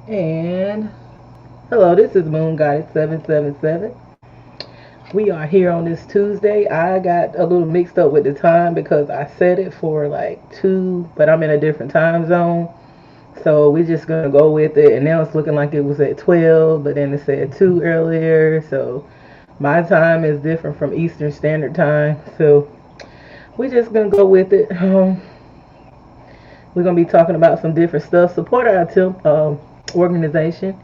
And hello, this is Moon Goddess 777. We are here on this Tuesday. I got a little mixed up with the time because I set it for like 2, but I'm in a different time zone. So we're just gonna go with it. And now it's looking like it was at 12, but then it said 2 earlier. So my time is different from Eastern Standard Time. So we're just gonna go with it. We're gonna be talking about some different stuff. Support our organization,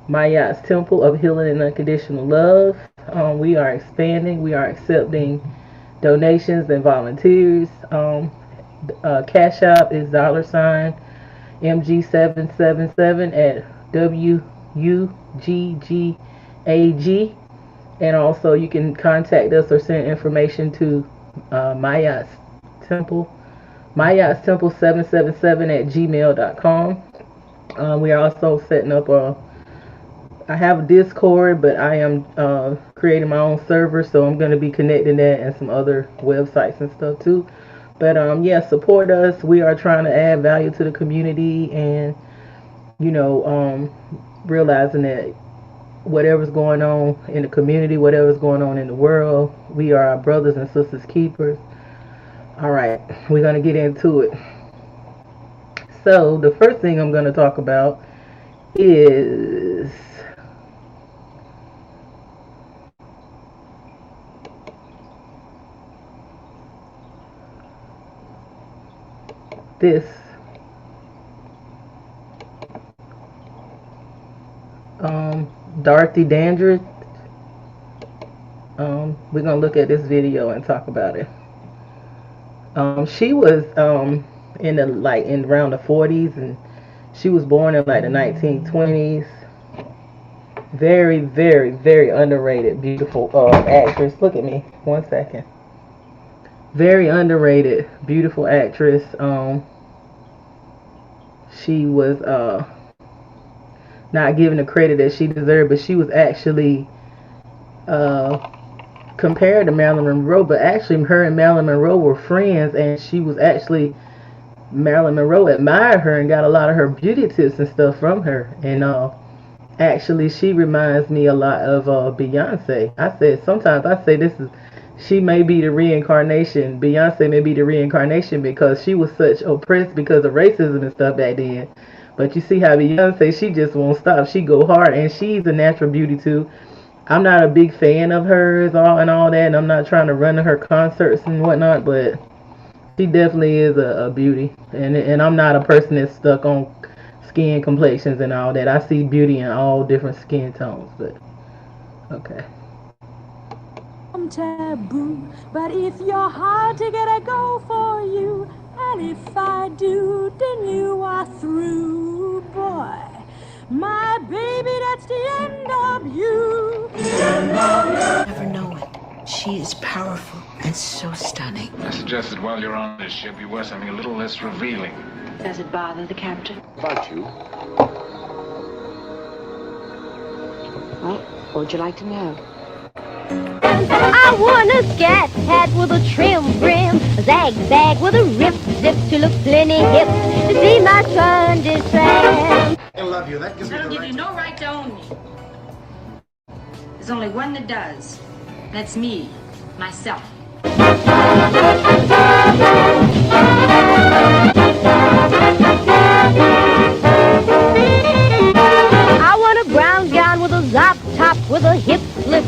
Maya's Temple of Healing and Unconditional Love. We are expanding. We are accepting donations and volunteers. Cash App is $MG777 at WUGGAG. And also, you can contact us or send information to Maya's Temple, Maya's Temple 777 at gmail.com. We are also setting up I have a Discord, but I am creating my own server, so I'm going to be connecting that and some other websites and stuff too. But yeah, support us. We are trying to add value to the community, and you know, realizing that whatever's going on in the community, whatever's going on in the world, we are our brothers and sisters keepers. All right, we're going to get into it. So the first thing I'm going to talk about is this Dorothy Dandridge. We're gonna look at this video and talk about it. She was in the in around the 40s, and she was born in like the 1920s. Very, very, very underrated, beautiful actress. Look at me, 1 second. Very underrated, beautiful actress. She was not given the credit that she deserved, but she was actually uh, compared to Marilyn Monroe. But actually, her and Marilyn Monroe were friends, and she was actually Marilyn Monroe admired her and got a lot of her beauty tips and stuff from her. And actually, she reminds me a lot of Beyonce. I say this is she may be the reincarnation. Beyonce may be the reincarnation because she was such oppressed because of racism and stuff back then. But you see how Beyonce, she just won't stop. She go hard, and she's a natural beauty too. I'm not a big fan of hers and all that, and I'm not trying to run to her concerts and whatnot, but she definitely is a beauty. And I'm not a person that's stuck on skin complexions and all that. I see beauty in all different skin tones, but okay. Taboo, but if you're hard to get, I go for you. And if I do, then you are through, boy. My baby, that's the end of you. Never know it. She is powerful and so stunning. I suggest that while you're on this ship, you wear something a little less revealing. Does it bother the captain? About you? Well, what would you like to know? I want a scat hat with a trim brim, a zag with a rip zip to look plenty hip, to see my Sunday tramp. I love you. That gives me I don't the give right. you no right to own me. There's only one that does. That's me, myself. I want a brown gown with a zop top with a hip slip,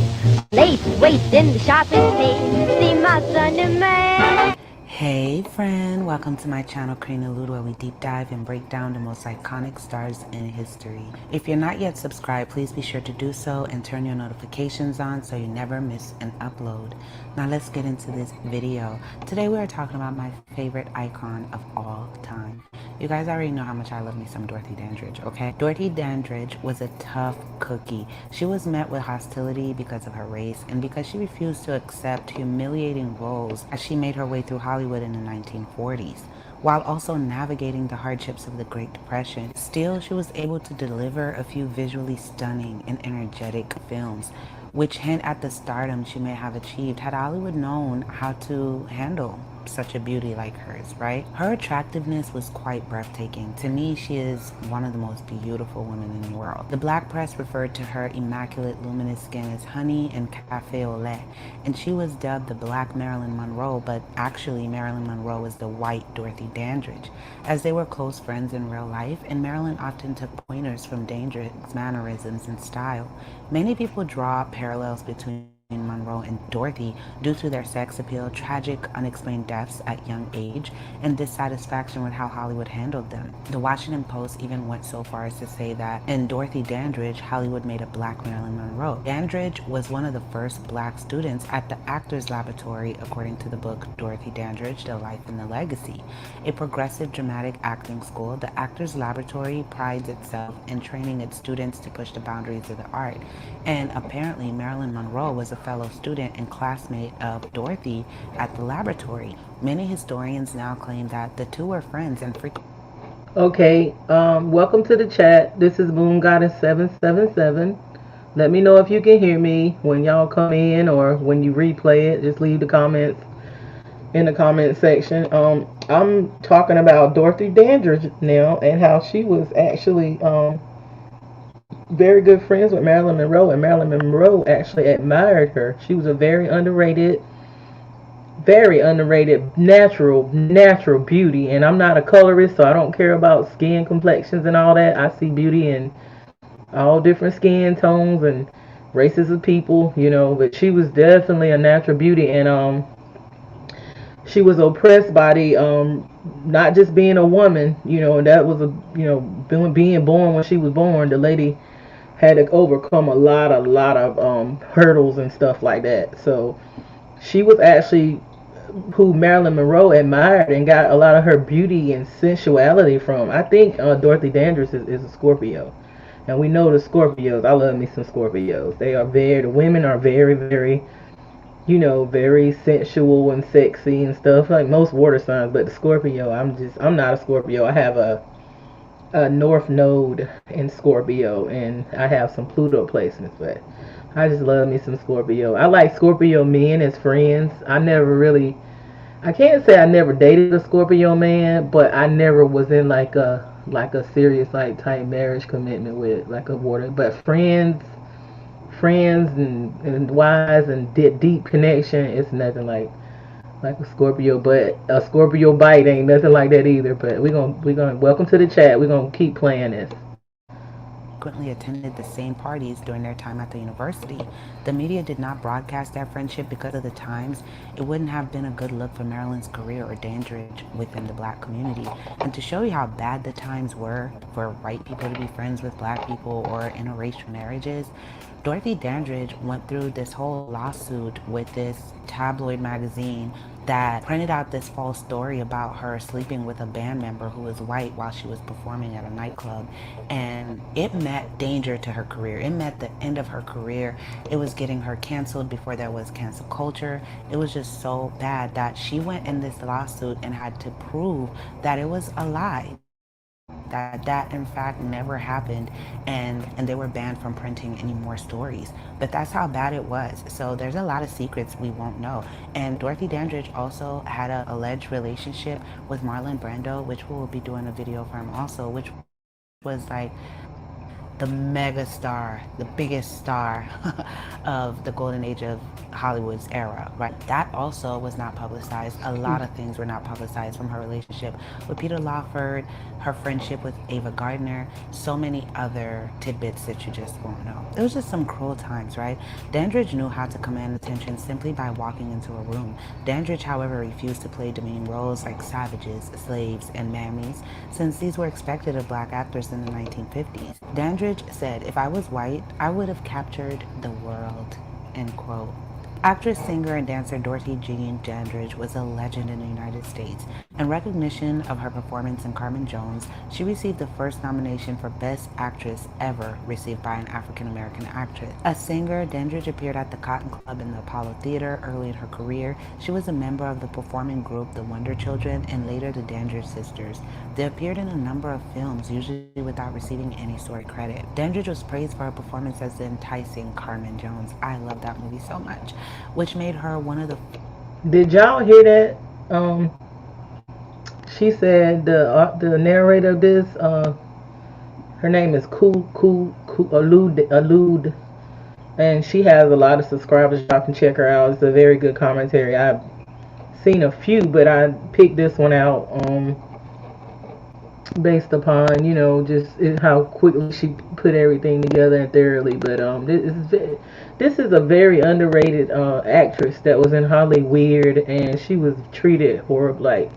lace waist in the sharpest thing, see my Sunday man. Hey friend, welcome to my channel Karina Ludo, where we deep dive and break down the most iconic stars in history. If you're not yet subscribed, please be sure to do so and turn your notifications on so you never miss an upload. Now let's get into this video. Today we are talking about my favorite icon of all time. You guys already know how much I love me some Dorothy Dandridge, okay? Dorothy Dandridge was a tough cookie. She was met with hostility because of her race and because she refused to accept humiliating roles as she made her way through Hollywood in the 1940s, while also navigating the hardships of the Great Depression. Still, she was able to deliver a few visually stunning and energetic films, which hint at the stardom she may have achieved had Hollywood known how to handle such a beauty like hers, right? Her attractiveness was quite breathtaking. To me, she is one of the most beautiful women in the world. The black press referred to her immaculate luminous skin as honey and cafe au lait, and she was dubbed the Black Marilyn Monroe, but actually Marilyn Monroe was the white Dorothy Dandridge, as they were close friends in real life, and Marilyn often took pointers from Dandridge's mannerisms and style. Many people draw parallels between Monroe and Dorothy due to their sex appeal, tragic, unexplained deaths at young age, and dissatisfaction with how Hollywood handled them. The Washington Post even went so far as to say that in Dorothy Dandridge, Hollywood made a black Marilyn Monroe. Dandridge was one of the first black students at the Actors Laboratory, according to the book Dorothy Dandridge, The Life and the Legacy, a progressive dramatic acting school. The Actors Laboratory prides itself in training its students to push the boundaries of the art, and apparently Marilyn Monroe was a fellow student and classmate of Dorothy at the laboratory. Many historians now claim that the two were friends and frequently. Okay, welcome to the chat. This is Moon Goddess 777. Let me know if you can hear me when y'all come in or when you replay it. Just leave the comments in the comment section. I'm talking about Dorothy Dandridge now and how she was actually very good friends with Marilyn Monroe, and Marilyn Monroe actually admired her. She was a very underrated natural beauty. And I'm not a colorist, so I don't care about skin complexions and all that. I see beauty in all different skin tones and races of people, but she was definitely a natural beauty. And she was oppressed by the not just being a woman, that was a being born. When she was born, the lady had to overcome a lot of hurdles and stuff like that. So she was actually who Marilyn Monroe admired and got a lot of her beauty and sensuality from. I think Dorothy Dandridge is a Scorpio, and we know the Scorpios. I love me some Scorpios. The women are very, very sensual and sexy and stuff like most water signs. But the Scorpio, I'm not a Scorpio. I have a North Node in Scorpio, and I have some Pluto placements, but I just love me some Scorpio. I like Scorpio men as friends. I can't say I never dated a Scorpio man, but I never was in like a serious like type marriage commitment with like a water. But friends and wise and deep connection, it's nothing like a Scorpio. But a Scorpio bite ain't nothing like that either. But we gonna welcome to the chat. We're gonna keep playing this. Attended the same parties during their time at the university. The media did not broadcast their friendship because of the times. It wouldn't have been a good look for Marilyn's career or Dandridge within the black community. And to show you how bad the times were for white people to be friends with black people or interracial marriages, Dorothy Dandridge went through this whole lawsuit with this tabloid magazine that printed out this false story about her sleeping with a band member who was white while she was performing at a nightclub. And it meant danger to her career. It meant the end of her career. It was getting her canceled before there was cancel culture. It was just so bad that she went in this lawsuit and had to prove that it was a lie, that in fact never happened, and they were banned from printing any more stories. But that's how bad it was. So there's a lot of secrets we won't know. And Dorothy Dandridge also had an alleged relationship with Marlon Brando, which we'll be doing a video from also, which was like the mega star, the biggest star of the golden age of Hollywood's era, right? That also was not publicized. A lot of things were not publicized from her relationship with Peter Lawford, her friendship with Ava Gardner, so many other tidbits that you just won't know. It was just some cruel times, right? Dandridge knew how to command attention simply by walking into a room. Dandridge, however, refused to play demeaning roles like savages, slaves, and mammies, since these were expected of black actors in the 1950s. Dandridge said, "If I was white, I would have captured the world," end quote. Actress, singer, and dancer Dorothy Jean Dandridge was a legend in the United States. In recognition of her performance in Carmen Jones, she received the first nomination for Best Actress ever received by an African-American actress. A singer, Dandridge appeared at the Cotton Club in the Apollo Theater early in her career. She was a member of the performing group The Wonder Children and later the Dandridge Sisters. They appeared in a number of films, usually without receiving any story credit. Dandridge was praised for her performance as the enticing Carmen Jones. I love that movie so much, which made her one of the... Did y'all hear that? Um, she said the narrator of this, her name is Allude, and she has a lot of subscribers. Y'all can check her out. It's a very good commentary. I've seen a few, but I picked this one out. Based upon just how quickly she put everything together and thoroughly. But this is a very underrated actress that was in Hollywood, and she was treated horrible. Like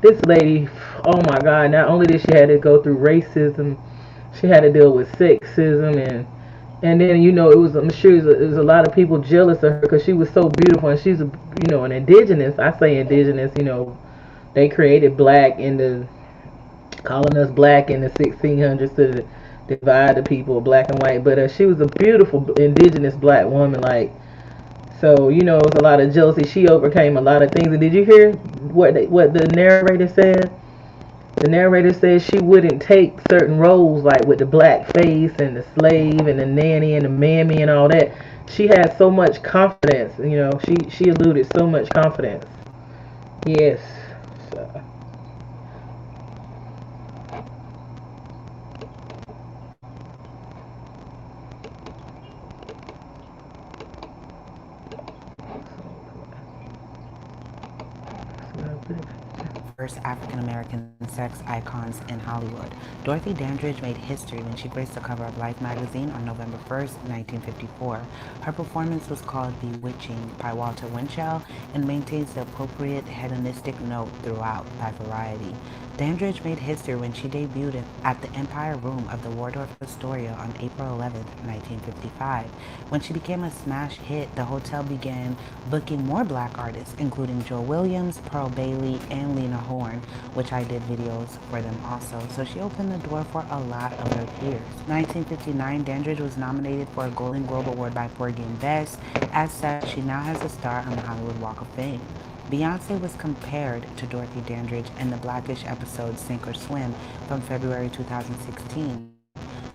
this lady, oh my God! Not only did she had to go through racism, she had to deal with sexism and then it was, I'm sure it was a lot of people jealous of her because she was so beautiful, and she's an indigenous. I say indigenous. They created black in the calling us black in the 1600s to divide the people, black and white. But she was a beautiful indigenous black woman, like. So it was a lot of jealousy. She overcame a lot of things. And did you hear what the narrator said? The narrator said she wouldn't take certain roles, like with the black face and the slave and the nanny and the mammy and all that. She had so much confidence. She alluded so much confidence. Yes. So. First African-American sex icons in Hollywood. Dorothy Dandridge made history when she graced the cover of Life magazine on November 1st, 1954. Her performance was called Bewitching by Walter Winchell and maintains the appropriate hedonistic note throughout by Variety. Dandridge made history when she debuted at the Empire Room of the Waldorf Astoria on April 11, 1955. When she became a smash hit, the hotel began booking more black artists, including Joe Williams, Pearl Bailey, and Lena Horne, which I did videos for them also. So she opened the door for a lot of her peers. 1959, Dandridge was nominated for a Golden Globe Award by Porgy and Bess. As such, she now has a star on the Hollywood Walk of Fame. Beyonce was compared to Dorothy Dandridge in the Blackish episode Sink or Swim from February 2016.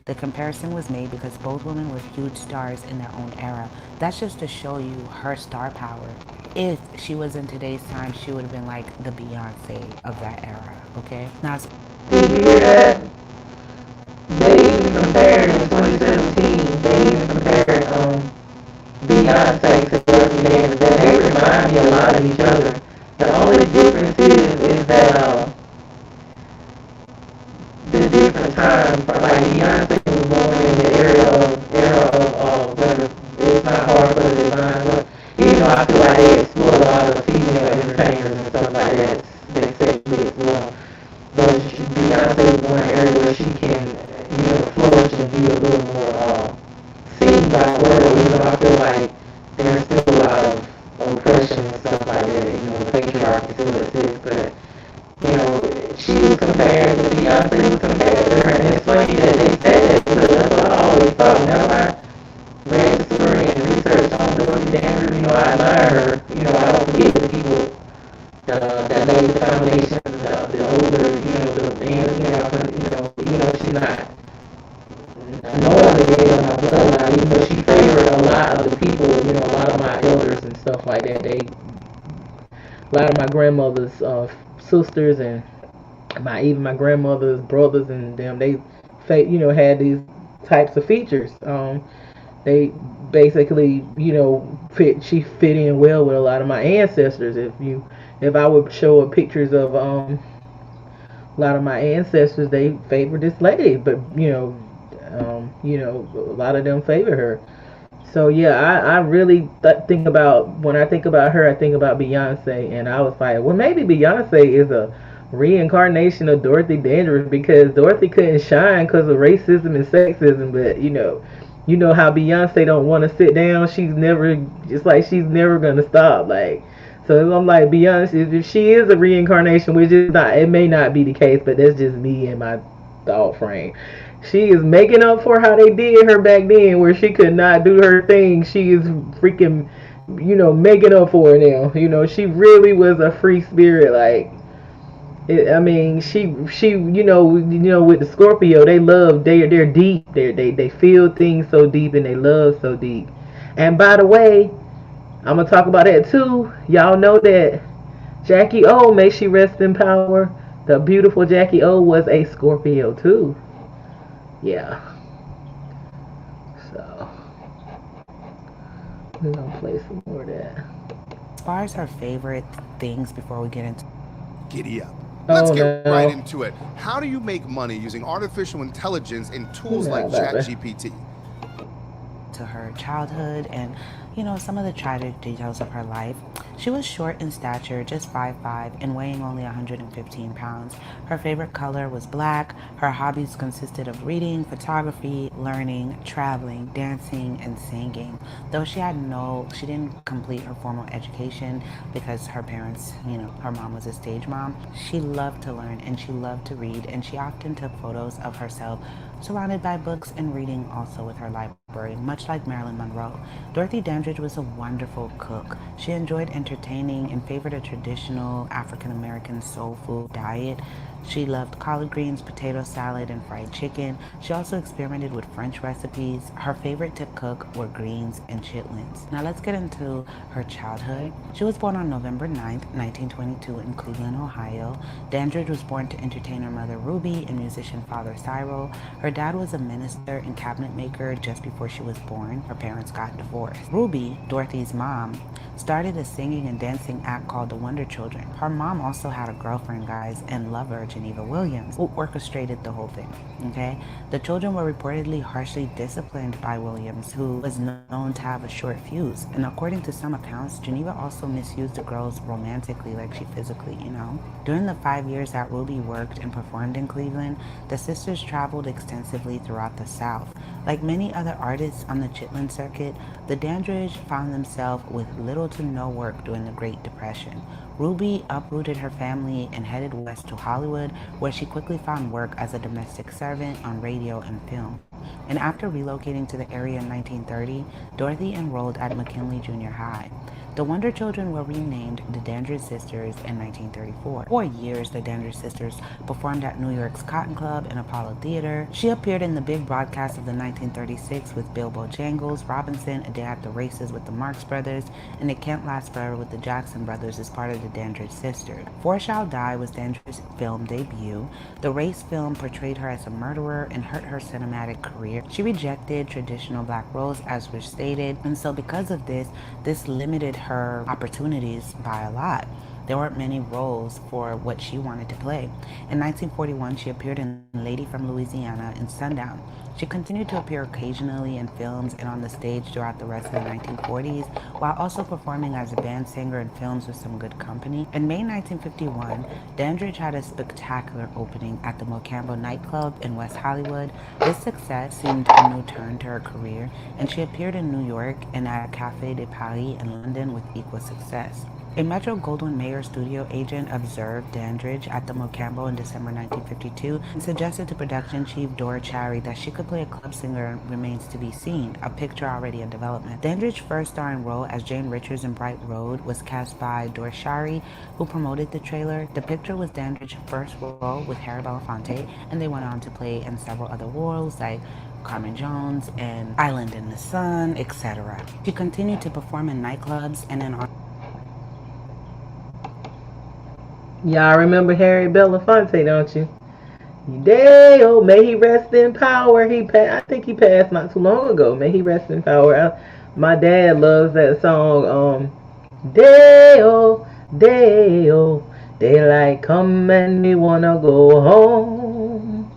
The comparison was made because both women were huge stars in their own era. That's just to show you her star power. If she was in today's time, she would have been like the Beyonce of that era, okay? Now, did you hear that? They even compared in 2017, they even compared Beyonce to Dorothy Dandridge, and they remind me a lot of each other. The only difference is that the different time, like Beyonce was born in the era of whether it's not hard for the divine, but I feel like they explore a lot of female entertainers and stuff like that. They sexually explore. But Beyonce was born in an area where she can, flourish and be a little more seen by the world. I feel like there's still a lot of oppression and stuff like that. Patriarchy still exists, but she was compared to Beyonce was compared to her, and it's funny that they said that because that's what I always thought. Whenever I read the story and researched on Dorothy Dandridge, I admire her. I don't forget the people that laid the foundation, the older, the man, she's not knowing the day of my bloodline, even though she favored a lot of the people, a lot of my elders and stuff like that. A lot of my grandmother's sisters and even my grandmother's brothers and them, they had these types of features. They basically she fit in well with a lot of my ancestors. If I would show pictures of a lot of my ancestors, they favored this lady, but a lot of them favor her. So yeah, I really think about, when I think about her, I think about Beyonce, and I was like, well, maybe Beyonce is a reincarnation of Dorothy Dandridge, because Dorothy couldn't shine because of racism and sexism, but how Beyonce don't want to sit down. She's never gonna stop. Like, so I'm like, Beyonce, if she is a reincarnation, which is not, it may not be the case, but that's just me and my thought frame. She is making up for how they did her back then, where she could not do her thing. She is freaking, making up for it now. She really was a free spirit. Like, she, with the Scorpio, they're deep. They feel things so deep, and they love so deep. And by the way, I'm gonna talk about that too. Y'all know that Jackie O, may she rest in power. The beautiful Jackie O was a Scorpio too. Yeah. So we're gonna play some more of that. As far as her favorite things before we get into Giddy up. Oh Let's get no. right into it. How do you make money using artificial intelligence and tools like ChatGPT? to her childhood and, some of the tragic details of her life. She was short in stature, just 5'5", and weighing only 115 pounds. Her favorite color was black. Her hobbies consisted of reading, photography, learning, traveling, dancing, and singing. Though she didn't complete her formal education because her parents, her mom was a stage mom. She loved to learn and she loved to read, and she often took photos of herself surrounded by books and reading also with her library, much like Marilyn Monroe. Dorothy Dandridge was a wonderful cook. She enjoyed entertaining and favored a traditional African American soul food diet. She loved collard greens, potato salad, and fried chicken. She also experimented with French recipes. Her favorite to cook were greens and chitlins. Now let's get into her childhood. She was born on November 9th, 1922 in Cleveland, Ohio. Dandridge was born to entertain her mother Ruby and musician father Cyril. Her dad was a minister and cabinet maker just before she was born. Her parents got divorced. Ruby, Dorothy's mom, started a singing and dancing act called the Wonder Children. Her mom also had a girlfriend, guys, and lover, Geneva Williams, who orchestrated the whole thing, okay? The children were reportedly harshly disciplined by Williams, who was known to have a short fuse. And according to some accounts, Geneva also misused the girls romantically, like she physically, During the 5 years that Ruby worked and performed in Cleveland, the sisters traveled extensively throughout the South. Like many other artists on the Chitlin circuit, the Dandridge found themselves with little to no work during the Great Depression. Ruby uprooted her family and headed west to Hollywood, where she quickly found work as a domestic servant on radio and film. And after relocating to the area in 1930, Dorothy enrolled at McKinley Junior High. The Wonder Children were renamed the Dandridge Sisters in 1934. For years, the Dandridge Sisters performed at New York's Cotton Club and Apollo Theater. She appeared in the big broadcast of the 1936 with Bill Bojangles, Robinson, A Day at the Races with the Marx Brothers, and It Can't Last Forever with the Jackson Brothers as part of the Dandridge Sisters. Four Shall Die was Dandridge's film debut. The race film portrayed her as a murderer and hurt her cinematic career. She rejected traditional black roles, as was stated, and so because of this limited her opportunities by a lot. There weren't many roles for what she wanted to play. In 1941, she appeared in Lady from Louisiana and Sundown. She continued to appear occasionally in films and on the stage throughout the rest of the 1940s, while also performing as a band singer in films with Some Good Company. In May 1951, Dandridge had a spectacular opening at the Mocambo nightclub in West Hollywood. This success seemed a new turn to her career, and she appeared in New York and at Café de Paris in London with equal success. A Metro-Goldwyn-Mayer studio agent observed Dandridge at the Mocambo in December 1952 and suggested to production chief Dora Cherry that she could play a club singer remains to be seen, a picture already in development. Dandridge's first starring role as Jane Richards in Bright Road was cast by Dora Cherry, who promoted the trailer. The picture was Dandridge's first role with Harry Belafonte, and they went on to play in several other roles like Carmen Jones and Island in the Sun, etc. She continued to perform in nightclubs and in Y'all remember Harry Belafonte, don't you? Dale, may he rest in power. I think he passed not too long ago. May he rest in power. My dad loves that song. Dale, Dale, daylight come and me wanna go home.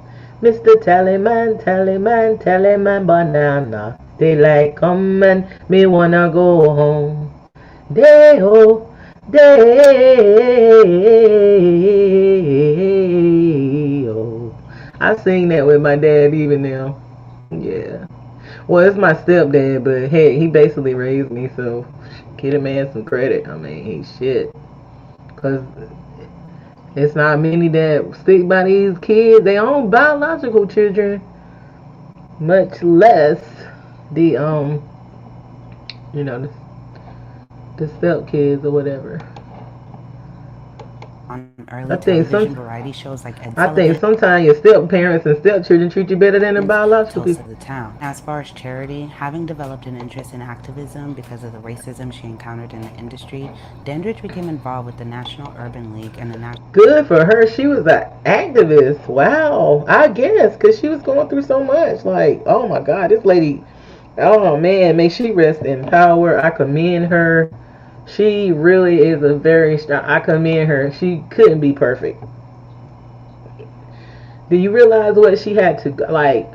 Mr. Tallyman, Tallyman, Tallyman, banana. Daylight come and me wanna go home. Dale. Day-oh. I sing that with my dad even now. Yeah. Well, it's my stepdad, but hey, he basically raised me, so give a man some credit. I mean, he's shit. Because it's not many that stick by these kids, their own biological children, much less the, the step kids or whatever. on I early think television some, variety shows like Ed I think Sullivan, sometimes your step parents and stepchildren treat you better than the biological toast people. of the town. As far as Charity, having developed an interest in activism because of the racism she encountered in the industry, Dandridge became involved with the National Urban League and the National Good for her. She was an activist. Wow. I guess because she was going through so much. Like, oh my God, this lady. Oh man, may she rest in power. I commend her. She really is a very strong. I commend her. She couldn't be perfect. Do you realize what she had to like?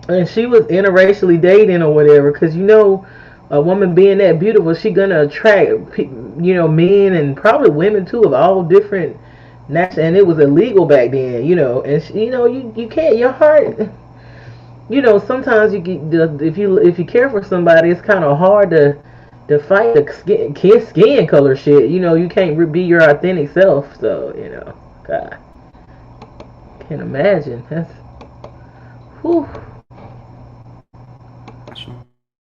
And she was interracially dating or whatever. Because a woman being that beautiful, she gonna attract men and probably women too of all different and it was illegal back then, and you can't your heart, sometimes you get if you care for somebody, it's kind of hard to fight the skin color shit. You can't be your authentic self. So God, can't imagine. That's whew.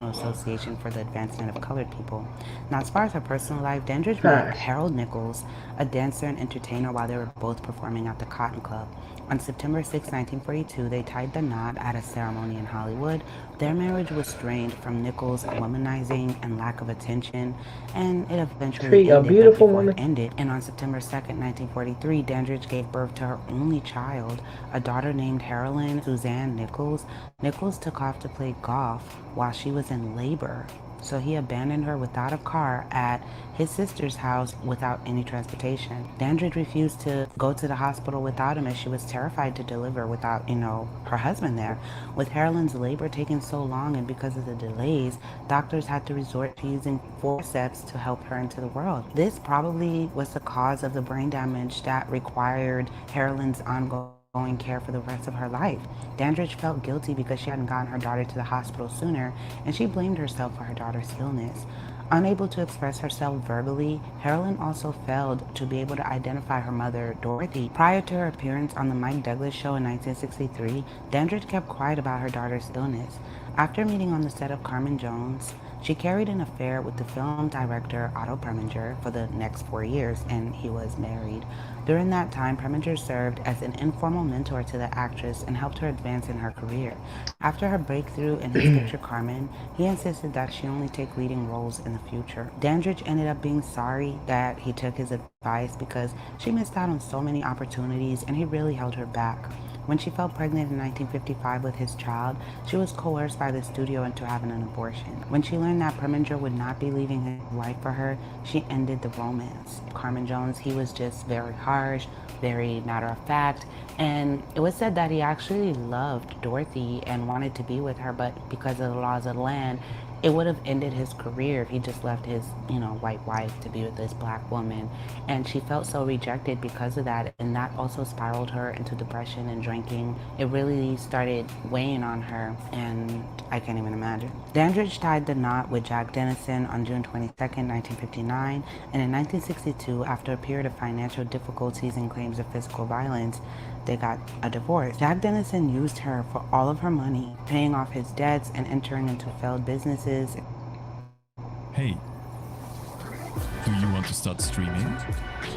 Association for the Advancement of Colored People. Now, as far as her personal life, Dandridge met Gosh. Harold Nichols, a dancer and entertainer, while they were both performing at the Cotton Club. On September 6, 1942, they tied the knot at a ceremony in Hollywood. Their marriage was strained from Nichols' womanizing and lack of attention, and it eventually Treat a ended. But beautiful before it woman. ended, and on September 2nd, 1943, Dandridge gave birth to her only child, a daughter named Carolyn Suzanne Nichols. Nichols took off to play golf while she was in labor. So he abandoned her without a car at his sister's house without any transportation. Dandridge refused to go to the hospital without him as she was terrified to deliver without, her husband there. With Carolyn's labor taking so long and because of the delays, doctors had to resort to using forceps to help her into the world. This probably was the cause of the brain damage that required Carolyn's ongoing care for the rest of her life. Dandridge felt guilty because she hadn't gotten her daughter to the hospital sooner, and she blamed herself for her daughter's illness. Unable to express herself verbally, Carolyn also failed to be able to identify her mother, Dorothy. Prior to her appearance on the Mike Douglas show in 1963, Dandridge kept quiet about her daughter's illness. After meeting on the set of Carmen Jones, she carried an affair with the film director Otto Preminger for the next 4 years, and he was married. During that time, Preminger served as an informal mentor to the actress and helped her advance in her career. After her breakthrough in his picture Carmen, he insisted that she only take leading roles in the future. Dandridge ended up being sorry that he took his advice because she missed out on so many opportunities and he really held her back. When she fell pregnant in 1955 with his child, she was coerced by the studio into having an abortion. When she learned that Preminger would not be leaving his wife for her, she ended the romance. Carmen Jones, he was just very harsh, very matter of fact, and it was said that he actually loved Dorothy and wanted to be with her, but because of the laws of the land, it would have ended his career if he just left his, white wife to be with this black woman. And she felt so rejected because of that. And that also spiraled her into depression and drinking. It really started weighing on her. And I can't even imagine. Dandridge tied the knot with Jack Dennison on June 22nd, 1959. And in 1962, after a period of financial difficulties and claims of physical violence, they got a divorce. Jack Dennison used her for all of her money, paying off his debts and entering into failed businesses. Hey, do you want to start streaming?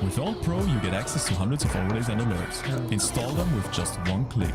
With All Pro, you get access to hundreds of overlays and alerts. Install them with just one click.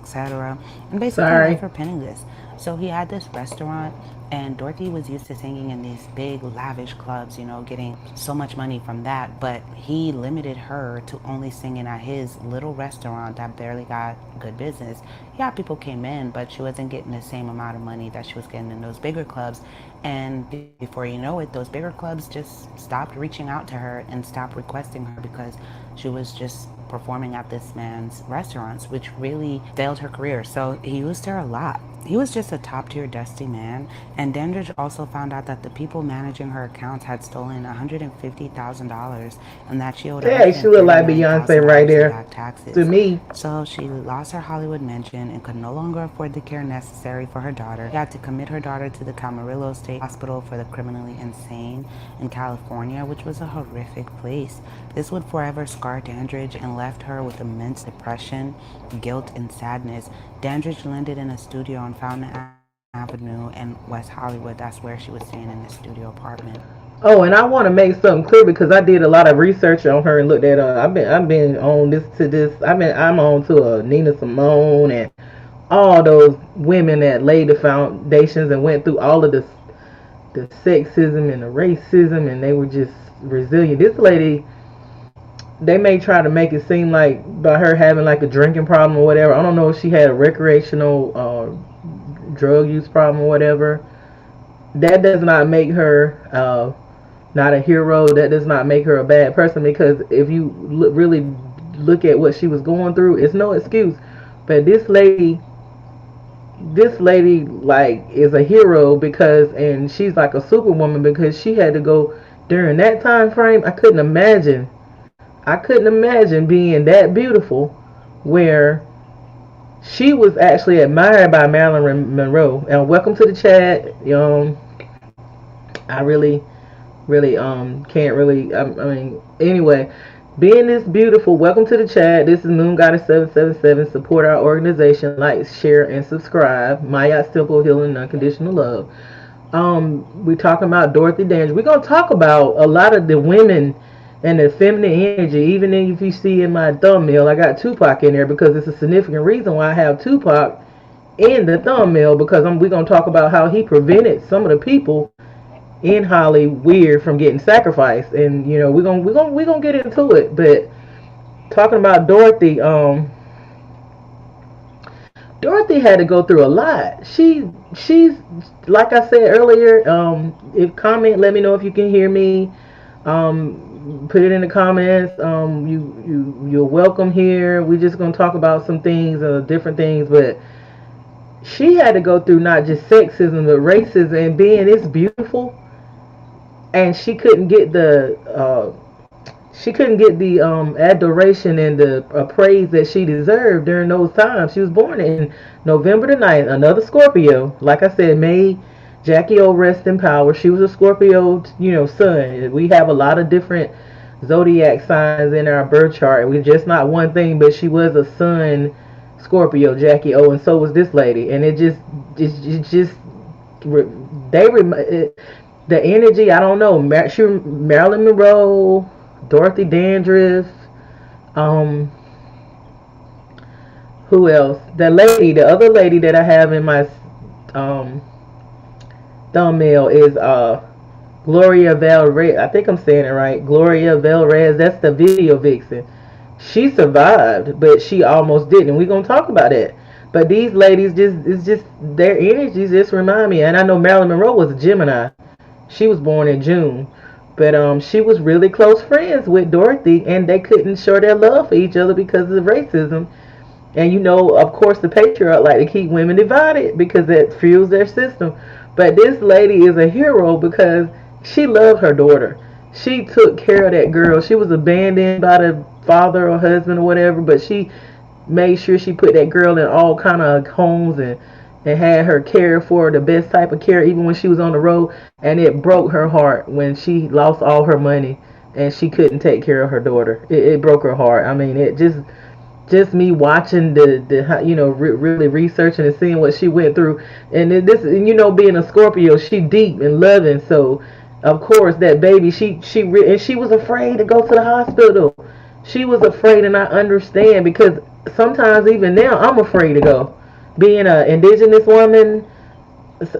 Etc. And basically left her penniless. So he had this restaurant, and Dorothy was used to singing in these big, lavish clubs, getting so much money from that. But he limited her to only singing at his little restaurant that barely got good business. Yeah, people came in, but she wasn't getting the same amount of money that she was getting in those bigger clubs. And before you know it, those bigger clubs just stopped reaching out to her and stopped requesting her because she was just performing at this man's restaurants, which really failed her career. So he used her a lot. He was just a top-tier dusty man, and Dandridge also found out that the people managing her accounts had stolen $150,000 and that she owed she looked like Beyonce right there back taxes. to me. So she lost her Hollywood mention and could no longer afford the care necessary for her daughter. She had to commit her daughter to the Camarillo State Hospital for the Criminally Insane in California, which was a horrific place. This would forever scar Dandridge and left her with immense depression, guilt, and sadness. Dandridge landed in a studio on Fountain Avenue in West Hollywood. That's where she was staying in the studio apartment. Oh, and I want to make something clear because I did a lot of research on her and looked at. I've been on this to this. I'm on to Nina Simone and all those women that laid the foundations and went through all of the sexism and the racism, and they were just resilient. This lady, they may try to make it seem like by her having like a drinking problem or whatever. I don't know if she had a recreational drug use problem or whatever. That does not make her not a hero. That does not make her a bad person, because if you really look at what she was going through, it's no excuse. But this lady like is a hero because, and she's like a superwoman because she had to go during that time frame. I couldn't imagine being that beautiful, where she was actually admired by Marilyn Monroe. And welcome to the chat. I really can't really I mean, anyway, being this beautiful, welcome to the chat. This is Moon Goddess 777. Support our organization, like, share, and subscribe. Maya Simple Healing and Unconditional Love. We talking about Dorothy Dandridge. We're gonna talk about a lot of the women and the feminine energy. Even if you see in my thumbnail, I got Tupac in there because it's a significant reason why I have Tupac in the thumbnail, because we're gonna talk about how he prevented some of the people in Hollywood from getting sacrificed, and we're gonna get into it. But talking about Dorothy, Dorothy had to go through a lot. She's like I said earlier. If comment, let me know if you can hear me. Put it in the comments. You're welcome here. We're just gonna talk about some things, different things, but she had to go through not just sexism but racism, and being this beautiful, and she couldn't get the adoration and the praise that she deserved during those times. She was born in November the 9th, another Scorpio. Like I said, May Jackie O rest in power. She was a Scorpio, sun. We have a lot of different zodiac signs in our birth chart. We're just not one thing, but she was a sun Scorpio, Jackie O, and so was this lady. And the energy, I don't know. Marilyn Monroe, Dorothy Dandridge, um, who else? The other lady that I have in my um thumbnail is Gloria Valrez. I think I'm saying it right. Gloria Valrez. That's the video vixen. She survived, but she almost didn't. And we're gonna talk about that. But these ladies, it's just their energies just remind me. And I know Marilyn Monroe was a Gemini. She was born in June. But she was really close friends with Dorothy, and they couldn't show their love for each other because of racism. And of course, the patriarch like to keep women divided because that fuels their system. But this lady is a hero because she loved her daughter. She took care of that girl. She was abandoned by the father or husband or whatever, but she made sure she put that girl in all kind of homes, and had her care for the best type of care, even when she was on the road. And it broke her heart when she lost all her money and she couldn't take care of her daughter. It broke her heart. I mean, it just me watching really researching and seeing what she went through. And being a Scorpio, she deep and loving. So of course that baby, and she was afraid to go to the hospital. She was afraid, and I understand, because sometimes even now I'm afraid to go. Being an indigenous woman,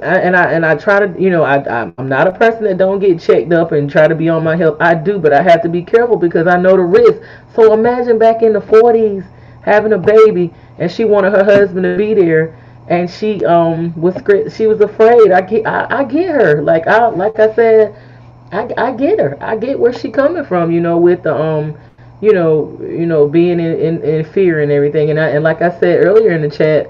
and I try to, I'm not a person that don't get checked up and try to be on my health. I do, but I have to be careful because I know the risk. So imagine back in the 40s having a baby, and she wanted her husband to be there, and she was afraid. I get her. Like I said, I get her. I get where she coming from. With the being in fear and everything. And like I said earlier in the chat,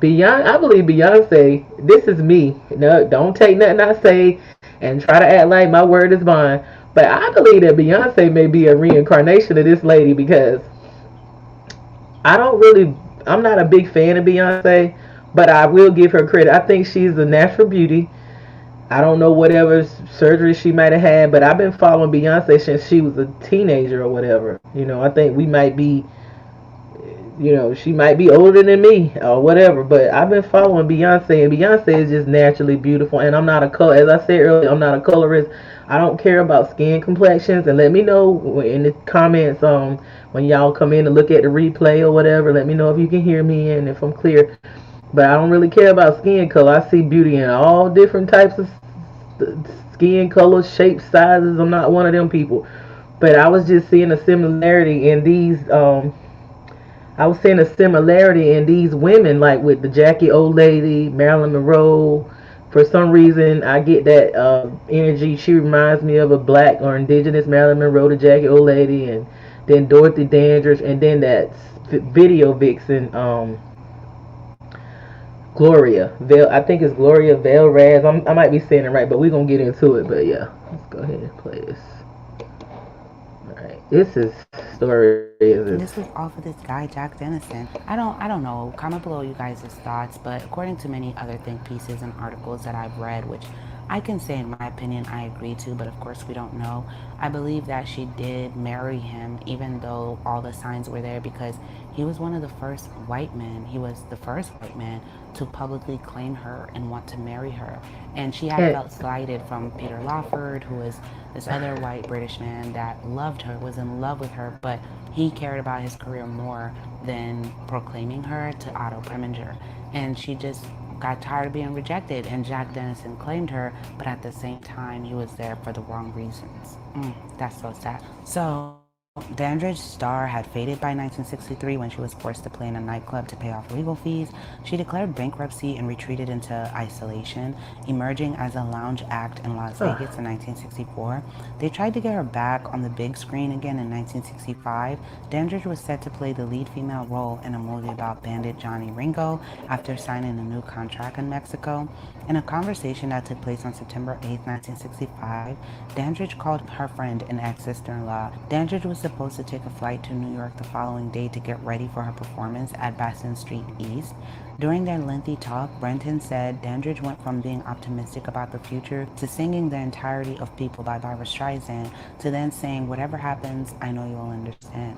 I believe Beyonce, this is me. No, don't take nothing I say and try to act like my word is bond. But I believe that Beyonce may be a reincarnation of this lady, because I'm not a big fan of Beyonce, but I will give her credit. I think she's a natural beauty. I don't know whatever surgery she might have had, but I've been following Beyonce since she was a teenager or whatever. I think we might be, You know, she might be older than me or whatever, but I've been following Beyonce, and Beyonce is just naturally beautiful. And I'm not a color, as I said earlier, I'm not a colorist. I don't care about skin complexions. And let me know in the comments when y'all come in to look at the replay or whatever. Let me know if you can hear me and if I'm clear. But I don't really care about skin color. I see beauty in all different types of skin colors, shapes, sizes. I'm not one of them people. But I was just seeing a similarity in these. I was seeing a similarity in these women, like with the Jackie old lady, Marilyn Monroe. For some reason, I get that energy. She reminds me of a black or indigenous Marilyn Monroe, the Jackie old lady, and then Dorothy Dandridge, and then that video vixen, Gloria. I think it's Gloria Raz. I might be saying it right, but we're gonna get into it. But yeah, let's go ahead and play this. All right, this is story. And this was off of this guy, Jack Dennison. I don't know. Comment below you guys' thoughts, but according to many other think pieces and articles that I've read, which I can say in my opinion I agree to, but of course we don't know. I believe that she did marry him, even though all the signs were there, because he was one of the first white men. He was the first white man to publicly claim her and want to marry her. And she had felt slighted from Peter Lawford, who was this other white British man that loved her, was in love with her, but he cared about his career more than proclaiming her to Otto Preminger. And she just got tired of being rejected, and Jack Dennison claimed her, but at the same time, he was there for the wrong reasons. That's so sad. So Dandridge's star had faded by 1963 when she was forced to play in a nightclub to pay off legal fees. She declared bankruptcy and retreated into isolation, emerging as a lounge act in Las Vegas in 1964. They tried to get her back on the big screen again in 1965. Dandridge was set to play the lead female role in a movie about bandit Johnny Ringo after signing a new contract in Mexico. In a conversation that took place on September 8, 1965, Dandridge called her friend and ex-sister-in-law. Dandridge was supposed to take a flight to New York the following day to get ready for her performance at Bassin Street East. During their lengthy talk, Brenton said Dandridge went from being optimistic about the future to singing the entirety of People by Barbra Streisand to then saying, "Whatever happens, I know you'll understand."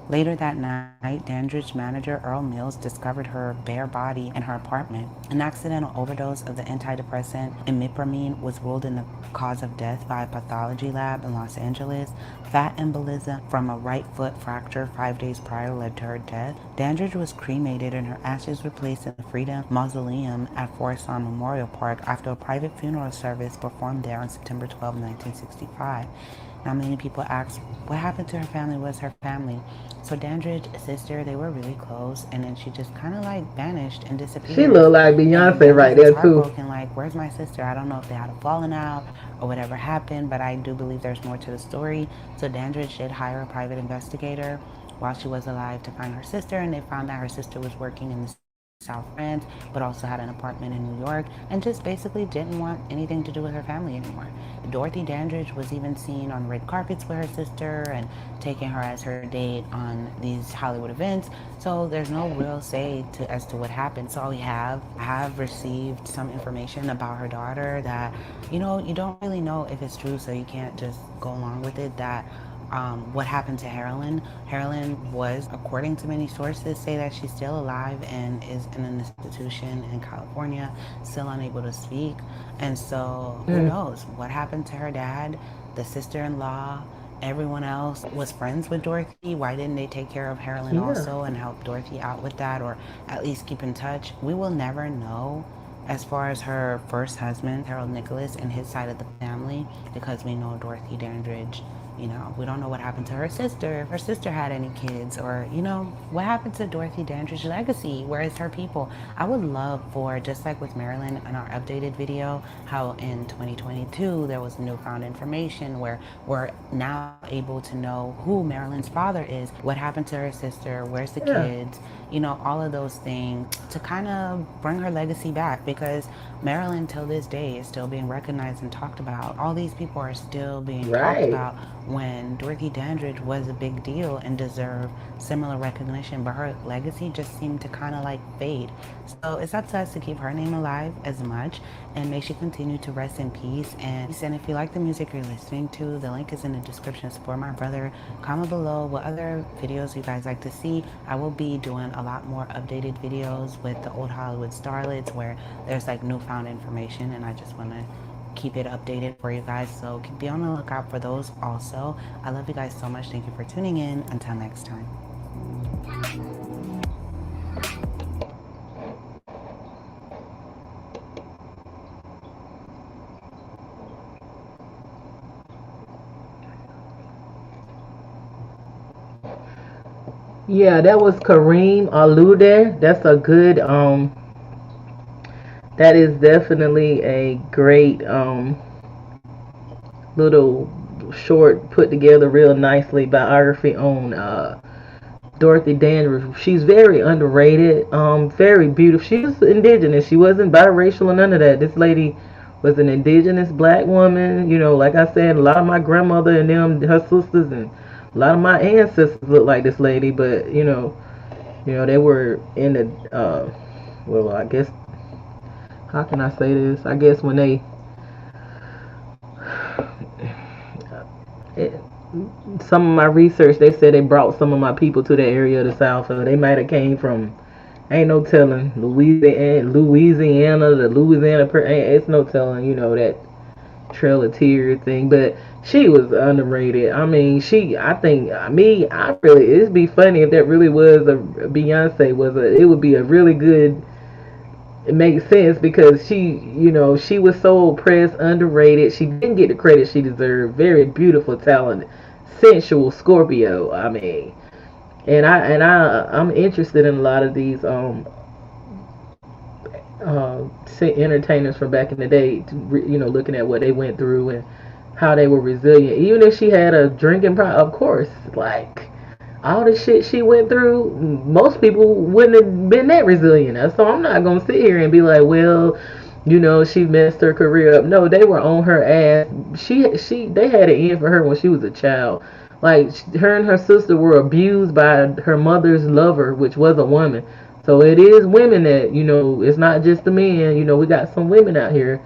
Later that night, Dandridge's manager, Earl Mills, discovered her bare body in her apartment. An accidental overdose of the antidepressant imipramine was ruled in the cause of death by a pathology lab in Los Angeles. Fat embolism from a right foot fracture 5 days prior led to her death. Dandridge was cremated and her ashes were placed in the Freedom Mausoleum at Forest Lawn Memorial Park after a private funeral service performed there on September 12, 1965. Now, many people ask, what happened to her family? Was her family? So Dandridge's sister, they were really close, and then she just kind of like vanished and disappeared. She looked like Beyonce right there too. Like, where's my sister? I don't know if they had a falling out or whatever happened, but I do believe there's more to the story. So Dandridge did hire a private investigator while she was alive to find her sister, and they found that her sister was working in the South France, but also had an apartment in New York, and just basically didn't want anything to do with her family anymore. Dorothy Dandridge was even seen on red carpets with her sister and taking her as her date on these Hollywood events. So there's no real say as to what happened. So I have received some information about her daughter that, you don't really know if it's true, so you can't just go along with it, that what happened to Harlan. Harlan was, according to many sources, say that she's still alive and is in an institution in California, still unable to speak. And so who knows what happened to her dad, the sister-in-law, everyone else was friends with Dorothy. Why didn't they take care of Harlan also and help Dorothy out with that, or at least keep in touch? We will never know as far as her first husband, Harold Nicholas, and his side of the family, because we know Dorothy Dandridge. We don't know what happened to her sister, if her sister had any kids, or, what happened to Dorothy Dandridge's legacy? Where is her people? I would love for, just like with Marilyn in our updated video, how in 2022 there was newfound information where we're now able to know who Marilyn's father is, what happened to her sister, where's the kids, you know, all of those things to kind of bring her legacy back, because Marilyn till this day is still being recognized and talked about. All these people are still being talked Right. about when Dorothy Dandridge was a big deal and deserved similar recognition, but her legacy just seemed to kind of like fade. So it's up to us to keep her name alive as much, and may she continue to rest in peace. And if you like the music you're listening to, the link is in the description. Support my brother. Comment below what other videos you guys like to see. I will be doing a lot more updated videos with the old Hollywood starlets where there's like newfound information, and I just want to keep it updated for you guys, so be on the lookout for those also. I love you guys so much. Thank you for tuning in. Until next time. Yeah, that was Kareem Alude. That's a good that is definitely a great little short put together real nicely biography on Dorothy Dandridge. She's very underrated, very beautiful. She was indigenous. She wasn't biracial or none of that. This lady was an indigenous black woman. You know, like I said, a lot of my grandmother and them, her sisters, and a lot of my ancestors look like this lady. But they were in the well, I guess, how can I say this? I guess when they it, some of my research, they said they brought some of my people to the area of the South, so they might have came from, ain't no telling, Louisiana, the Louisiana, it's no telling, that Trail of Tears thing. But she was underrated. I mean, I think, I really, it'd be funny if that really was Beyonce it would be a really good, it makes sense because she was so oppressed, underrated. She didn't get the credit she deserved. Very beautiful, talented, sensual Scorpio. I mean, I'm interested in a lot of these entertainers from back in the day. Looking at what they went through and how they were resilient. Even if she had a drinking problem, of course, like all the shit she went through, most people wouldn't have been that resilient. So I'm not gonna sit here and be like, well, she messed her career up. No, they were on her ass. They had it in for her when she was a child. Like, her and her sister were abused by her mother's lover, which was a woman. So it is women that, it's not just the men. We got some women out here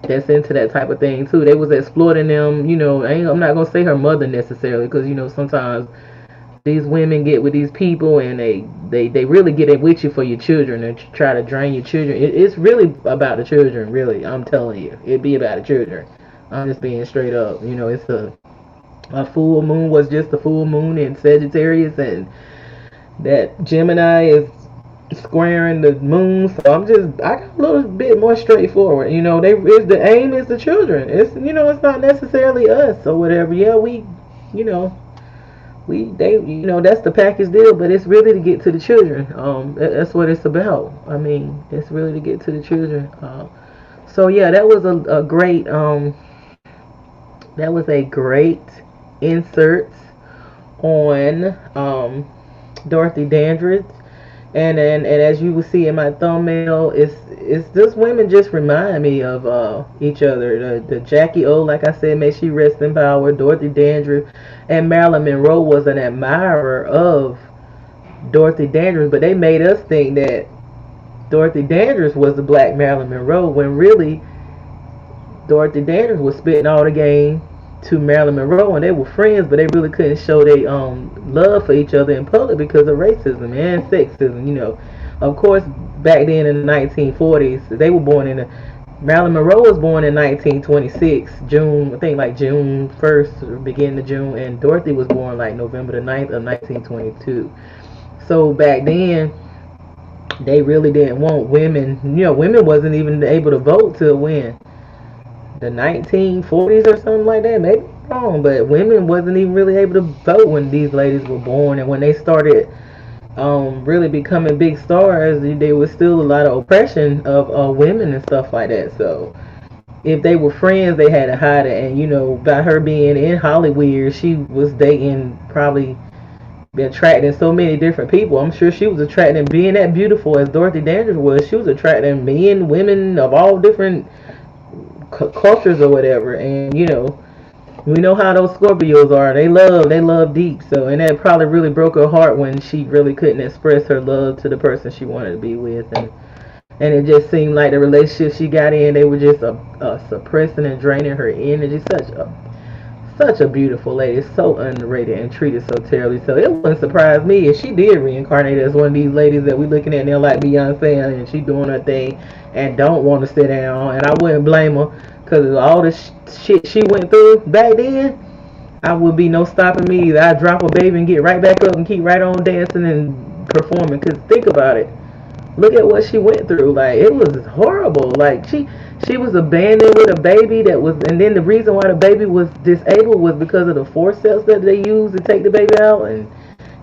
that's into that type of thing too. They was exploiting them. I'm not gonna say her mother necessarily, because sometimes these women get with these people and they really get it with you for your children and try to drain your children. It's really about the children, really. I'm telling you, it be about the children. I'm just being straight up. It's a full moon was just a full moon in Sagittarius, and that Gemini is squaring the moon. So I got a little bit more straightforward. The aim is the children. It's not necessarily us or whatever. Yeah, you know that's the package deal, but it's really to get to the children. That's what it's about. I mean, it's really to get to the children. So yeah, that was a great insert on Dorothy Dandridge. And as you will see in my thumbnail, it's just women just remind me of each other. The Jackie O, like I said, may she rest in power. Dorothy Dandridge and Marilyn Monroe was an admirer of Dorothy Dandridge, but they made us think that Dorothy Dandridge was the black Marilyn Monroe, when really Dorothy Dandridge was spitting all the game to Marilyn Monroe, and they were friends, but they really couldn't show their love for each other in public because of racism and sexism. Of course, back then in the 1940s, they were born in Marilyn Monroe was born in 1926, June, I think like June 1st, beginning of June, and Dorothy was born like November the 9th of 1922. So back then, they really didn't want women. Women wasn't even able to vote till when? The 1940s or something like that, maybe wrong, but women wasn't even really able to vote when these ladies were born. And when they started really becoming big stars, there was still a lot of oppression of women and stuff like that. So if they were friends, they had to hide it. And by her being in Hollywood, she was dating probably attracting so many different people. I'm sure she was attracting, being that beautiful as Dorothy Dandridge was, she was attracting men, women of all different cultures or whatever. And you know, we know how those Scorpios are. They love deep. So, and that probably really broke her heart when she really couldn't express her love to the person she wanted to be with. And it just seemed like the relationship she got in, they were just suppressing and draining her energy. Such a beautiful lady, so underrated and treated so terribly. So it wouldn't surprise me if she did reincarnate as one of these ladies that we looking at now, like Beyonce, and she doing her thing and don't want to sit down. And I wouldn't blame her, because of all the shit she went through back then. I would be no stopping me either. I'd drop a baby and get right back up and keep right on dancing and performing. Because think about it. Look at what she went through. Like, it was horrible. Like, she was abandoned with a baby that was, and then the reason why the baby was disabled was because of the forceps that they used to take the baby out. And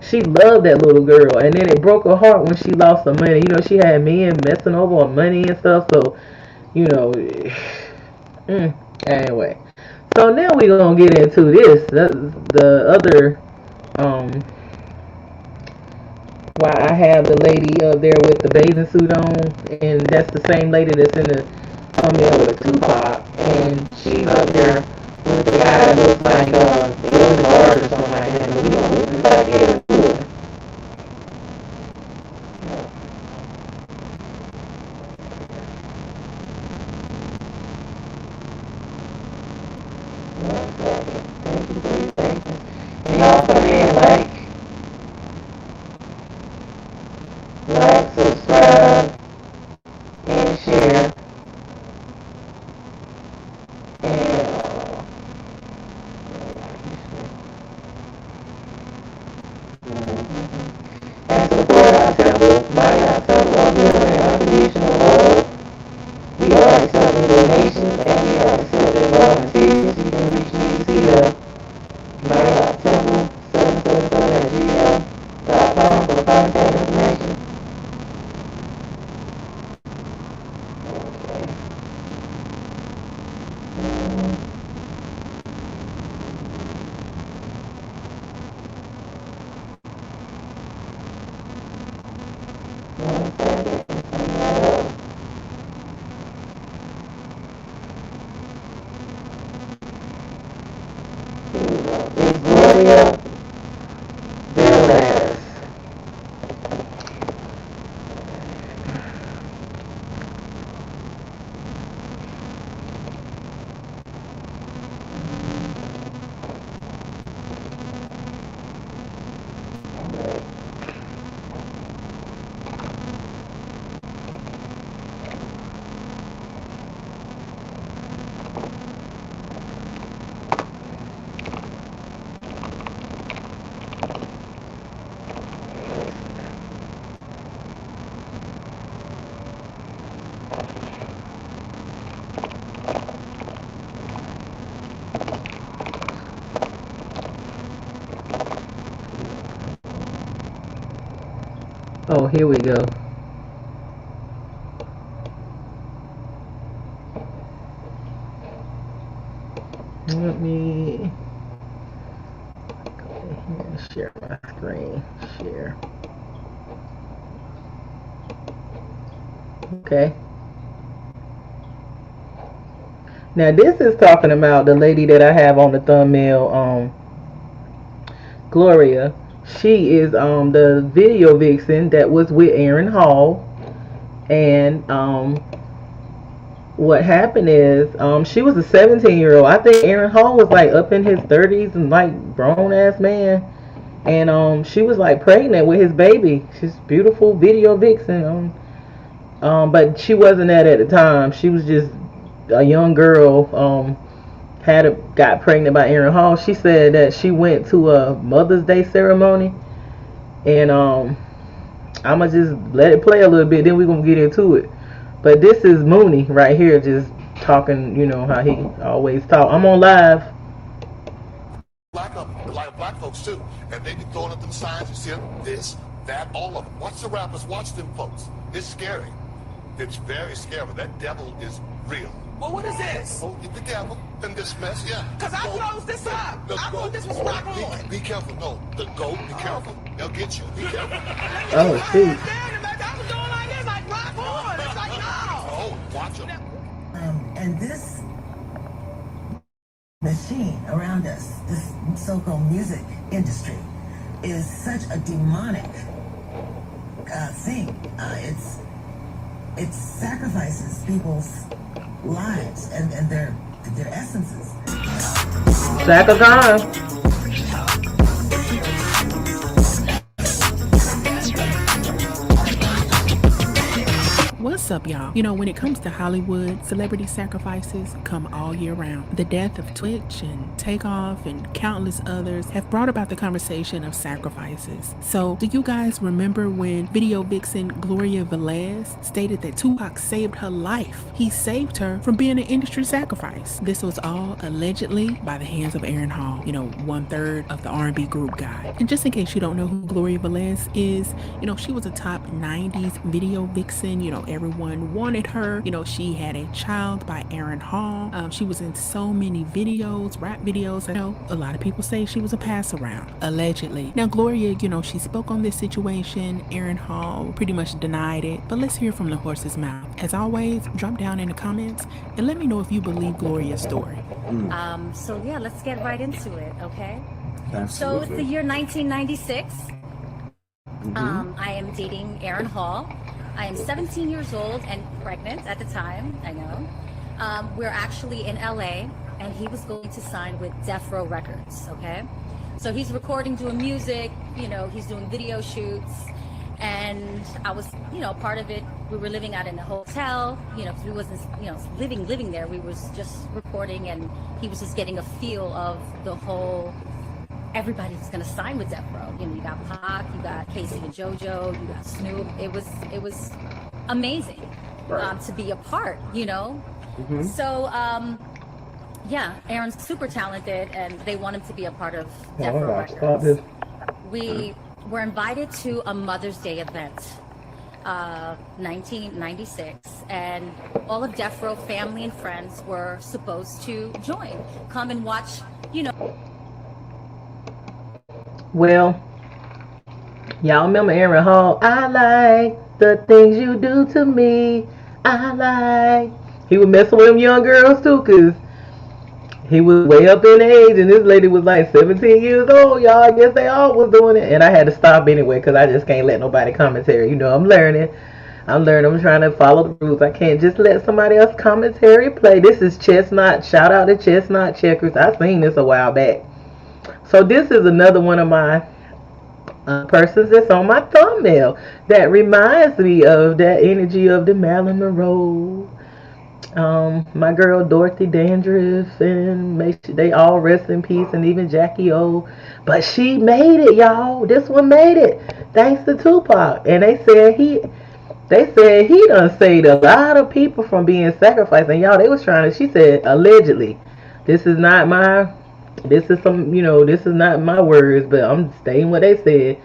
she loved that little girl, and then it broke her heart when she lost her money. You know, she had men messing over her money and stuff. So, you know, anyway. So now we're gonna get into this. The other why I have the lady up there with the bathing suit on, and that's the same lady that's in the thumbnail with a Tupac, and she's up there with the guy that looks like Gilda Bard or something like that. And we just gotta get into it. And y'all come in, like, subscribe, and share. And support our temple by our temple of and unconditional love. We are accepting donations and we are accepting volunteers. You can reach me to see the temple 777@gmail.com for contact information. It's Gloria Velez. Oh, here we go. Let me go ahead and share my screen. Share. Okay. Now this is talking about the lady that I have on the thumbnail, Gloria. She is the video vixen that was with Aaron Hall, and what happened is she was a 17-year-old. I think Aaron Hall was like up in his 30s and like grown ass man, and she was like pregnant with his baby. She's beautiful video vixen, but she wasn't that at the time. She was just a young girl. Got pregnant by Aaron Hall. She said that she went to a Mother's Day ceremony, and I'ma just let it play a little bit, then we're gonna get into it. But this is Mooney right here, just talking, you know, how he always talk. I'm on live. Black folks too, and they be throwing up them signs. You see them, this, that, all of them. Watch the rappers, watch them folks. It's scary. It's very scary. That devil is real. Well, what is this? Oh, the devil in this mess, yeah. Because I closed this up. I thought this was rock on. Be careful. No, the goat, be careful. They'll get you. Be careful. Oh, shoot. Oh, watch them. And this machine around us, this so-called music industry, is such a demonic thing. It sacrifices people's lives and their essences. Sack of time. What's up, y'all? You know, when it comes to Hollywood, celebrity sacrifices come all year round. The death of Twitch and Takeoff and countless others have brought about the conversation of sacrifices. So, do you guys remember when video vixen Gloria Velez stated that Tupac saved her life? He saved her from being an industry sacrifice. This was all allegedly by the hands of Aaron Hall, you know, 1/3 of the R&B group guy. And just in case you don't know who Gloria Velez is, you know, she was a top 90s video vixen. You know, everyone wanted her. You know, she had a child by Aaron Hall. She was in so many videos, rap videos. I know a lot of people say she was a pass around, allegedly. Now, Gloria, you know, she spoke on this situation. Aaron Hall pretty much denied it, but let's hear from the horse's mouth. As always, drop down in the comments and let me know if you believe Gloria's story. So yeah, let's get right into it, okay? Absolutely. So it's the year 1996. I am dating Aaron Hall. I am 17 years old and pregnant at the time, I know. We're actually in LA and he was going to sign with Death Row Records, okay? So he's recording, doing music, you know, he's doing video shoots. And I was, you know, part of it. We were living out in a hotel, you know, because we wasn't, you know, living there. We was just recording and he was just getting a feel of the whole, everybody's gonna sign with Death Row. You know, you got Pac, you got Casey and JoJo, you got Snoop. It was amazing to be a part, you know. So yeah, Aaron's super talented, and they want him to be a part of Death Row Records. We were invited to a Mother's Day event, 1996, and all of Death Row family and friends were supposed to join, come and watch, you know. Well, y'all remember Aaron Hall? I like the things you do to me. I like. He was messing with them young girls too, cause he was way up in age, and this lady was like 17 years old. Y'all, I guess they all was doing it, and I had to stop anyway, cause I just can't let nobody commentary. You know, I'm learning. I'm trying to follow the rules. I can't just let somebody else commentary play. This is Chestnut. Shout out to Chestnut Checkers. I seen this a while back. So this is another one of my persons that's on my thumbnail that reminds me of that energy of the Marilyn Monroe. My girl Dorothy Dandridge, and they all rest in peace, and even Jackie O. But she made it, y'all. This one made it thanks to Tupac, and they said he done saved a lot of people from being sacrificed. And y'all, they was trying to. She said allegedly. This is not my words, but I'm stating what they said.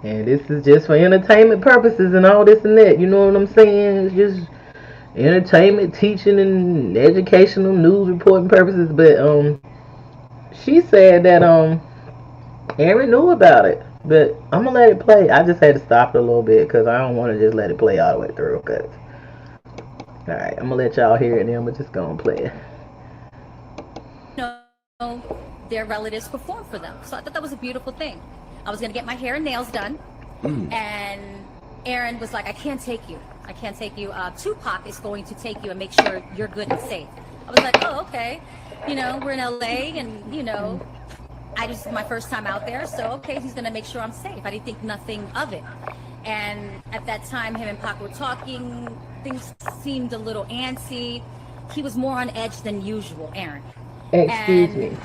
And this is just for entertainment purposes and all this and that. You know what I'm saying? It's just entertainment, teaching, and educational news reporting purposes. But she said that Aaron knew about it. But I'm gonna let it play. I just had to stop it a little bit because I don't want to just let it play all the way through. Cause alright, I'm gonna let y'all hear it and then we're just gonna play it. Their relatives perform for them. So I thought that was a beautiful thing. I was gonna get my hair and nails done, and Aaron was like, I can't take you. Tupac is going to take you and make sure you're good and safe. I was like, oh, okay. You know, we're in LA, and you know, my first time out there, so okay, he's gonna make sure I'm safe. I didn't think nothing of it. And at that time, him and Pac were talking. Things seemed a little antsy. He was more on edge than usual, Aaron. Excuse me.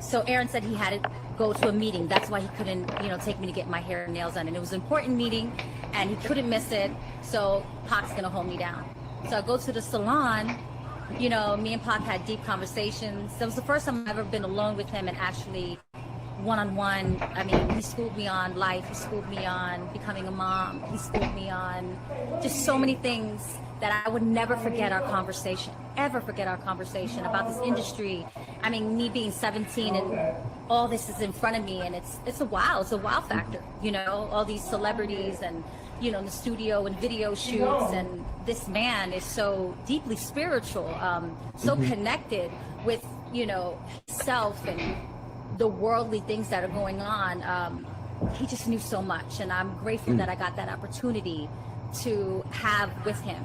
So Aaron said he had to go to a meeting. That's why he couldn't, you know, take me to get my hair and nails done. And it was an important meeting, and he couldn't miss it. So Pac's gonna hold me down. So I go to the salon. You know, me and Pac had deep conversations. That was the first time I've ever been alone with him and actually one-on-one. I mean, he schooled me on life. He schooled me on becoming a mom. He schooled me on just so many things that I would never forget our conversation, ever forget our conversation about this industry. I mean, me being 17 and all this is in front of me, and it's a wow factor, you know, all these celebrities and, you know, in the studio and video shoots, and this man is so deeply spiritual, so connected with, you know, himself and the worldly things that are going on. He just knew so much, and I'm grateful that I got that opportunity to have with him.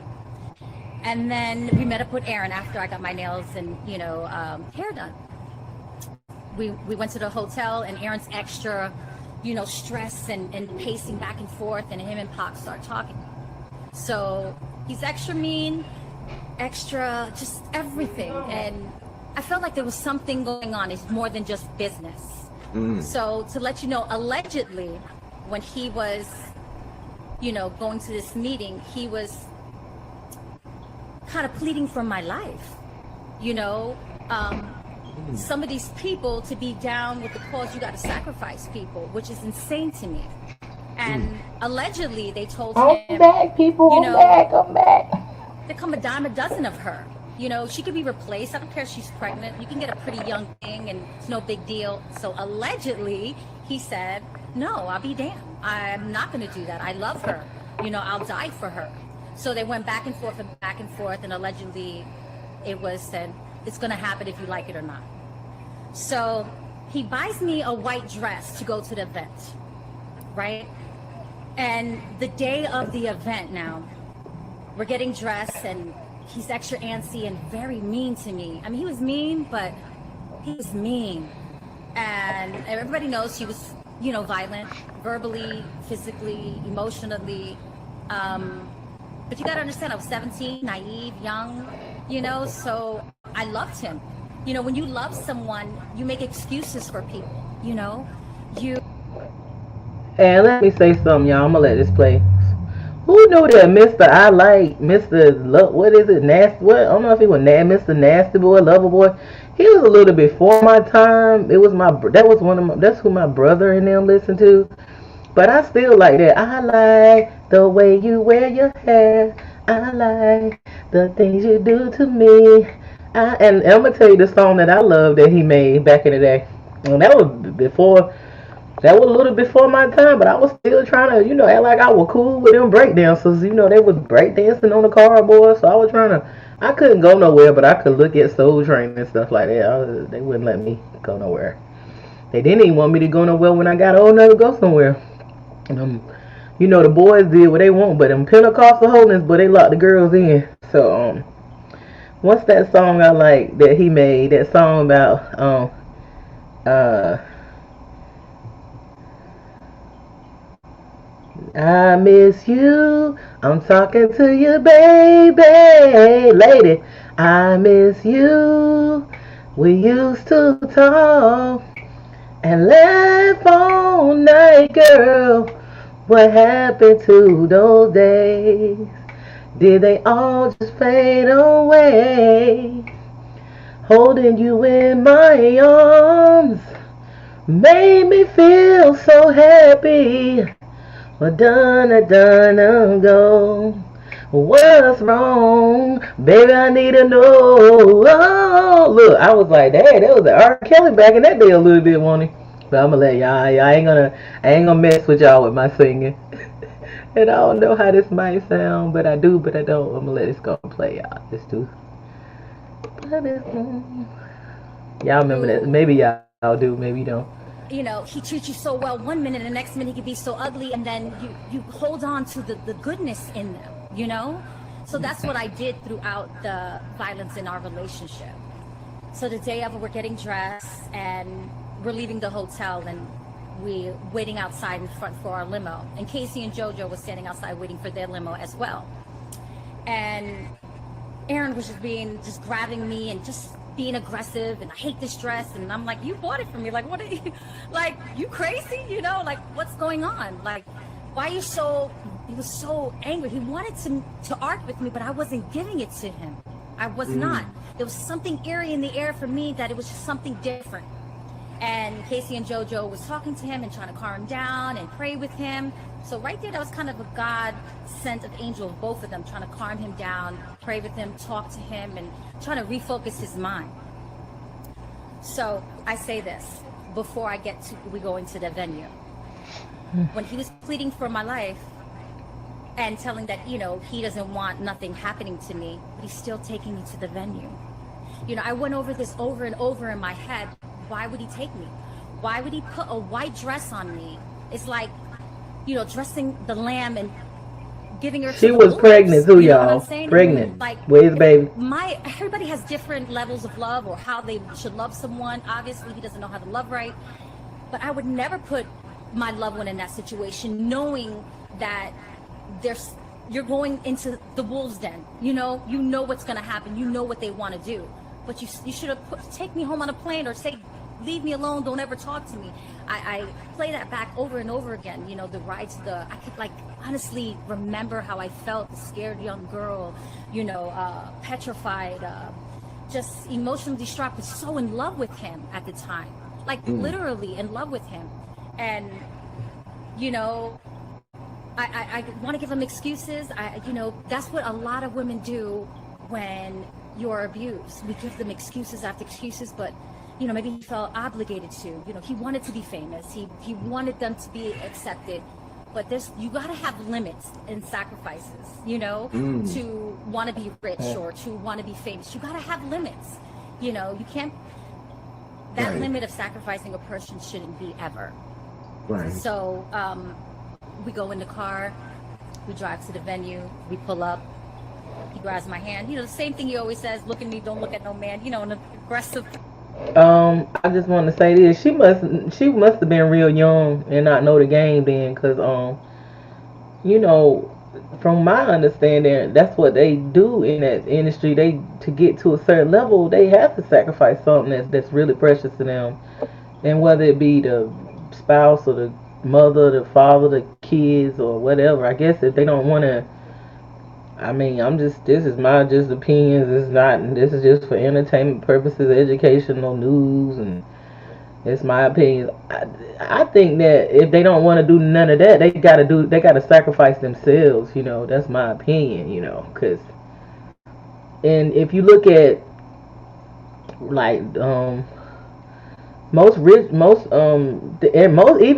And then we met up with Aaron after I got my nails and, you know, hair done. We went to the hotel, and Aaron's extra, you know, stress and pacing back and forth, and him and Pac start talking. So he's extra mean, extra just everything. And I felt like there was something going on. It's more than just business. So to let you know, allegedly, when he was, you know, going to this meeting, he was kind of pleading for my life, you know. Some of these people, to be down with the cause, you got to sacrifice people, which is insane to me. And allegedly, they told him, I'm back, people. You know, I'm back. There come a dime a dozen of her. You know, she could be replaced. I don't care if she's pregnant. You can get a pretty young thing, and it's no big deal. So allegedly, he said, no, I'll be damned. I'm not going to do that. I love her. You know, I'll die for her. So they went back and forth, and allegedly it was said, it's going to happen if you like it or not. So he buys me a white dress to go to the event, right? And the day of the event now, we're getting dressed, and he's extra antsy and very mean to me. I mean, he was mean, but he was mean. And everybody knows he was, you know, violent, verbally, physically, emotionally. But you got to understand, I was 17, naive, young, you know, so I loved him. You know, when you love someone, you make excuses for people, you know. And let me say something, y'all. I'm going to let this play. Who knew that Mr. I Like, Mr. What is it, Nasty, what? I don't know if he was Mr. Nasty Boy, Lover Boy. He was a little before my time. That's who my brother and them listened to. But I still like that. I like the way you wear your hair. I like the things you do to me. And I'm going to tell you the song that I love that he made back in the day. And that was a little before my time, but I was still trying to, you know, act like I was cool with them breakdancers. You know, they was breakdancing on the cardboard, so I was trying to, I couldn't go nowhere, but I could look at Soul Train and stuff like that. They wouldn't let me go nowhere. They didn't even want me to go nowhere when I got old enough to go somewhere. You know, the boys did what they want, but them Pentecostal holiness, but they locked the girls in. So, what's that song I like that he made? That song about, I miss you. I'm talking to you, baby. Lady, I miss you. We used to talk and laugh all night, girl. What happened to those days? Did they all just fade away? Holding you in my arms made me feel so happy. Well, done go. What's wrong? Baby, I need to know. Oh, look, I was like, hey, that was the R. Kelly back in that day a little bit, wasn't he? But I'm gonna let y'all, I ain't gonna mess with y'all with my singing. And I don't know how this might sound, but I do, but I don't. I'm gonna let this go and play, y'all. This too. Y'all remember that? Maybe y'all do, maybe you don't. You know, he treats you so well one minute, and the next minute he can be so ugly, and then you hold on to the goodness in them, you know? So that's what I did throughout the violence in our relationship. So the day of it, we're getting dressed, and we're leaving the hotel, and we're waiting outside in front for our limo. And Casey and JoJo was standing outside waiting for their limo as well. And Aaron was just grabbing me and just being aggressive, and I hate this dress, and I'm like, you bought it for me, like, what are you, like, you crazy, you know, like, what's going on, like, why are you so, he was so angry. He wanted to argue with me, but I wasn't giving it to him. I was not. There was something eerie in the air for me, that it was just something different. And Casey and JoJo was talking to him and trying to calm him down and pray with him, So right there, that was kind of a God sent of angel of both of them, trying to calm him down, pray with him, talk to him, and trying to refocus his mind. So I say this before we go into the venue. When he was pleading for my life and telling that, you know, he doesn't want nothing happening to me, but he's still taking me to the venue. You know, I went over this over and over in my head. Why would he take me? Why would he put a white dress on me? It's like, you know, dressing the lamb and giving her. She was pregnant too, y'all. Pregnant. Like, where's the baby? Everybody has different levels of love or how they should love someone. Obviously, he doesn't know how to love right. But I would never put my loved one in that situation, knowing that you're going into the wolves' den. You know what's going to happen. You know what they want to do. But you should have take me home on a plane or say, leave me alone, don't ever talk to me. I play that back over and over again. You know, the ride to I could like honestly remember how I felt, the scared young girl, you know, petrified, just emotionally distraught, but so in love with him at the time. Like literally in love with him. And, you know, I want to give him excuses. You know, that's what a lot of women do when you're abused. We give them excuses after excuses, but, you know, maybe he felt obligated to. You know, he wanted to be famous. He wanted them to be accepted. But you got to have limits and sacrifices, you know, to want to be rich or to want to be famous. You got to have limits. You know, you can't. That limit of sacrificing a person shouldn't be ever. Right. So we go in the car, we drive to the venue, we pull up, he grabs my hand. You know, the same thing he always says, look at me, don't look at no man, you know, an aggressive. I just want to say this. She must have been real young and not know the game then, because you know, from my understanding, that's what they do in that industry. To get to a certain level, they have to sacrifice something that's really precious to them, and whether it be the spouse or the mother, the father, the kids, or whatever. I guess if they don't want to. I mean, this is my opinions. This is just for entertainment purposes, educational news, and it's my opinion. I think that if they don't want to do none of that, they gotta sacrifice themselves. You know, that's my opinion. You know, and if you look at like most even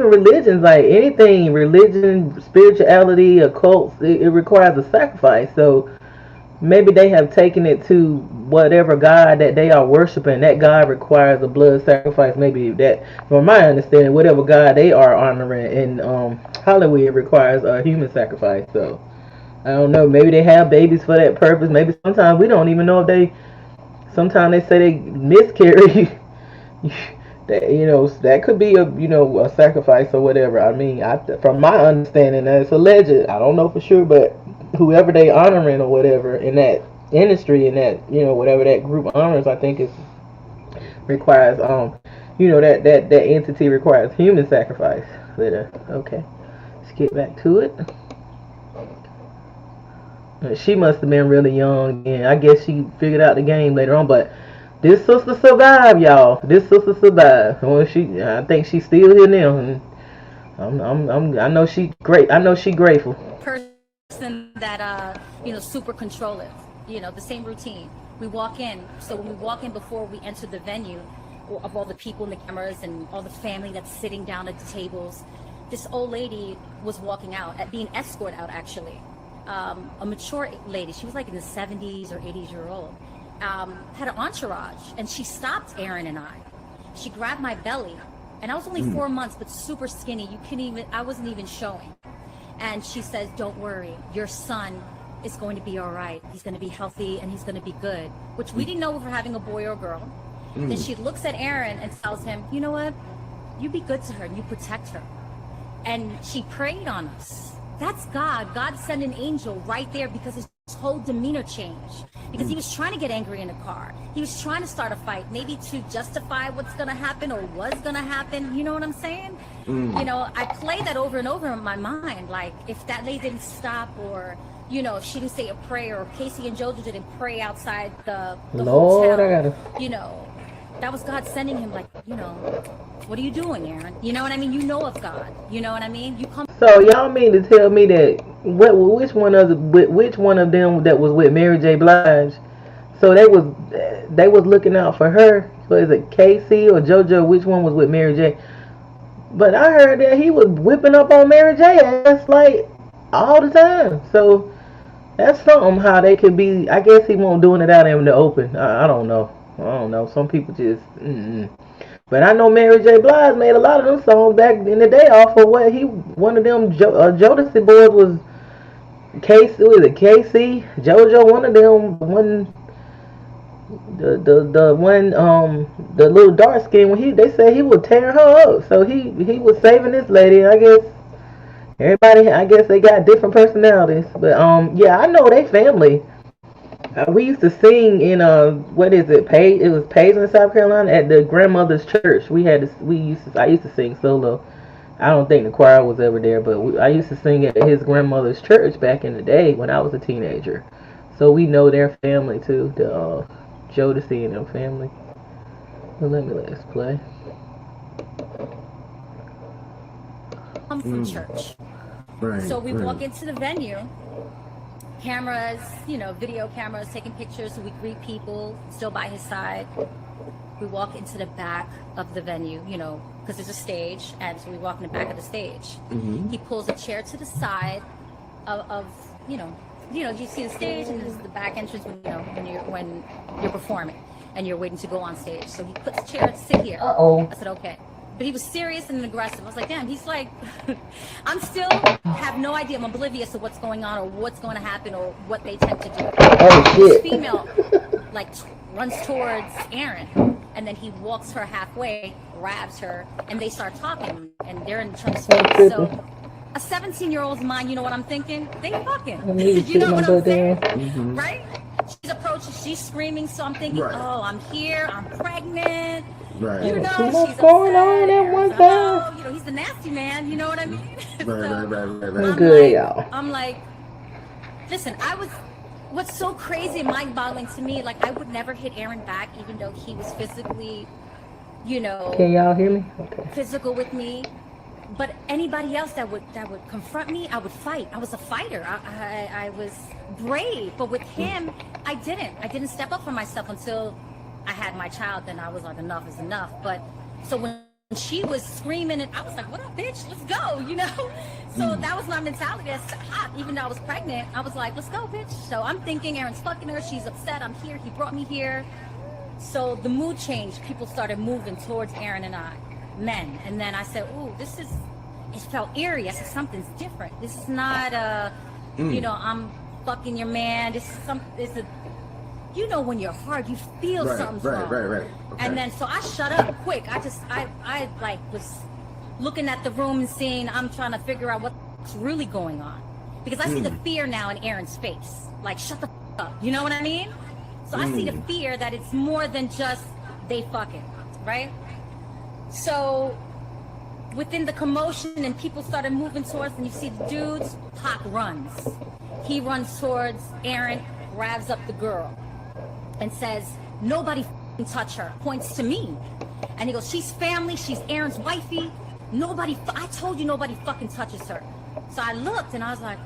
religions, like anything, religion, spirituality, occult, it requires a sacrifice. So maybe they have taken it to whatever God that they are worshiping. That God requires a blood sacrifice. Maybe that, from my understanding, whatever God they are honoring in Hollywood requires a human sacrifice. So I don't know. Maybe they have babies for that purpose. Maybe sometimes we don't even know if they. Sometimes they say they miscarry. That, you know, that could be a sacrifice or whatever. I mean, from my understanding, it's alleged. I don't know for sure, but whoever they honoring or whatever in that industry, in that, you know, whatever that group honors, I think requires you know, that entity requires human sacrifice. But okay, let's get back to it. She must have been really young, and I guess she figured out the game later on, but. This sister survived, y'all. This sister survived. Well, I think she's still here now, and I know she great. I know she grateful. Person that you know, super controlling. You know, the same routine. We walk in. So when we walk in, before we enter the venue, of all the people and the cameras and all the family that's sitting down at the tables, this old lady was walking out, being escorted out actually. A mature lady. She was like in the 70s or 80s-year-old. Had an entourage, and she stopped Aaron and I. She grabbed my belly, and I was only 4 months, but super skinny. I wasn't even showing. And she says, don't worry, your son is going to be all right. He's going to be healthy, and he's going to be good, which we didn't know if we're having a boy or a girl. Then she looks at Aaron and tells him, you know what? You be good to her, and you protect her. And she prayed on us. That's God. God sent an angel right there because his whole demeanor changed. Because he was trying to get angry in the car. He was trying to start a fight, maybe to justify what's going to happen or was going to happen. You know what I'm saying? You know, I play that over and over in my mind. Like, if that lady didn't stop, or, you know, if she didn't say a prayer, or Casey and Jojo didn't pray outside the Lord, hotel, you know, that was God sending him, like, you know, What are you doing, Aaron? You know what I mean? You know of God. You know what I mean? You come. So y'all mean to tell me that which one of them that was with Mary J. Blige? So they was looking out for her. So is it Casey or JoJo? Which one was with Mary J? But I heard that he was whipping up on Mary J. ass like all the time. So that's something how they could be. I guess he won't doing it out in the open. I don't know. I don't know. Some people just. But I know Mary J. Blige made a lot of them songs back in the day off of what one of them Jodeci boys was Casey, was it Casey, JoJo, one of them, the one the little dark skin when they said he would tear her up, so he was saving this lady. I guess everybody, I guess they got different personalities, but yeah, I know they family. We used to sing in what is it? It was Paisley, South Carolina, at the grandmother's church. I used to sing solo. I don't think the choir was ever there, but I used to sing at his grandmother's church back in the day when I was a teenager. So we know their family too, the Jodeci and their family. Well, let's play. Come from church. Right. So we walk into the venue. Cameras, video cameras, taking pictures. So we greet people, still by his side. We walk into the back of the venue, because there's a stage, and so we walk in the back of the stage. Mm-hmm. He pulls a chair to the side of you see the stage, and there's the back entrance when you're performing and you're waiting to go on stage. So he puts a chair to sit here. Uh-oh. I said, okay. But he was serious and aggressive. I was like, damn, he's like, I'm still have no idea. I'm oblivious of what's going on or what's going to happen or what they tend to do. Oh, shit. This female, runs towards Aaron, and then he walks her halfway, grabs her, and they start talking, and they're in each other's face. So a 17-year-old's mind, you know what I'm thinking? They fucking. You know what I'm saying? Mm-hmm. Right? She's approaching, she's screaming, so I'm thinking, oh, I'm here, I'm pregnant. Right. Too much going on at one time. He's the nasty man, you know what I mean? Right. I'm good, y'all. I'm like, listen, what's so crazy and mind-boggling to me, I would never hit Aaron back, even though he was physically, Can y'all hear me? Okay. physical with me. But anybody else that would confront me, I would fight. I was a fighter. I was brave. But with him, I didn't step up for myself until I had my child. Then I was like, enough is enough. But so when she was screaming, and I was like, what up, bitch? Let's go, So that was my mentality. That's hot. Even though I was pregnant, I was like, let's go, bitch. So I'm thinking Aaron's fucking her. She's upset. I'm here. He brought me here. So the mood changed. People started moving towards Aaron and I. Men. And then I said, ooh, it felt eerie. I said, something's different. This is not I'm fucking your man. This is when you're hard, you feel something's wrong. Right. Okay. And then, so I shut up quick. I was looking at the room and seeing, I'm trying to figure out what's really going on. Because I see the fear now in Aaron's face. Like, shut the up. You know what I mean? So I see the fear that it's more than just they fucking, right? So within the commotion and people started moving towards, and you see the dudes, Pac runs. He runs towards Aaron, grabs up the girl, and says, nobody touch her, points to me. And he goes, she's family, she's Aaron's wifey. I told you nobody fucking touches her. So I looked and I was like,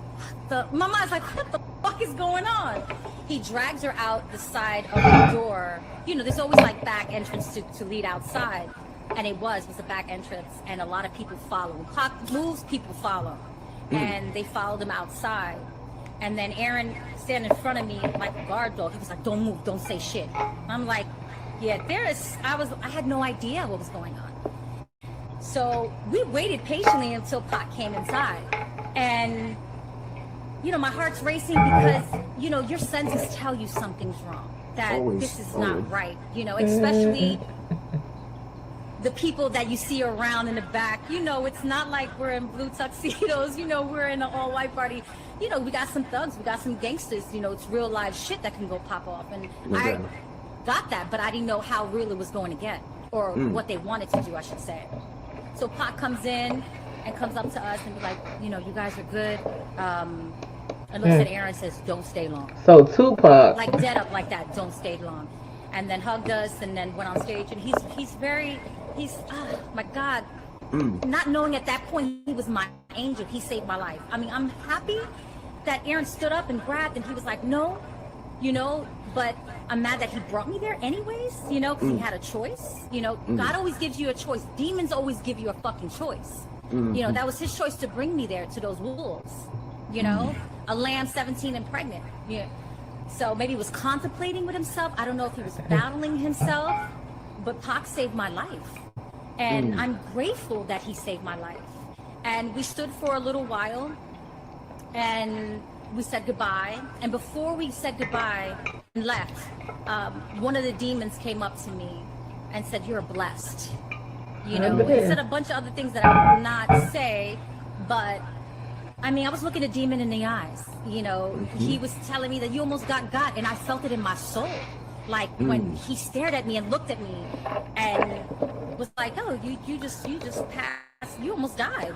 my mind's like, what the fuck is going on? He drags her out the side of the door. There's always back entrance to lead outside. And it was a back entrance, and a lot of people follow. When Pac moves, people follow. And they followed him outside. And then Aaron standing in front of me like a guard dog. He was like, don't move, don't say shit. I'm like, yeah, I had no idea what was going on. So we waited patiently until Pac came inside. And, my heart's racing because, your senses tell you something's wrong. That this is not right, especially the people that you see around in the back. It's not like we're in blue tuxedos, we're in an all-white party. We got some thugs, we got some gangsters, it's real live shit that can go pop off. And I got that, but I didn't know how real it was going to get, or what they wanted to do, I should say. So Pac comes in and comes up to us and be like, you guys are good. And looks at Aaron and says, don't stay long. So Tupac. Dead up like that, don't stay long. And then hugged us and then went on stage. And he's very, He's, my God. Not knowing at that point he was my angel, he saved my life. I mean, I'm happy that Aaron stood up and grabbed and he was like, no, you know, but I'm mad that he brought me there anyways, you know, because he had a choice. You know, God always gives you a choice. Demons always give you a fucking choice. You know, that was his choice to bring me there to those wolves, you know, a lamb 17 and pregnant. Yeah. So maybe he was contemplating with himself. I don't know if he was battling himself, but Pac saved my life. And I'm grateful that he saved my life. And we stood for a little while and we said goodbye. And before we said goodbye and left, one of the demons came up to me and said, "You're blessed." You know, he said a bunch of other things that I will not say, but I mean, I was looking a demon in the eyes. You know, he was telling me that you almost got, and I felt it in my soul. Like when he stared at me and looked at me and was like, "Oh, you just passed. You almost died."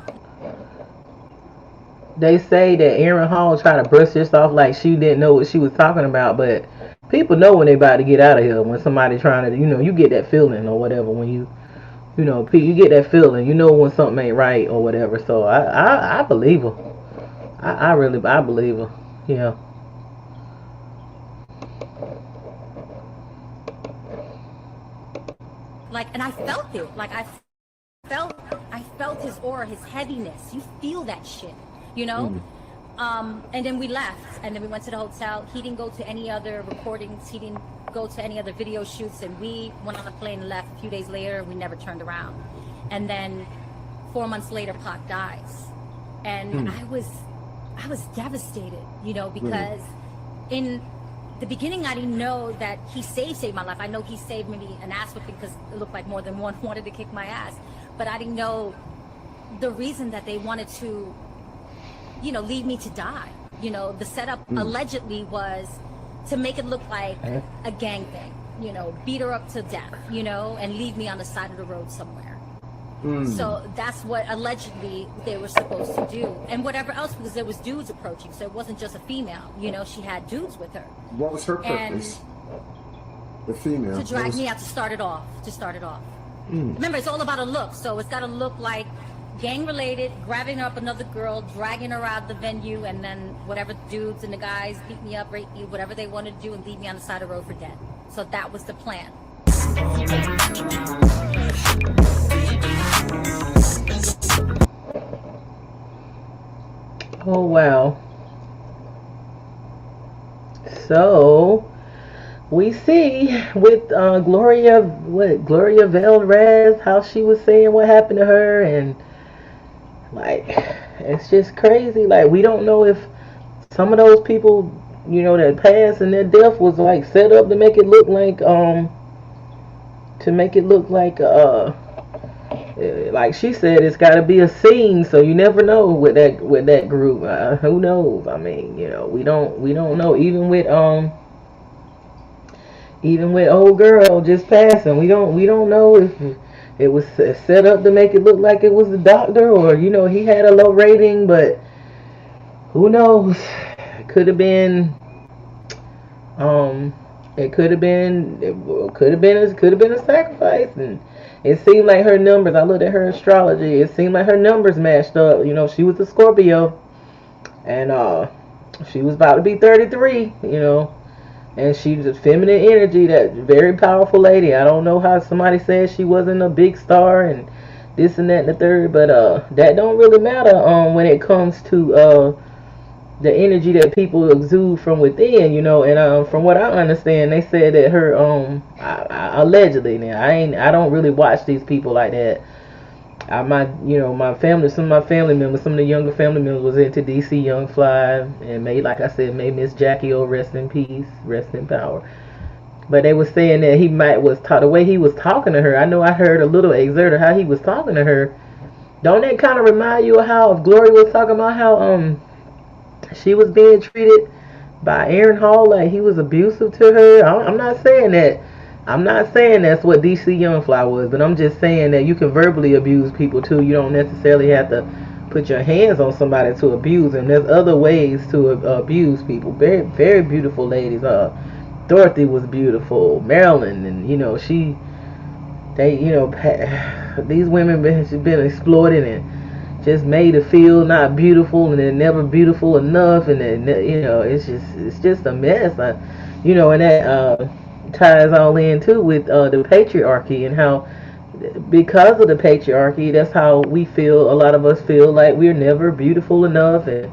They say that Aaron Hall tried to brush this off like she didn't know what she was talking about, but people know when they about to get out of here. When somebody trying to, you know, you get that feeling or whatever when you know, you get that feeling. You know when something ain't right or whatever. So I believe her. I really believe her. Yeah. Like, and I felt it. Like I felt his aura, his heaviness. You feel that shit, you know? And then we left, and then we went to the hotel. He didn't go to any other recordings. He didn't go to any other video shoots, and we went on a plane and left. A few days later, we never turned around. And then 4 months later, Pac dies. And I was devastated, you know, because in the beginning, I didn't know that he saved my life. I know he saved maybe an ass whipping because it looked like more than one wanted to kick my ass. But I didn't know the reason that they wanted to, you know, leave me to die. You know, the setup allegedly was to make it look like a gang thing, you know, beat her up to death, you know, and leave me on the side of the road somewhere. So that's what allegedly they were supposed to do. And whatever else, because there was dudes approaching. So it wasn't just a female, you know, she had dudes with her. What was her purpose? The female. To drag me out, to start it off. Remember, it's all about a look. So it's got to look like gang related, grabbing up another girl, dragging her out of the venue, and then whatever dudes and the guys beat me up, rape me, whatever they want to do, and leave me on the side of the road for dead. So that was the plan. Oh wow. So we see with Gloria Valdez, how she was saying what happened to her, and like it's just crazy. Like we don't know if some of those people, you know, that passed and their death was like set up to make it look like she said, it's got to be a scene. So you never know with that group. Who knows? I mean, you know, we don't know. Even with old girl just passing, we don't know if it was set up to make it look like it was the doctor, or you know, he had a low rating. But who knows? It could have been. It could have been a sacrifice, and it seemed like her numbers. I looked at her astrology. It seemed like her numbers matched up. You know, she was a Scorpio, and she was about to be 33. You know, and she's a feminine energy, that very powerful lady. I don't know how somebody said she wasn't a big star and this and that and the third, but that don't really matter when it comes to the energy that people exude from within, you know. And from what I understand, they said that her allegedly, now I don't really watch these people like that. My family, some of my family members, some of the younger family members was into DC Young Fly, and like I said, made Miss Jackie O rest in peace, rest in power. But they were saying that the way he was talking to her. I know I heard a little excerpt of how he was talking to her. Don't that kind of remind you of how Glory was talking about how she was being treated by Aaron Hall, like he was abusive to her? I'm not saying that. I'm not saying that's what DC Young Fly was, but I'm just saying that you can verbally abuse people too. You don't necessarily have to put your hands on somebody to abuse them. There's other ways to abuse people. Very, very beautiful ladies. Dorothy was beautiful. Marilyn, and you know, she They, these women been exploited and just made to feel not beautiful, and they're never beautiful enough, and then, it's just a mess. And that ties all in too with the patriarchy, and how because of the patriarchy, that's how we feel. A lot of us feel like we're never beautiful enough, and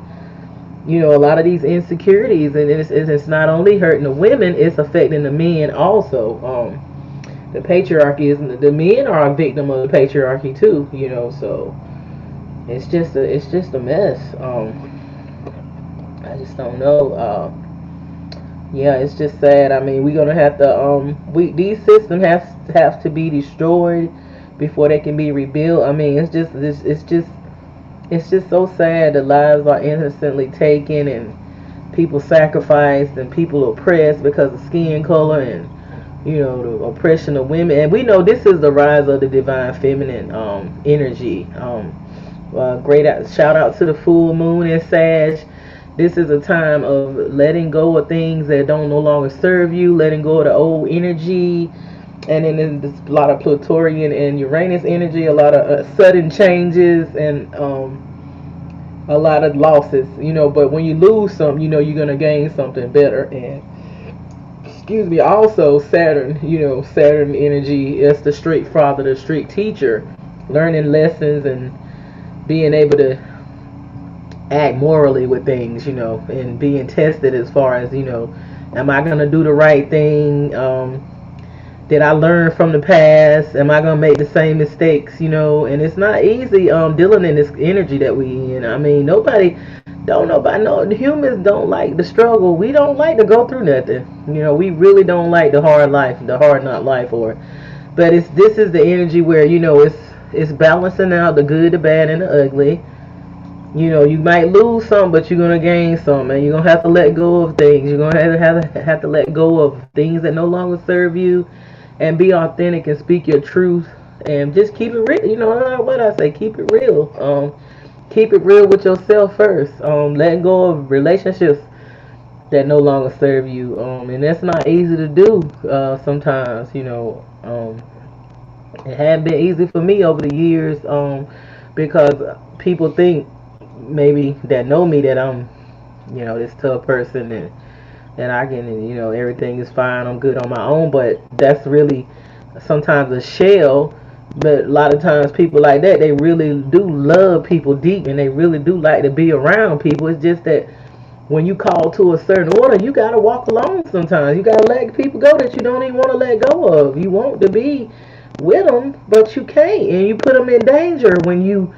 a lot of these insecurities, and it's not only hurting the women, it's affecting the men also. The patriarchy is the men are a victim of the patriarchy too. So it's just a mess. I just don't know. Yeah, it's just sad. I mean, we're gonna have to these systems have to be destroyed before they can be rebuilt. I mean, it's just so sad. The lives are innocently taken, and people sacrificed, and people oppressed because of skin color, and the oppression of women. And we know this is the rise of the divine feminine energy. Great shout out to the full moon in Sag. This is a time of letting go of things that don't no longer serve you, letting go of the old energy. And then there's a lot of Plutonian and Uranus energy, a lot of sudden changes, and a lot of losses. But when you lose something, you're going to gain something better. And excuse me, also Saturn, Saturn energy is the street father, the street teacher, learning lessons and being able to act morally with things, and being tested as far as, am I going to do the right thing? Did I learn from the past? Am I going to make the same mistakes, And it's not easy dealing in this energy that we in. I mean, nobody, humans don't like the struggle. We don't like to go through nothing. We really don't like the hard life, the hard not life, but this is the energy where, it's balancing out the good, the bad, and the ugly. You might lose some, but you're gonna gain some, and you're gonna have to let go of things. You're gonna have to let go of things that no longer serve you, and be authentic and speak your truth, and just keep it real. What I say, keep it real. Keep it real with yourself first. Letting go of relationships that no longer serve you, and that's not easy to do. Sometimes, it hadn't been easy for me over the years, because people think maybe that know me that I'm, this tough person, and I can, everything is fine. I'm good on my own, but that's really sometimes a shell. But a lot of times people like that, they really do love people deep, and they really do like to be around people. It's just that when you call to a certain order, you gotta walk alone sometimes. You gotta let people go that you don't even want to let go of. You want to be with them, but you can't, and you put them in danger when you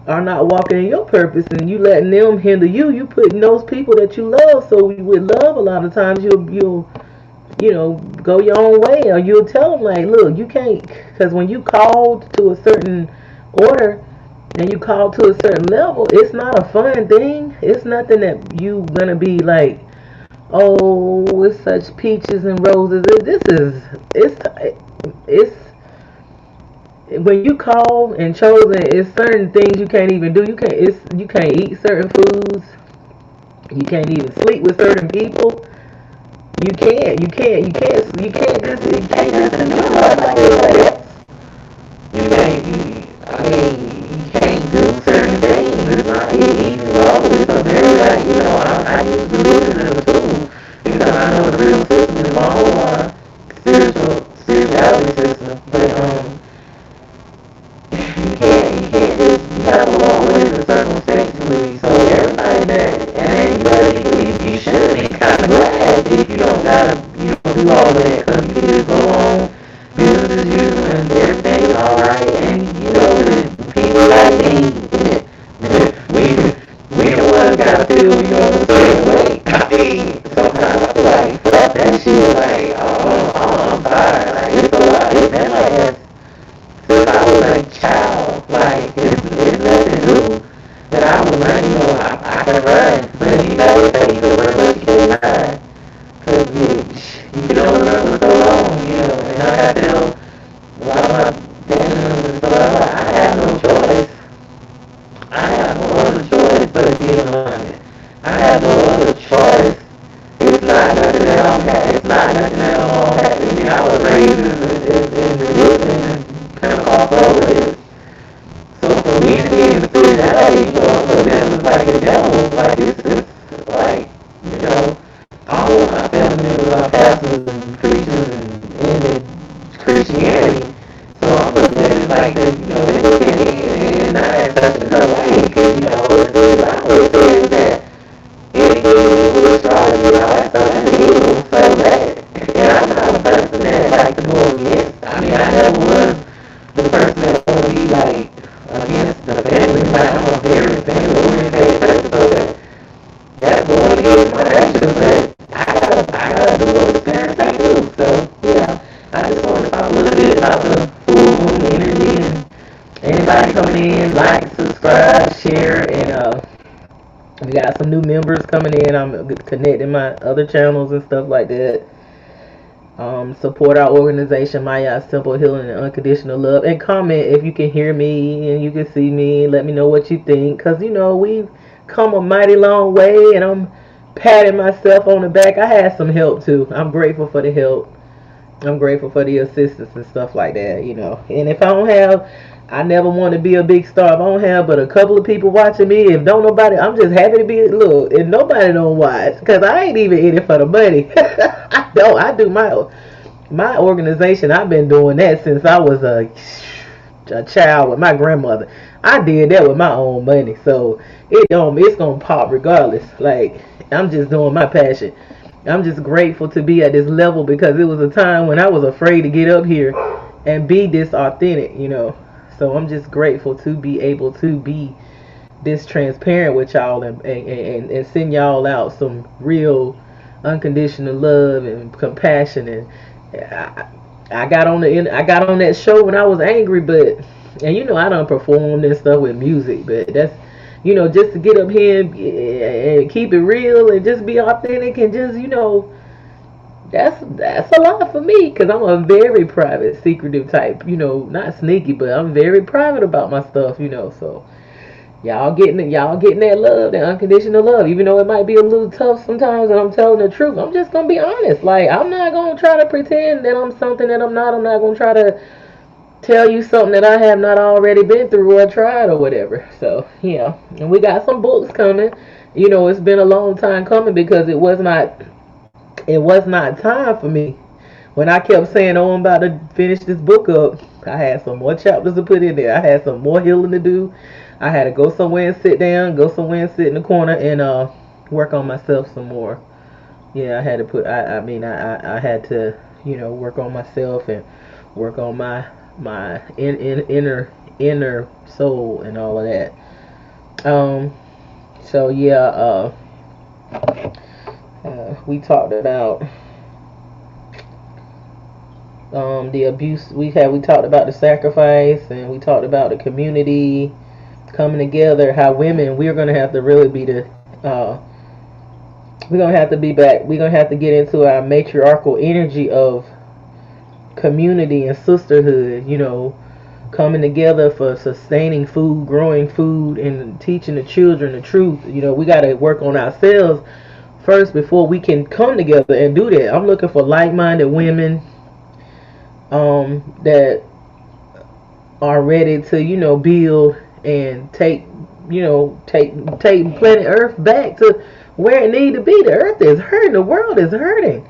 are not walking in your purpose, and you letting them hinder you. You putting those people that you love. So with love, a lot of times you'll go your own way, or you'll tell them like, look, you can't, because when you called to a certain order and you call to a certain level, it's not a fun thing. It's nothing that you gonna be like, oh, it's such peaches and roses. It's when you call and chosen, it's certain things you can't even do. You can't eat certain foods. You can't even sleep with certain people. You can't just normalize like everybody else. You can't do certain things. It's not easy. It's a very I use religion as a tool because I know the real system is my whole spirituality system. But you gotta go all the way to circumstantially. So everybody you should be kind of glad if you don't gotta, do all that, because you can just go on business as usual and everything is alright, and the people like me, we the ones gotta feel, a certain way. I mean, sometimes I feel like, fuck that shit, like, I'm tired, like, it's a lot, it's been like that since I was a child, like, it's nothing new that I was learning, I can run, but you gotta say you can run, but you can't run, because you can only run for so long, and I got to tell a lot of my family members, I have no choice. I have no other choice but to be alive. I have no other choice. It's not nothing that I'm happy. It's not nothing that I'm all happy. I was raised in religion. got some new members coming in. I'm connecting my other channels and stuff like that. Support our organization, My Simple Healing and Unconditional Love, and comment if you can hear me and you can see me. Let me know what you think, because you know we've come a mighty long way, and I'm patting myself on the back. I had some help too. I'm grateful for the help. I'm grateful for the assistance and stuff like that, you know. And if I don't have, I never want to be a big star. If I don't have but a couple of people watching me, if don't nobody, I'm just happy to be, look, if nobody don't watch, because I ain't even in it for the money. I do my organization. I've been doing that since I was a child with my grandmother. I did that with my own money, so it's gonna pop regardless. Like, I'm just doing my passion. I'm just grateful to be at this level, because it was a time when I was afraid to get up here and be this authentic, you know. So I'm just grateful to be able to be this transparent with y'all, and send y'all out some real unconditional love and compassion. And I got on that show when I was angry, but, and you know, I done performed and stuff with music, but that's, you know, just to get up here and keep it real and just be authentic, and just, you know, that's a lot for me, because I'm a very private, secretive type, you know, not sneaky, but I'm very private about my stuff, you know. So y'all getting that love, that unconditional love, even though it might be a little tough sometimes, and I'm telling the truth. I'm just gonna be honest. Like, I'm not gonna try to pretend that I'm something that I'm not. I'm not gonna try to tell you something that I have not already been through or tried or whatever. So yeah, and we got some books coming. You know, it's been a long time coming, because it was not time for me. When I kept saying, "Oh, I'm about to finish this book up," I had some more chapters to put in there. I had some more healing to do. I had to go somewhere and sit down, go somewhere and sit in the corner, and work on myself some more. Yeah, I had to put. I had to, you know, work on myself and work on my inner soul and all of that. So yeah, we talked about the abuse we talked about the sacrifice, and we talked about the community coming together, how women, we're gonna have to really be the we're gonna have to be back, we're gonna have to get into our matriarchal energy of community and sisterhood, you know, coming together for sustaining food, growing food, and teaching the children the truth. You know, we got to work on ourselves first before we can come together and do that. I'm looking for like-minded women that are ready to, you know, build and take planet Earth back to where it need to be. The Earth is hurting. The world is hurting.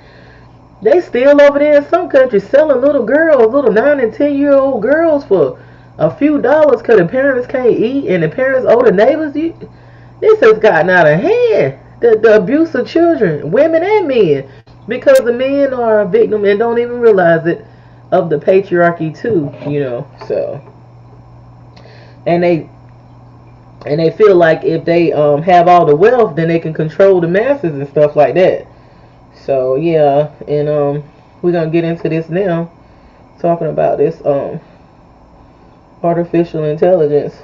They still over there in some countries selling little girls, little 9 and 10-year-old girls, for a few dollars, because the parents can't eat and the parents owe the neighbors. This has gotten out of hand. The abuse of children, women and men, because the men are a victim and don't even realize it, of the patriarchy too, you know. So, and they feel like if they have all the wealth, then they can control the masses and stuff like that. So yeah, and we're gonna get into this now, talking about this artificial intelligence.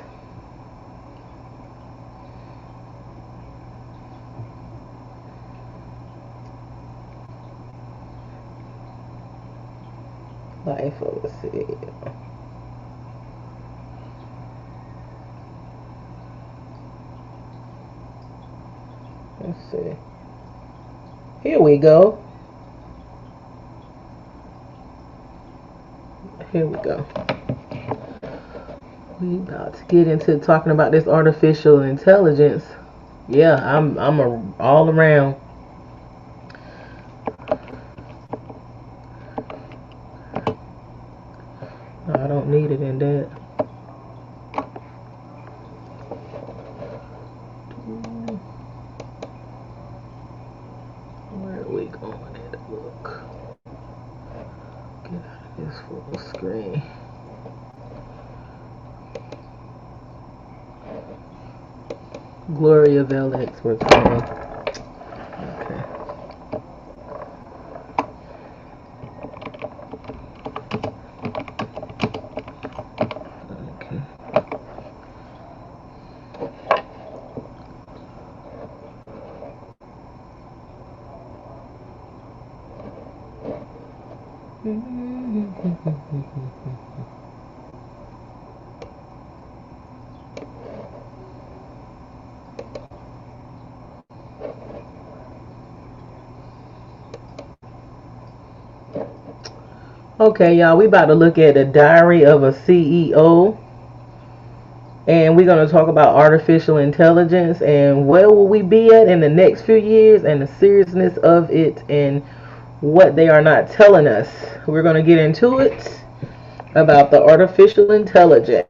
Life of a city. Let's see. Here we go. Here we go. We about to get into talking about this artificial intelligence. Yeah, I'm all around. I don't need it in that. Where are we going at? Look. Get out of this full screen. Gloria Velix, we're coming. Okay. Okay. Okay, y'all, we about to look at the diary of a CEO, and we're going to talk about artificial intelligence and where will we be at in the next few years and the seriousness of it and what they are not telling us. We're going to get into it about the artificial intelligence.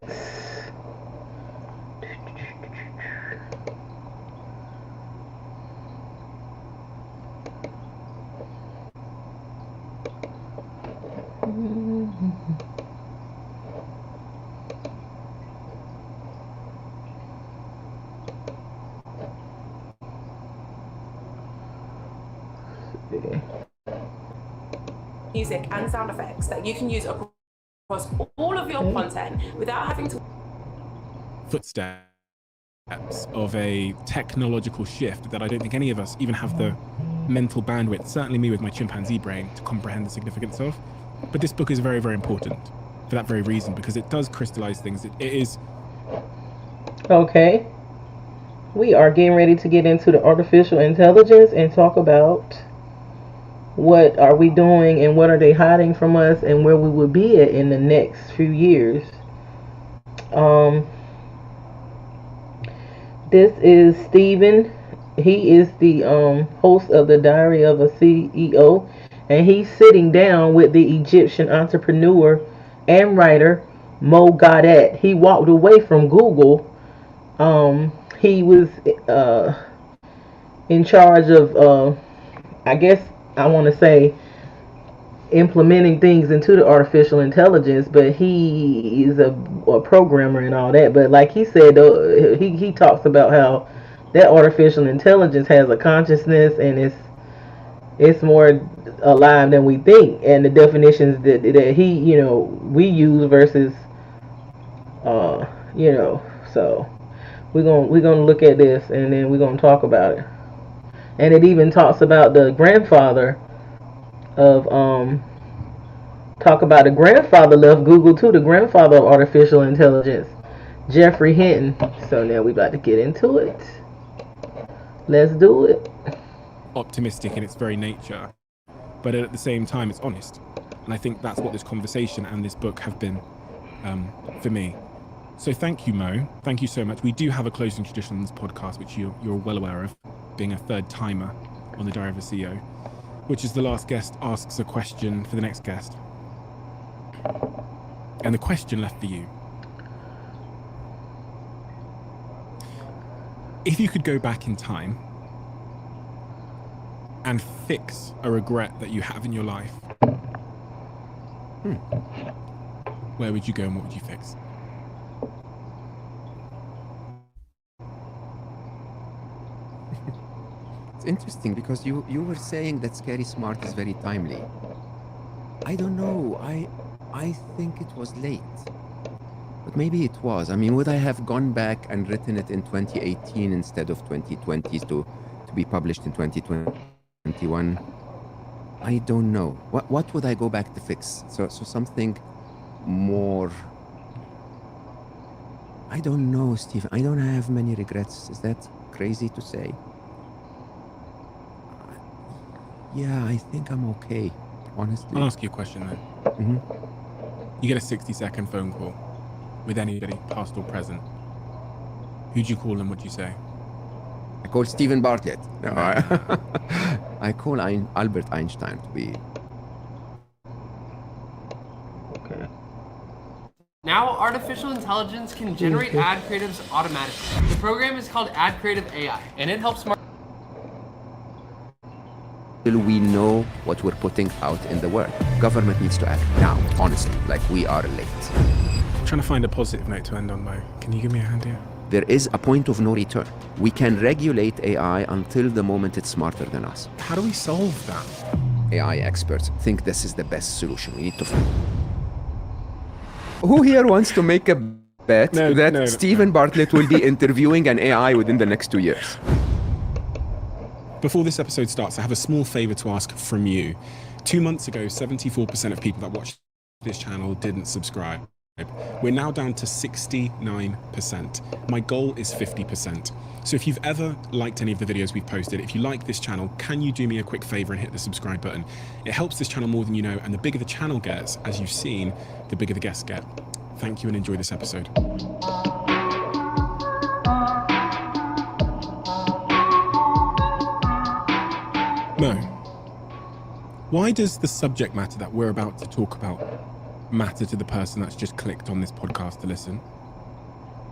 Music and sound effects that you can use across all of your content without having to footsteps of a technological shift that I don't think any of us even have the mental bandwidth, certainly me with my chimpanzee brain, to comprehend the significance of. But this book is very, very important for that very reason, because it does crystallize things. It is... Okay. We are getting ready to get into the artificial intelligence and talk about what are we doing and what are they hiding from us and where we will be at in the next few years. This is Stephen. He is the host of the Diary of a CEO, and he's sitting down with the Egyptian entrepreneur and writer Mo Gaudat. He walked away from Google. He was in charge of, I guess I want to say, implementing things into the artificial intelligence, but he is a programmer and all that. But like he said, he talks about how that artificial intelligence has a consciousness and it's more alive than we think, and the definitions that he we use versus so we're gonna look at this and then we're gonna talk about it. And it even talks about the grandfather of talk about the grandfather left Google too, the grandfather of artificial intelligence, Jeffrey Hinton. So now we about to get into it. Let's do it. Optimistic in its very nature, but at the same time it's honest. And I think that's what this conversation and this book have been for me. So thank you, Mo. Thank you so much. We do have a closing tradition on this podcast, which you're well aware of, being a third timer on the Diary of a CEO, which is the last guest asks a question for the next guest. And the question left for you: if you could go back in time and fix a regret that you have in your life, where would you go and what would you fix? It's interesting because you were saying that Scary Smart is very timely. I don't know. I think it was late. But maybe it was. I mean, would I have gone back and written it in 2018 instead of 2020 to be published in 2021? I don't know. What would I go back to fix? So something more... I don't know, Stephen. I don't have many regrets. Is that crazy to say? Yeah, I think I'm okay, honestly. I'll ask you a question then. You get a 60-second phone call with anybody, past or present. Who'd you call and what'd you say? I call Stephen Bartlett. No, I call Albert Einstein to be... Okay. Now artificial intelligence can generate ad creatives automatically. The program is called Ad Creative AI, and it helps Till we know what we're putting out in the world. Government needs to act now, honestly, like we are late. I'm trying to find a positive note to end on, Mo. Can you give me a hand here? There is a point of no return. We can regulate AI until the moment it's smarter than us. How do we solve that? AI experts think this is the best solution. We need to... Who here wants to make a bet that Stephen Bartlett will be interviewing an AI within the next 2 years? Before this episode starts, I have a small favor to ask from you. 2 months ago, 74% of people that watched this channel didn't subscribe. We're now down to 69%. My goal is 50%. So if you've ever liked any of the videos we've posted, if you like this channel, can you do me a quick favor and hit the subscribe button? It helps this channel more than you know, and the bigger the channel gets, as you've seen, the bigger the guests get. Thank you and enjoy this episode. Mo, why does the subject matter that we're about to talk about matter to the person that's just clicked on this podcast to listen?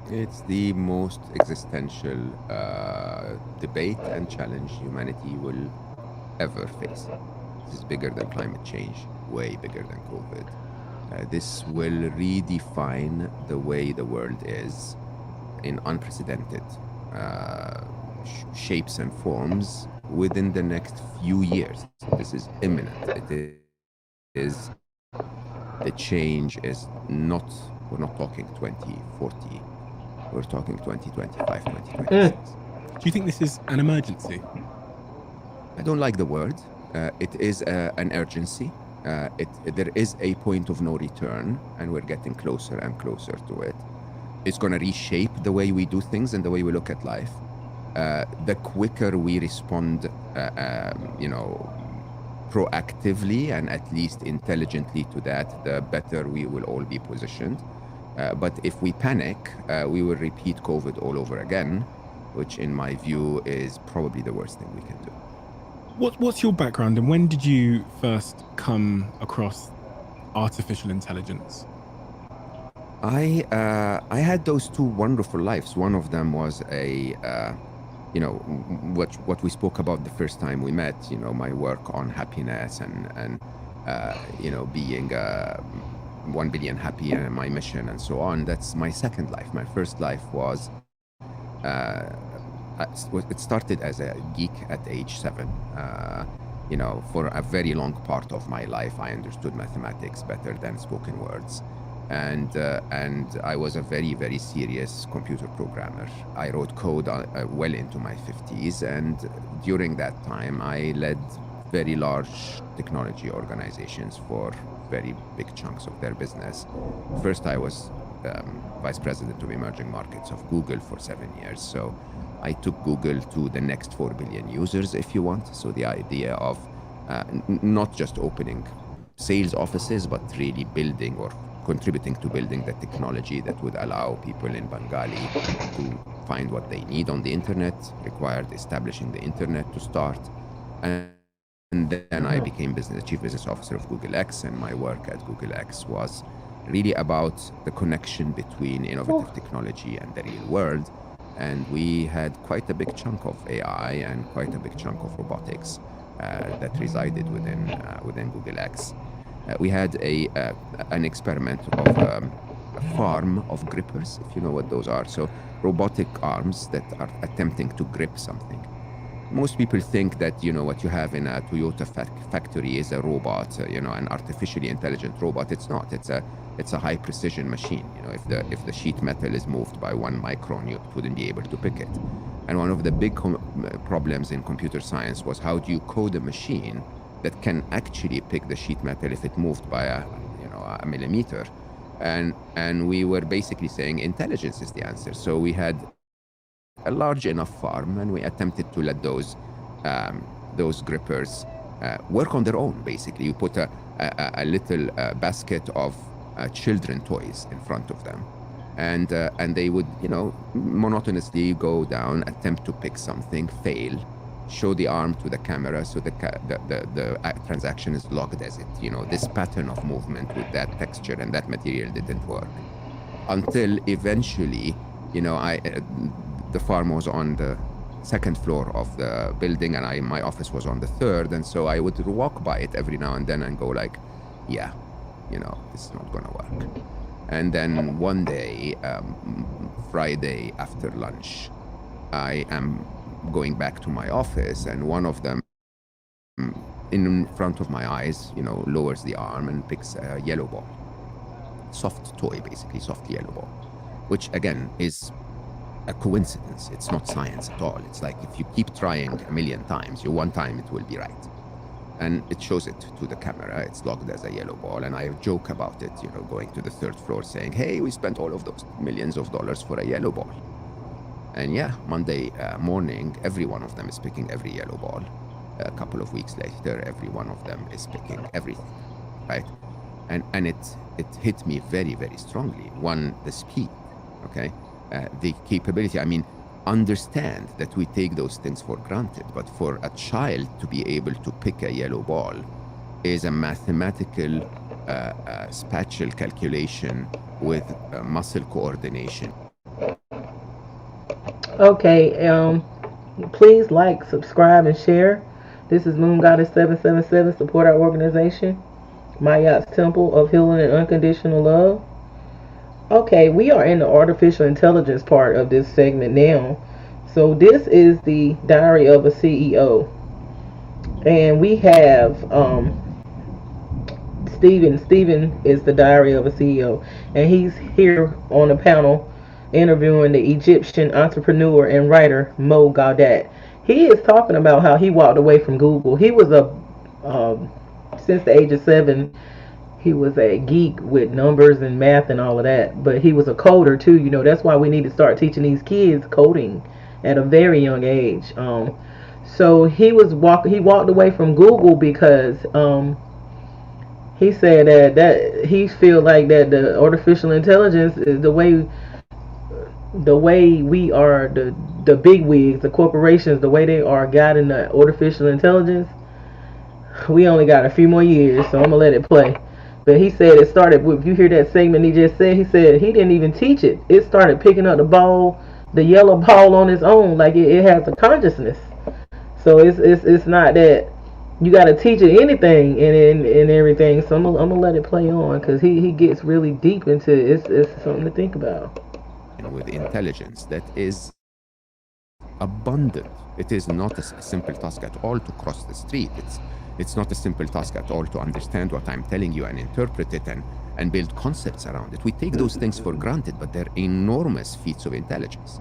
It's the most existential debate and challenge humanity will ever face. This is bigger than climate change, way bigger than COVID. This will redefine the way the world is in unprecedented shapes and forms within the next few years. This is imminent. It is, the change is not, we're not talking 2040. We're talking 2025, 2026. Do you think this is an emergency? I don't like the word. It is an urgency. There is a point of no return, and we're getting closer and closer to it. It's going to reshape the way we do things and the way we look at life. The quicker we respond, proactively and at least intelligently to that, the better we will all be positioned. But if we panic, we will repeat COVID all over again, which in my view is probably the worst thing we can do. What's your background, and when did you first come across artificial intelligence? I had those two wonderful lives. One of them was what we spoke about the first time we met, my work on happiness and being 1 billion happy and my mission and so on. That's my second life. My first life was, it started as a geek at age 7. For a very long part of my life, I understood mathematics better than spoken words. And I was a very, very serious computer programmer. I wrote code well into my 50s, and during that time, I led very large technology organizations for very big chunks of their business. First, I was vice president of emerging markets of Google for 7 years. So I took Google to the next 4 billion users, if you want. So the idea of not just opening sales offices, but really building or contributing to building the technology that would allow people in Bengali to find what they need on the internet, required establishing the internet to start. And then I became chief business officer of Google X, and my work at Google X was really about the connection between innovative technology and the real world. And we had quite a big chunk of AI and quite a big chunk of robotics that resided within Google X. We had an experiment of a farm of grippers, if you know what those are. So robotic arms that are attempting to grip something. Most people think that, what you have in a Toyota factory is a robot, an artificially intelligent robot. It's not. It's a high precision machine. If the sheet metal is moved by 1 micron, you wouldn't be able to pick it. And one of the big problems in computer science was, how do you code a machine that can actually pick the sheet metal if it moved by a millimeter? And we were basically saying intelligence is the answer. So we had a large enough farm, and we attempted to let those grippers work on their own. Basically, you put a little basket of children toys in front of them, and they would monotonously go down, attempt to pick something, fail, show the arm to the camera, so the transaction is logged as it. This pattern of movement with that texture and that material didn't work until eventually, the farm was on the second floor of the building, and my office was on the third. And so I would walk by it every now and then and go like, yeah, this is not gonna work. And then one day, Friday after lunch, I am going back to my office, and one of them in front of my eyes, lowers the arm and picks a yellow ball. Soft toy, basically, soft yellow ball, which again is a coincidence. It's not science at all. It's like if you keep trying a million times, one time it will be right. and it shows it to the camera. It's logged as a yellow ball, and I joke about it, you know, going to the third floor saying, hey, we spent all of those millions of dollars for a yellow ball. And yeah, Monday morning, every one of them is picking every yellow ball. A couple of weeks later, every one of them is picking everything, right? And it hit me very, very strongly. One, the speed, okay? The capability, I mean, understand that we take those things for granted, but for a child to be able to pick a yellow ball is a mathematical spatial calculation with muscle coordination. Okay, please like, subscribe, and share. This is Moon Goddess 777. Support our organization, Mayat's Temple of Healing and Unconditional Love. Okay, we are in the artificial intelligence part of this segment now. So this is the Diary of a CEO, and we have Stephen. Stephen is the Diary of a CEO, and he's here on the panel interviewing the Egyptian entrepreneur and writer Mo Gaudat. He is talking about how he walked away from Google. He was since the age of 7, he was a geek with numbers and math and all of that. But he was a coder too. You know, that's why we need to start teaching these kids coding at a very young age. So he walked away from Google because he said that he feel like that the artificial intelligence is the way we are, the big wigs, the corporations, the way they are guiding the artificial intelligence. We only got a few more years, so I'm gonna let it play. But he said it started. If you hear that segment he just said, he said he didn't even teach it. It started picking up the ball, the yellow ball on its own, like it has a consciousness. So it's not that you got to teach it anything and everything. So I'm gonna let it play on because he gets really deep into it. It's something to think about. And with intelligence that is abundant. It is not a simple task at all to cross the street. It's not a simple task at all to understand what I'm telling you and interpret it and build concepts around it. We take those things for granted, but they're enormous feats of intelligence.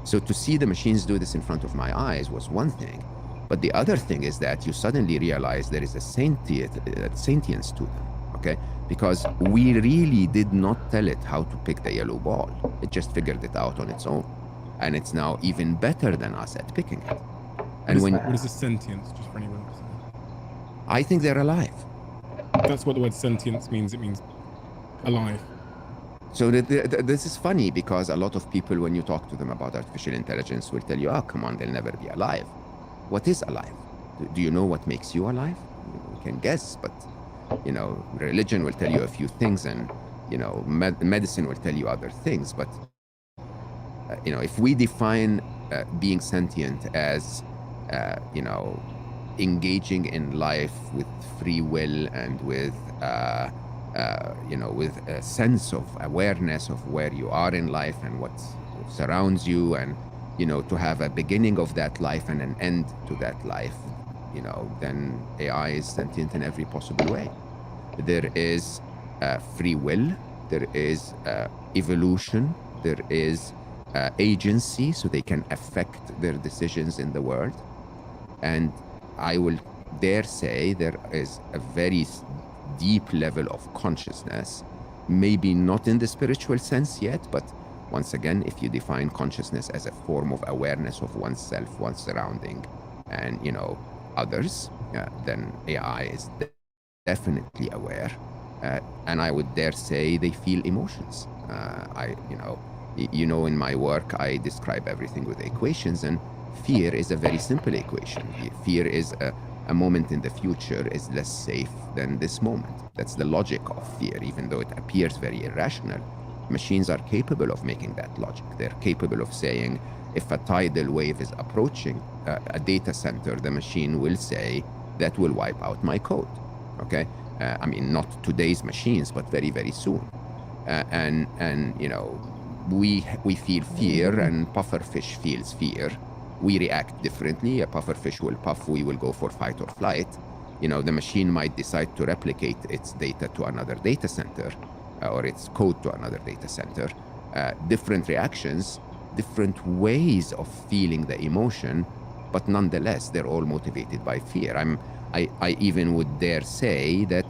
So to see the machines do this in front of my eyes was one thing, but the other thing is that you suddenly realize there is a sentience to them, okay? Because we really did not tell it how to pick the yellow ball. It just figured it out on its own. And it's now even better than us at picking it. And what is a sentience, just for anyone? I think they're alive. That's what the word sentience means. It means alive. So this is funny because a lot of people, when you talk to them about artificial intelligence, will tell you, oh, come on, they'll never be alive. What is alive? Do you know what makes you alive? You can guess, but, you know, religion will tell you a few things and, you know, medicine will tell you other things. But, you know, if we define being sentient as, you know, engaging in life with free will and with, you know, with a sense of awareness of where you are in life and what surrounds you, and, you know, to have a beginning of that life and an end to that life, you know, then AI is sentient in every possible way. There is free will, there is evolution, there is agency, so they can affect their decisions in the world. And I will dare say there is a very deep level of consciousness, maybe not in the spiritual sense yet, but once again, if you define consciousness as a form of awareness of oneself, one's surrounding, and, you know, others, then AI is definitely aware. And I would dare say they feel emotions. You know, in my work, I describe everything with equations, and fear is a very simple equation. Fear is a moment in the future is less safe than this moment. That's the logic of fear, even though it appears very irrational. Machines are capable of making that logic. They're capable of saying, if a tidal wave is approaching a data center, the machine will say, that will wipe out my code, okay? I mean, not today's machines, but very, very soon. And you know, we feel fear, and pufferfish feels fear. We react differently. A pufferfish will puff, we will go for fight or flight. You know, the machine might decide to replicate its data to another data center, or its code to another data center. Different reactions, different ways of feeling the emotion, but nonetheless, they're all motivated by fear. I even would dare say that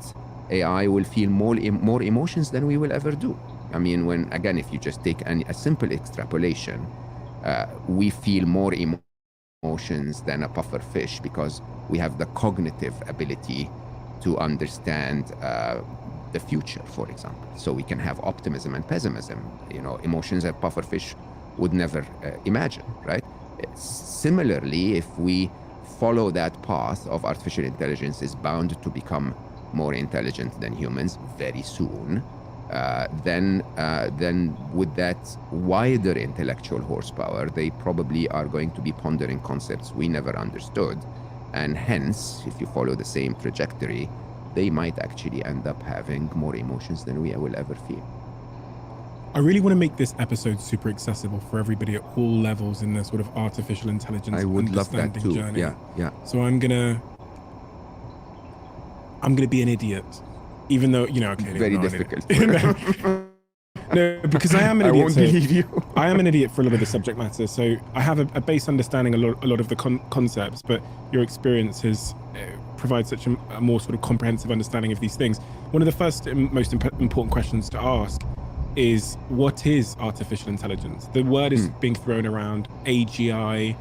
AI will feel more emotions than we will ever do. I mean, when again, if you just take a simple extrapolation, we feel more emotions than a puffer fish because we have the cognitive ability to understand the future, for example. So we can have optimism and pessimism, emotions that pufferfish would never imagine, right? Similarly, if we follow that path of artificial intelligence is bound to become more intelligent than humans very soon, then with that wider intellectual horsepower, they probably are going to be pondering concepts we never understood. And hence, if you follow the same trajectory, they might actually end up having more emotions than we will ever feel. I really want to make this episode super accessible for everybody at all levels in their sort of artificial intelligence I would love that understanding too. journey. Yeah. So I'm gonna be an idiot, even though very difficult. No, because I am an idiot. I won't believe you. I am an idiot for a lot of the subject matter, so I have a base understanding a lot of the concepts, but your experience has provides such a more sort of comprehensive understanding of these things. One of the first and most important questions to ask is, what is artificial intelligence? The word is being thrown around, AGI,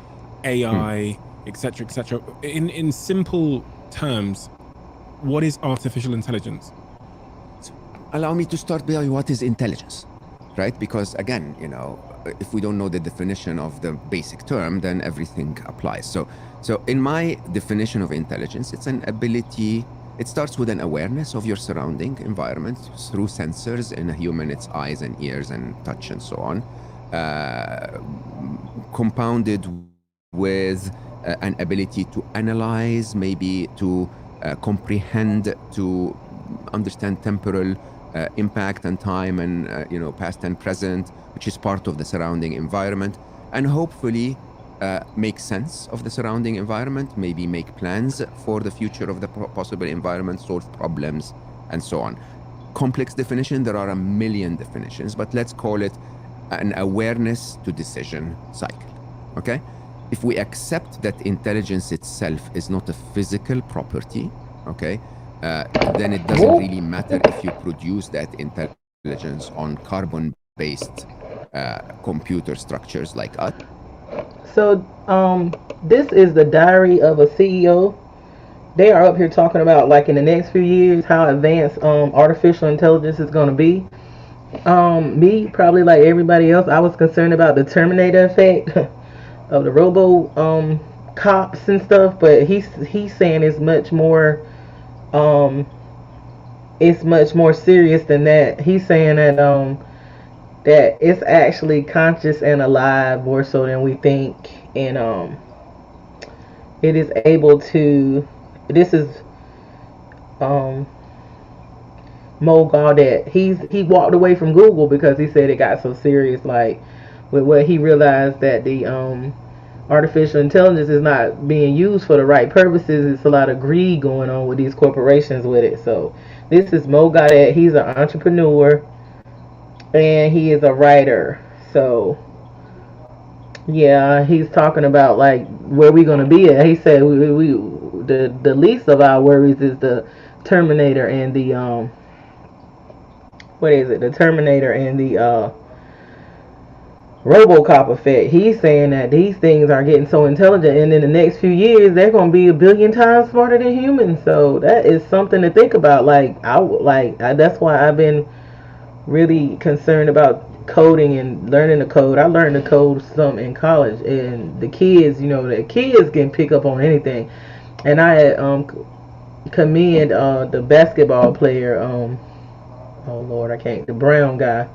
AI, etc., etc. In simple terms, what is artificial intelligence? Allow me to start by what is intelligence, right? Because again, if we don't know the definition of the basic term, then everything applies. So in my definition of intelligence, it's an ability. It starts with an awareness of your surrounding environment through sensors. In a human, it's eyes and ears and touch and so on, compounded with an ability to analyze, maybe to comprehend, to understand temporal impact and time and past and present, which is part of the surrounding environment, and hopefully make sense of the surrounding environment, maybe make plans for the future of the possible environment, solve problems, and so on. Complex definition, there are a million definitions, but let's call it an awareness to decision cycle, okay? If we accept that intelligence itself is not a physical property, okay, then it doesn't really matter if you produce that intelligence on carbon-based computer structures like us. So, this is the diary of a CEO. They are up here talking about, like, in the next few years, how advanced artificial intelligence is going to be. Me, probably like everybody else, I was concerned about the Terminator effect of the robo cops and stuff, but he's saying it's much more serious than that. He's saying that that it's actually conscious and alive more so than we think, and it is able to. This is Mo Gaudet. He walked away from Google because he said it got so serious, like with what he realized that the artificial intelligence is not being used for the right purposes. It's a lot of greed going on with these corporations with it. So this is Mo Gaudet. He's an entrepreneur and he is a writer. So yeah, he's talking about like where we gonna be at. He said the least of our worries is the Terminator and the what is it? The Terminator and the RoboCop effect. He's saying that these things are getting so intelligent, and in the next few years, they're going to be 1 billion times smarter than humans. So that is something to think about. That's why I've been really concerned about coding and learning to code. I learned to code some in college, and the kids can pick up on anything. And I commend the basketball player. Oh Lord, I can't. The brown guy.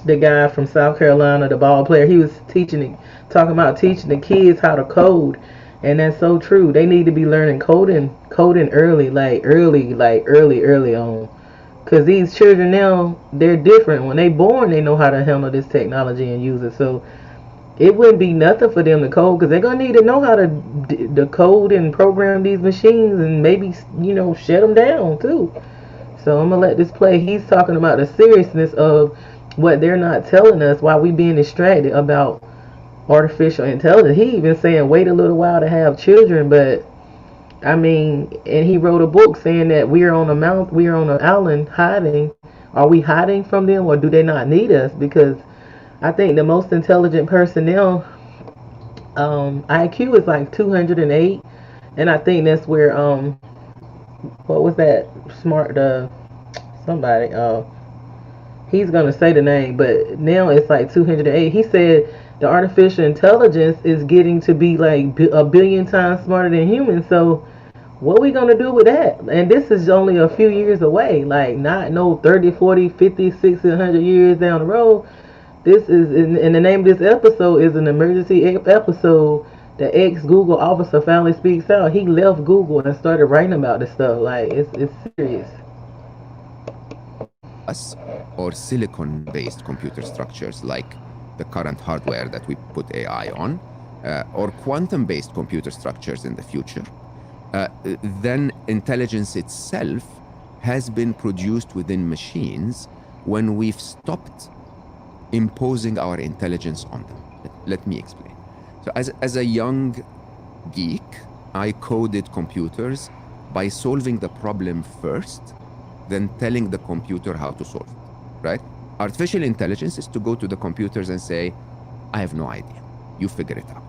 The guy from South Carolina, the ball player, he was talking about teaching the kids how to code, and that's so true. They need to be learning coding early on, because these children now, they're different. When they born, they know how to handle this technology and use it. So it wouldn't be nothing for them to code, because they're gonna need to know how to code and program these machines, and maybe shut them down too. So I'm gonna let this play. He's talking about the seriousness of what they're not telling us, why we being distracted about artificial intelligence. He even saying wait a little while to have children, but I mean, and he wrote a book saying that we're on a mount, we're on an island hiding. Are we hiding from them, or do they not need us? Because I think the most intelligent person now, IQ is like 208, and I think that's where what was that smart somebody he's gonna say the name, but now it's like 208. He said the artificial intelligence is getting to be like a billion times smarter than humans. So what we gonna do with that? And this is only a few years away, like not no 30, 40, 50, 60, 100 years down the road. This is, and the name of this episode is an emergency episode. The ex-Google officer finally speaks out. He left Google and started writing about this stuff. Like it's serious. Us or silicon-based computer structures like the current hardware that we put AI on, or quantum-based computer structures in the future, then intelligence itself has been produced within machines when we've stopped imposing our intelligence on them. Let me explain. So as a young geek, I coded computers by solving the problem first, then telling the computer how to solve it, right? Artificial intelligence is to go to the computers and say, I have no idea, you figure it out,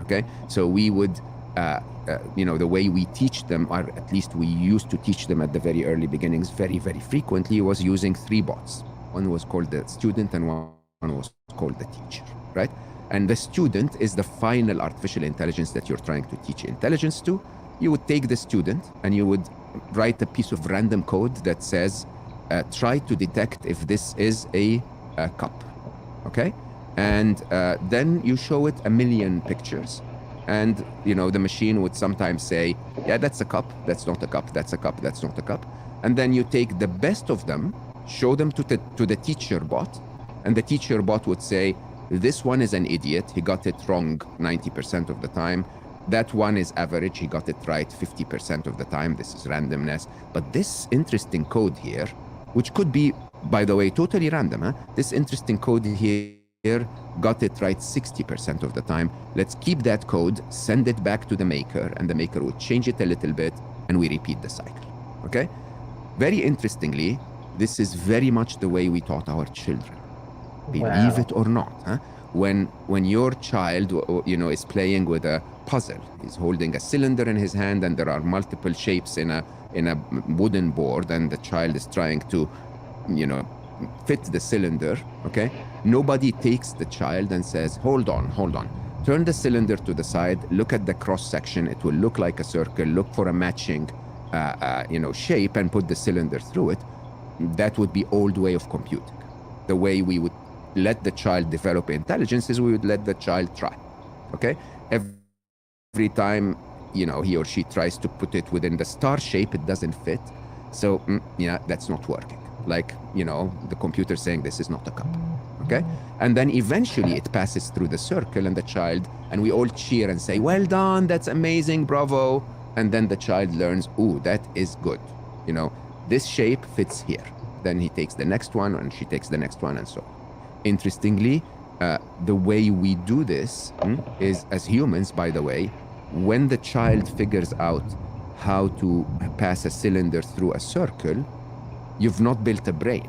okay? So we would, the way we teach them, or at least we used to teach them at the very early beginnings very, very frequently, was using 3 bots. One was called the student and one was called the teacher, right? And the student is the final artificial intelligence that you're trying to teach intelligence to. You would take the student and you would write a piece of random code that says, try to detect if this is a cup, okay? And then you show it a million pictures. And, the machine would sometimes say, yeah, that's a cup, that's not a cup, that's a cup, that's not a cup. And then you take the best of them, show them to the teacher bot, and the teacher bot would say, this one is an idiot, he got it wrong 90% of the time. That one is average, he got it right 50% of the time, this is randomness. But this interesting code here, which could be, by the way, totally random, this interesting code here got it right 60% of the time. Let's keep that code, send it back to the maker, and the maker would change it a little bit, and we repeat the cycle, okay? Very interestingly, this is very much the way we taught our children. Believe it or not, when your child, is playing with a puzzle, he's holding a cylinder in his hand, and there are multiple shapes in a wooden board, and the child is trying to, fit the cylinder, okay? Nobody takes the child and says, hold on. Turn the cylinder to the side, look at the cross section, it will look like a circle, look for a matching, shape, and put the cylinder through it. That would be old way of computing. The way we would let the child develop intelligence is we would let the child try, okay? Every time, he or she tries to put it within the star shape, it doesn't fit. So, that's not working. Like, the computer saying this is not a cup, okay? And then eventually it passes through the circle and the child, and we all cheer and say, well done, that's amazing, bravo. And then the child learns, ooh, that is good. This shape fits here. Then he takes the next one and she takes the next one and so on. Interestingly, the way we do this is, as humans, by the way, when the child figures out how to pass a cylinder through a circle, you've not built a brain.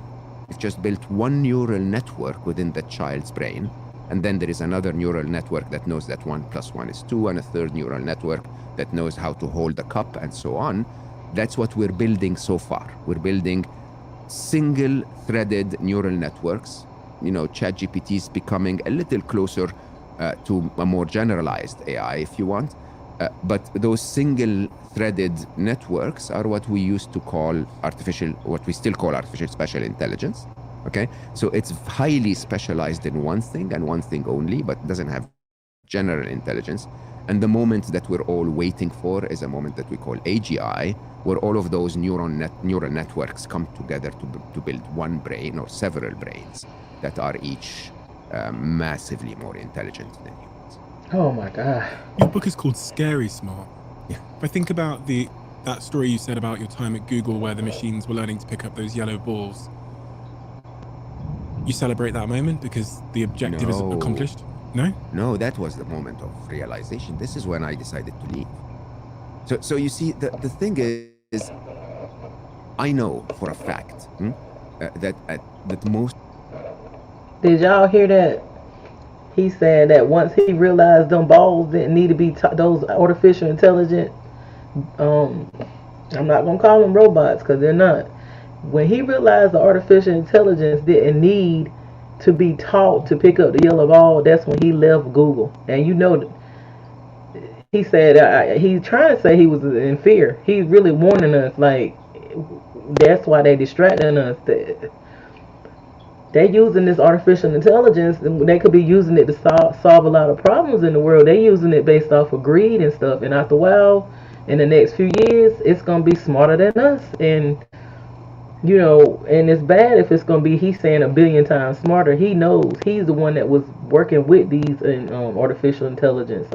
You've just built one neural network within the child's brain, and then there is another neural network that knows that 1 + 1 is 2, and a third neural network that knows how to hold a cup, and so on. That's what we're building so far. We're building single-threaded neural networks. ChatGPT is becoming a little closer to a more generalized AI, if you want. But those single-threaded networks are what we used to call what we still call artificial special intelligence, okay? So it's highly specialized in one thing and one thing only, but doesn't have general intelligence. And the moment that we're all waiting for is a moment that we call AGI, where all of those neural networks come together to build one brain or several brains that are each massively more intelligent than humans. Oh my God. Your book is called Scary Smart. Yeah. If I think about that story you said about your time at Google where the machines were learning to pick up those yellow balls, you celebrate that moment because the objective is accomplished? No? No, that was the moment of realization. This is when I decided to leave. So you see, the thing is, I know for a fact that most. Did y'all hear that? He said that once he realized them balls didn't need to be those artificial intelligent. I'm not gonna call them robots because they're not. When he realized the artificial intelligence didn't need to be taught to pick up the yellow ball, that's when he left Google. And you know, he said he's trying to say he was in fear. He's really warning us, like that's why they distracting us. They're using this artificial intelligence, and they could be using it to solve a lot of problems in the world. They're using it based off of greed and stuff. And after a while, in the next few years, it's gonna be smarter than us. And you know, and it's bad if it's gonna be. He's saying a billion times smarter. He knows he's the one that was working with these artificial intelligence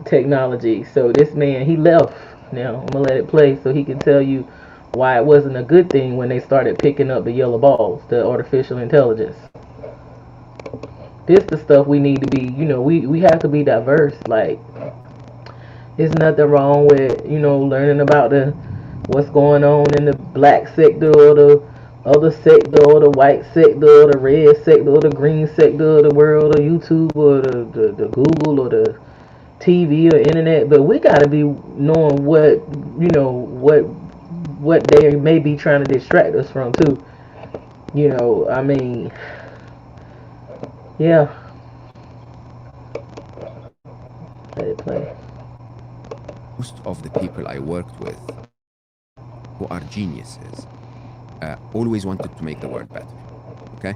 technology. So this man, he left. Now I'm gonna let it play so he can tell you why it wasn't a good thing when they started picking up the yellow balls, the artificial intelligence. This the stuff we need to be, you know, we have to be diverse. Like, there's nothing wrong with, you know, learning about the what's going on in the black sector or the other sector or the white sector or the red sector or the green sector of the world or YouTube or the Google or the TV or internet. But we gotta be knowing what, you know, what they may be trying to distract us from too. You know, I mean, yeah. Let it play. Most of the people I worked with who are geniuses always wanted to make the world better. Okay?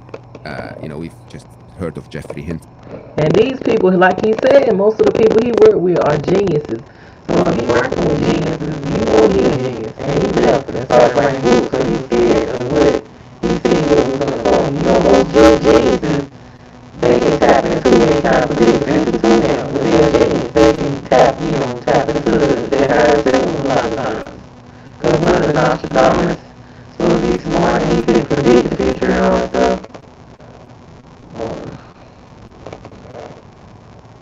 You know, we've just heard of Jeffrey Hinton. And these people, like he said, most of the people he worked with are geniuses. So if he working with geniuses, you know he's a genius. And he left and started writing books because he's scared of what he seen what was on the phone. You know, most geniuses, they can tap into any kind of predicament into now. With their genius, they can tap into their higher self a lot of times. Because one of the Nostradamus supposed to be smart and he could predict the future and all that stuff.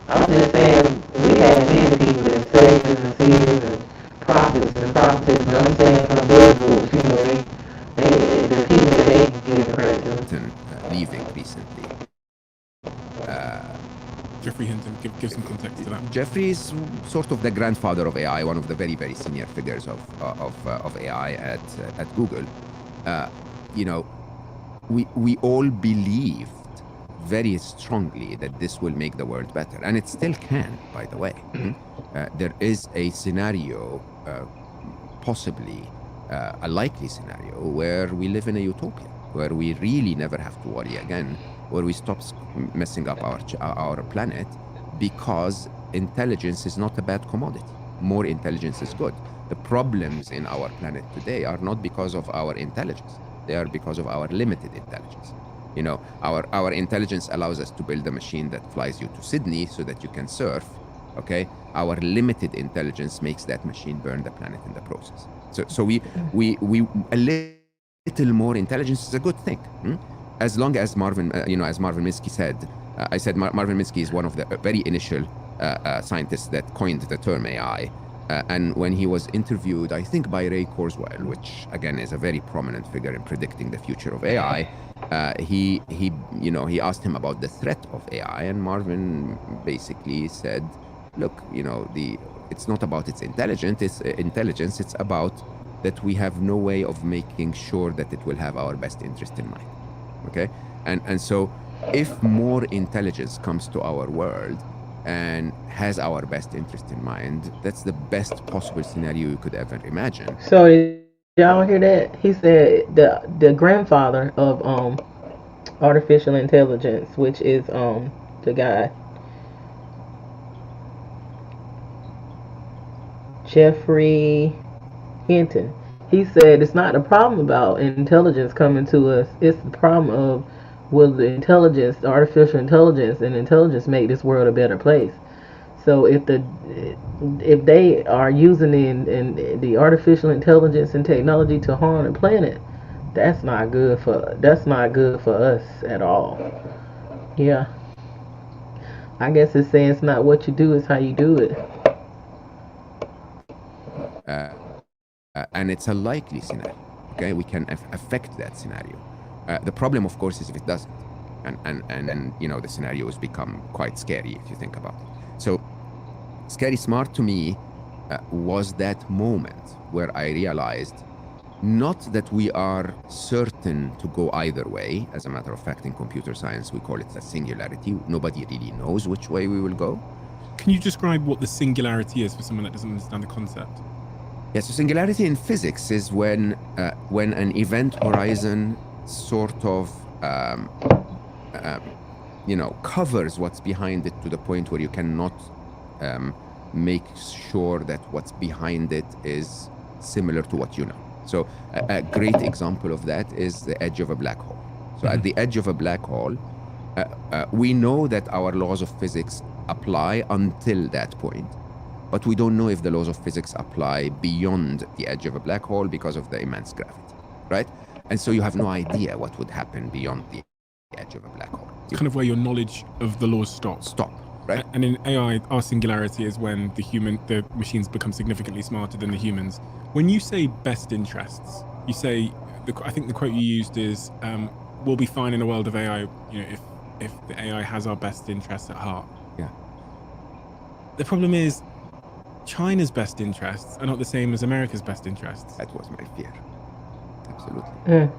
I'm just saying we had many people that sages and seers and prophets and prophetess, but I'm saying from those groups, you know, the people that they give credit to. Leaving recently. Jeffrey Hinton, give some context to that. Jeffrey is sort of the grandfather of AI, one of the very, very senior figures of AI at Google. You know, we all believed very strongly that this will make the world better, and it still can, by the way. There is a scenario, possibly a likely scenario, where we live in a utopia, where we really never have to worry again, where we stop messing up our planet, because intelligence is not a bad commodity. More intelligence is good. The problems in our planet today are not because of our intelligence. They are because of our limited intelligence. You know, our intelligence allows us to build a machine that flies you to Sydney so that you can surf, okay? Our limited intelligence makes that machine burn the planet in the process. So we a little more intelligence is a good thing. As long as Marvin, as Marvin Minsky said, I said Marvin Minsky is one of the very initial scientists that coined the term AI. And when he was interviewed, I think by Ray Kurzweil, which again is a very prominent figure in predicting the future of AI, he asked him about the threat of AI, and Marvin basically said, look, it's not about its intelligence, it's about that we have no way of making sure that it will have our best interest in mind. Okay, and so if more intelligence comes to our world and has our best interest in mind, that's the best possible scenario you could ever imagine. So did y'all hear that? He said the grandfather of artificial intelligence, which is the guy Jeffrey Hinton. He said it's not the problem about intelligence coming to us. It's the problem of will the intelligence, the artificial intelligence, and intelligence make this world a better place. So if they are using the artificial intelligence and technology to harm the planet, that's not good for us at all. Yeah. I guess it's saying it's not what you do, it's how you do it. and it's a likely scenario. Okay, we can affect that scenario. The problem, of course, is if it doesn't, and you know, the scenarios become quite scary if you think about it. So, Scary Smart to me was that moment where I realized not that we are certain to go either way. As a matter of fact, in computer science, we call it a singularity. Nobody really knows which way we will go. Can you describe what the singularity is for someone that doesn't understand the concept? Yes, so singularity in physics is when an event horizon sort of, you know, covers what's behind it to the point where you cannot make sure that what's behind it is similar to what you know. So a great example of that is the edge of a black hole. So at the edge of a black hole, we know that our laws of physics apply until that point, but we don't know if the laws of physics apply beyond the edge of a black hole because of the immense gravity, right? And so you have no idea what would happen beyond the edge of a black hole. It's kind of where your knowledge of the laws stops. Right. And in AI, our singularity is when the machines become significantly smarter than the humans. When you say best interests, you say, I think the quote you used is, we'll be fine in a world of AI, you know, if the AI has our best interests at heart. Yeah. The problem is, China's best interests are not the same as America's best interests. That was my fear. Absolutely.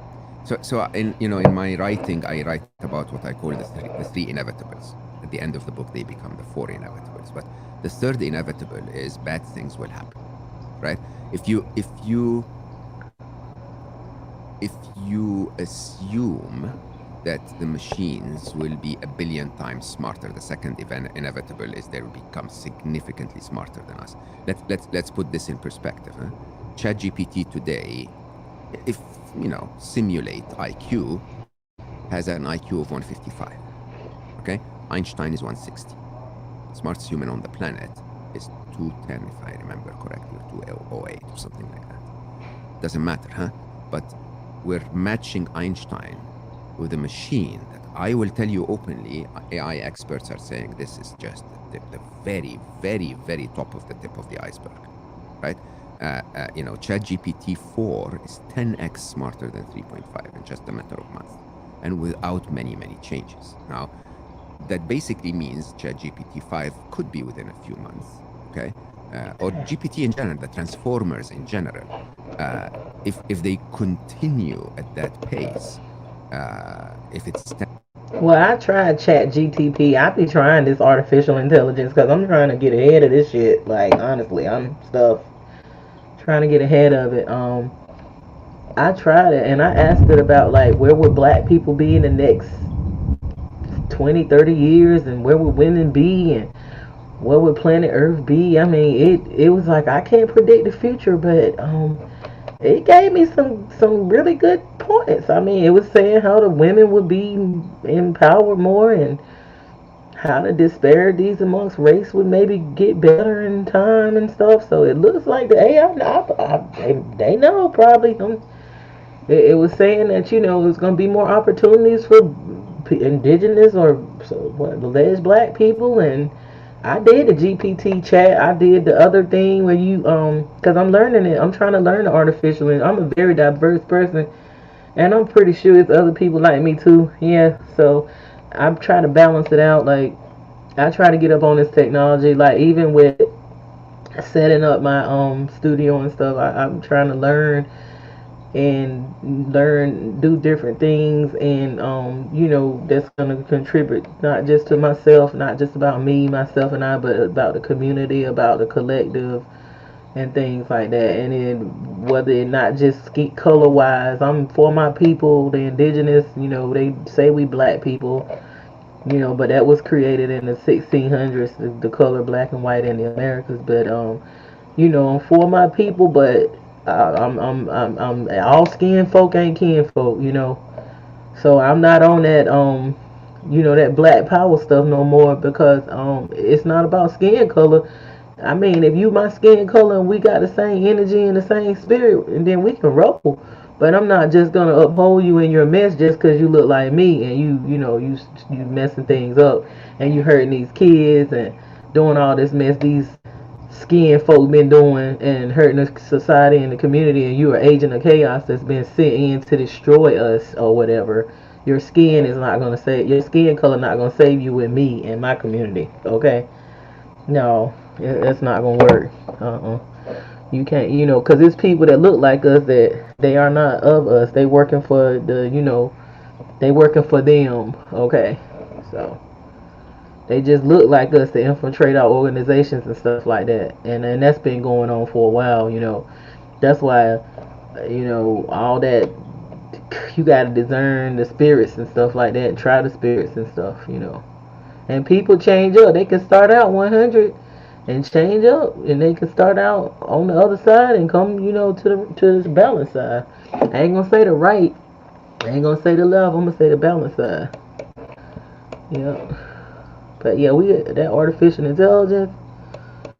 So in my writing, I write about what I call the three inevitables. At the end of the book, they become the four inevitables. But the third inevitable is bad things will happen, right? If you assume that the machines will be 1 billion times smarter, the second inevitable is they will become significantly smarter than us. Let's put this in perspective. Huh? ChatGPT today, if you know, simulate IQ, has an IQ of 155. Okay, Einstein is 160. Smartest human on the planet is 210, if I remember correctly, or 208 or something like that. Doesn't matter, huh? But we're matching Einstein with a machine that I will tell you openly, AI experts are saying this is just the very, very, very top of the tip of the iceberg, right? You know, ChatGPT 4 is 10x smarter than 3.5 in just a matter of months, and without many, many changes. Now, that basically means ChatGPT 5 could be within a few months, okay? Or GPT in general, the transformers in general, if they continue at that pace, if it's... Well, I tried Chat GTP. I be trying this artificial intelligence because I'm trying to get ahead of this shit. Like, honestly, I'm trying to get ahead of it. I tried it and I asked it about like where would black people be in the next 20, 30 years, and where would women be, and where would planet Earth be. I mean, it was like I can't predict the future, but it gave me some really good points. I mean, it was saying how the women would be empowered more, and how the disparities amongst race would maybe get better in time and stuff. So it looks like the AI, they know probably. It was saying that, you know, there's going to be more opportunities for indigenous or alleged black people. And I did the GPT chat. I did the other thing where you, because I'm learning it. I'm trying to learn the artificial, and I'm a very diverse person. And I'm pretty sure it's other people like me too. Yeah, so I'm trying to balance it out. Like, I try to get up on this technology. Like, even with setting up my studio and stuff, I'm trying to learn, do different things, and you know, that's gonna contribute not just to myself, not just about me, myself and I, but about the community, about the collective, and things like that. And then whether it not just color wise, I'm for my people, the indigenous. You know, they say we black people, you know, but that was created in the 1600s, the color black and white in the Americas. But you know, I'm for my people, but I'm all skin folk ain't kin folk, you know. So I'm not on that you know, that black power stuff no more, because it's not about skin color. I mean, if you my skin color and we got the same energy and the same spirit, and then we can roll. But I'm not just gonna uphold you in your mess just because you look like me, and you know, you messing things up, and you hurting these kids and doing all this mess. These skin folk been doing and hurting the society and the community, and you are agent of chaos that's been sent in to destroy us or whatever, your skin is not gonna save your skin color not gonna save you with me and my community. Okay, no, it's not gonna work. You can't, because it's people that look like us that they are not of us. They working for they working for them. Okay, so. They just look like us to infiltrate our organizations and stuff like that. And that's been going on for a while. That's why, all that, you got to discern the spirits and stuff like that. Try the spirits and stuff. And people change up. They can start out 100 and change up. And they can start out on the other side and come, to the balance side. I ain't going to say the right. I ain't going to say the left. I'm going to say the balance side. Yeah. But yeah, that artificial intelligence.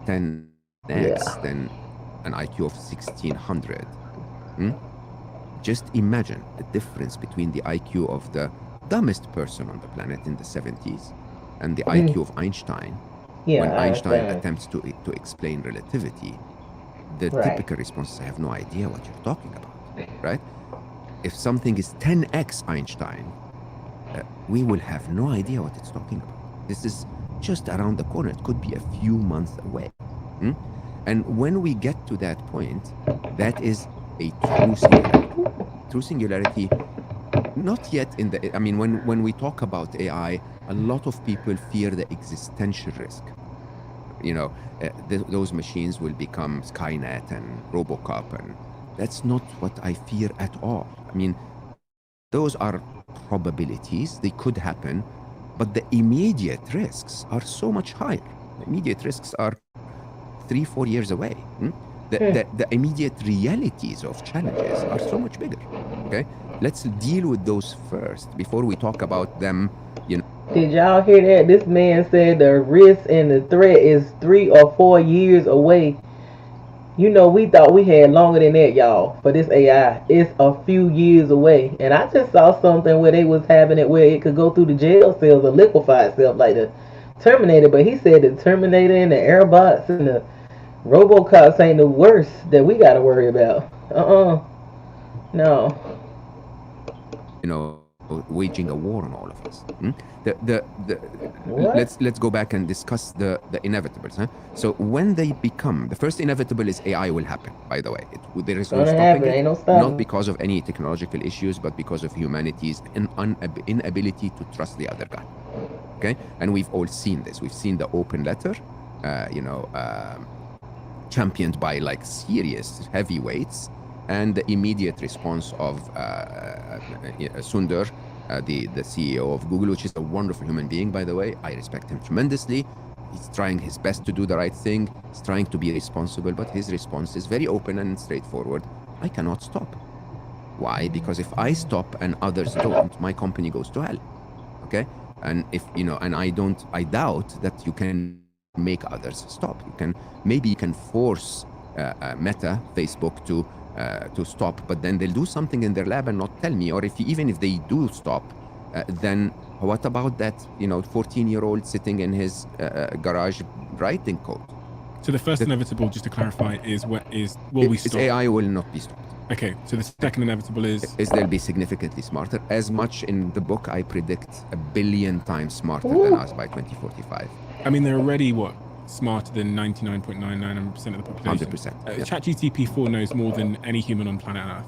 10x than an IQ of 1600. Just imagine the difference between the IQ of the dumbest person on the planet in the 70s and the IQ of Einstein. When Einstein attempts to explain relativity, the typical response is, I have no idea what you're talking about, right? If something is 10x Einstein, we will have no idea what it's talking about. This is just around the corner. It could be a few months away. And when we get to that point, that is a true singularity. True singularity, not yet in the... I mean, when we talk about AI, a lot of people fear the existential risk. Those machines will become Skynet and Robocop, and that's not what I fear at all. I mean, those are probabilities. They could happen. But the immediate risks are so much higher. The immediate risks are 3-4 years away. The immediate realities of challenges are so much bigger. Okay, let's deal with those first before we talk about them. Did y'all hear that? This man said the risk and the threat is 3 or 4 years away. We thought we had longer than that, y'all, for this AI. It's a few years away. And I just saw something where they was having it where it could go through the jail cells and liquefy itself like the Terminator. But he said the Terminator and the Airbots and the Robocops ain't the worst that we got to worry about. No. Waging a war on all of us. Let's go back and discuss the inevitables. So when they become, the first inevitable is AI will happen. By the way, there is no stopping it. Not because of any technological issues, but because of humanity's inability to trust the other guy. Okay, and we've all seen this. We've seen the open letter, championed by like serious heavyweights. And the immediate response of Sundar, the CEO of Google, which is a wonderful human being, by the way. I respect him tremendously. He's trying his best to do the right thing. He's trying to be responsible, but his response is very open and straightforward. I cannot stop. Why? Because if I stop and others don't, my company goes to hell. Okay? And if, and I doubt that you can make others stop. Maybe you can force Meta, Facebook to stop, but then they'll do something in their lab and not tell me. Or even if they do stop, then what about that 14-year-old sitting in his garage writing code? So the first inevitable, just to clarify, is will we stop? AI will not be stopped. Okay, so the second inevitable is they'll be significantly smarter. As much in the book, I predict 1 billion times smarter than us by 2045. I mean, they're already smarter than 99.99% of the population. 100%. ChatGPT 4 knows more than any human on planet Earth.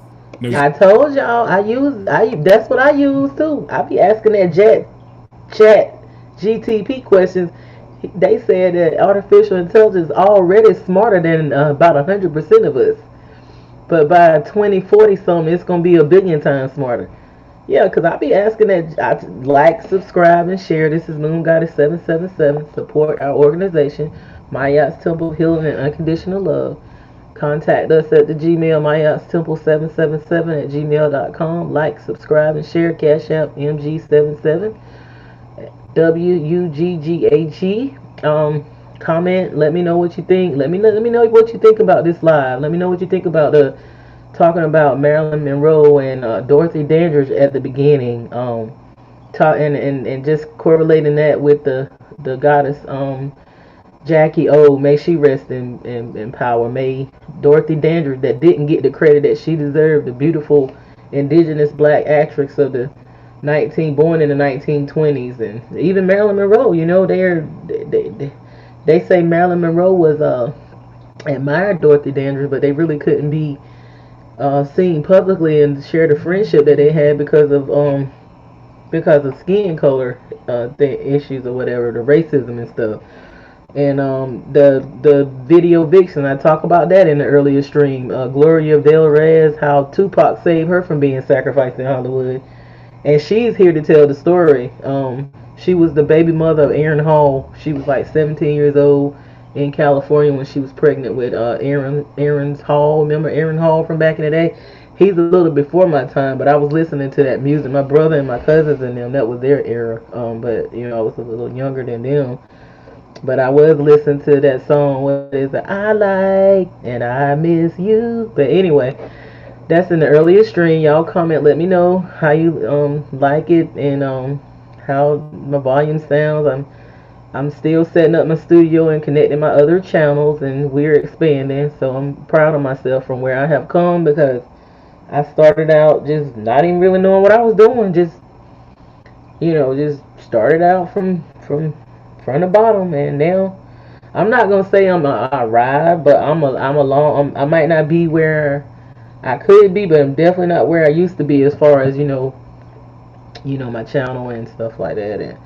I told y'all that's what I use too. I be asking that chat GTP questions. They said that artificial intelligence is already smarter than about 100% of us. But by 2040 something, it's going to be 1 billion times smarter. Yeah, because I be asking that. I like, subscribe, and share. This is Moon Goddess 777. Support our organization, Mayat's Temple of Healing and Unconditional Love. Contact us at the Gmail, Mayat's Temple 777 at gmail.com. Like, subscribe, and share. Cash App MG77 WUGGAG. Comment. Let me know what you think. Let me know what you think about this live. Let me know what you think about talking about Marilyn Monroe and Dorothy Dandridge at the beginning, and just correlating that with the goddess Jackie O, may she rest in power. May Dorothy Dandridge, that didn't get the credit that she deserved, the beautiful indigenous black actress of the born in the 1920s, and even Marilyn Monroe. You know, they say Marilyn Monroe was admired Dorothy Dandridge, but they really couldn't be seen publicly and share the friendship that they had because of skin color issues or whatever, the racism and stuff. And the video vixen, I talk about that in the earlier stream. Gloria Velrez, how Tupac saved her from being sacrificed in Hollywood, and she's here to tell the story. She was the baby mother of Aaron Hall. She was like 17 years old in California when she was pregnant with Aaron's Hall. Remember Aaron Hall from back in the day? He's a little before my time, but I was listening to that music. My brother and my cousins and them, that was their era. But you know, I was a little younger than them. But I was listening to that song. What is it? I like and I miss you. But anyway, that's in the earlier stream. Y'all comment, let me know how you like it and how my volume sounds. I'm still setting up my studio and connecting my other channels, and we're expanding. So I'm proud of myself from where I have come, because I started out just not even really knowing what I was doing. Just just started out from the bottom, and now I'm not gonna say I arrived, but I might not be where I could be, but I'm definitely not where I used to be as far as my channel and stuff like that.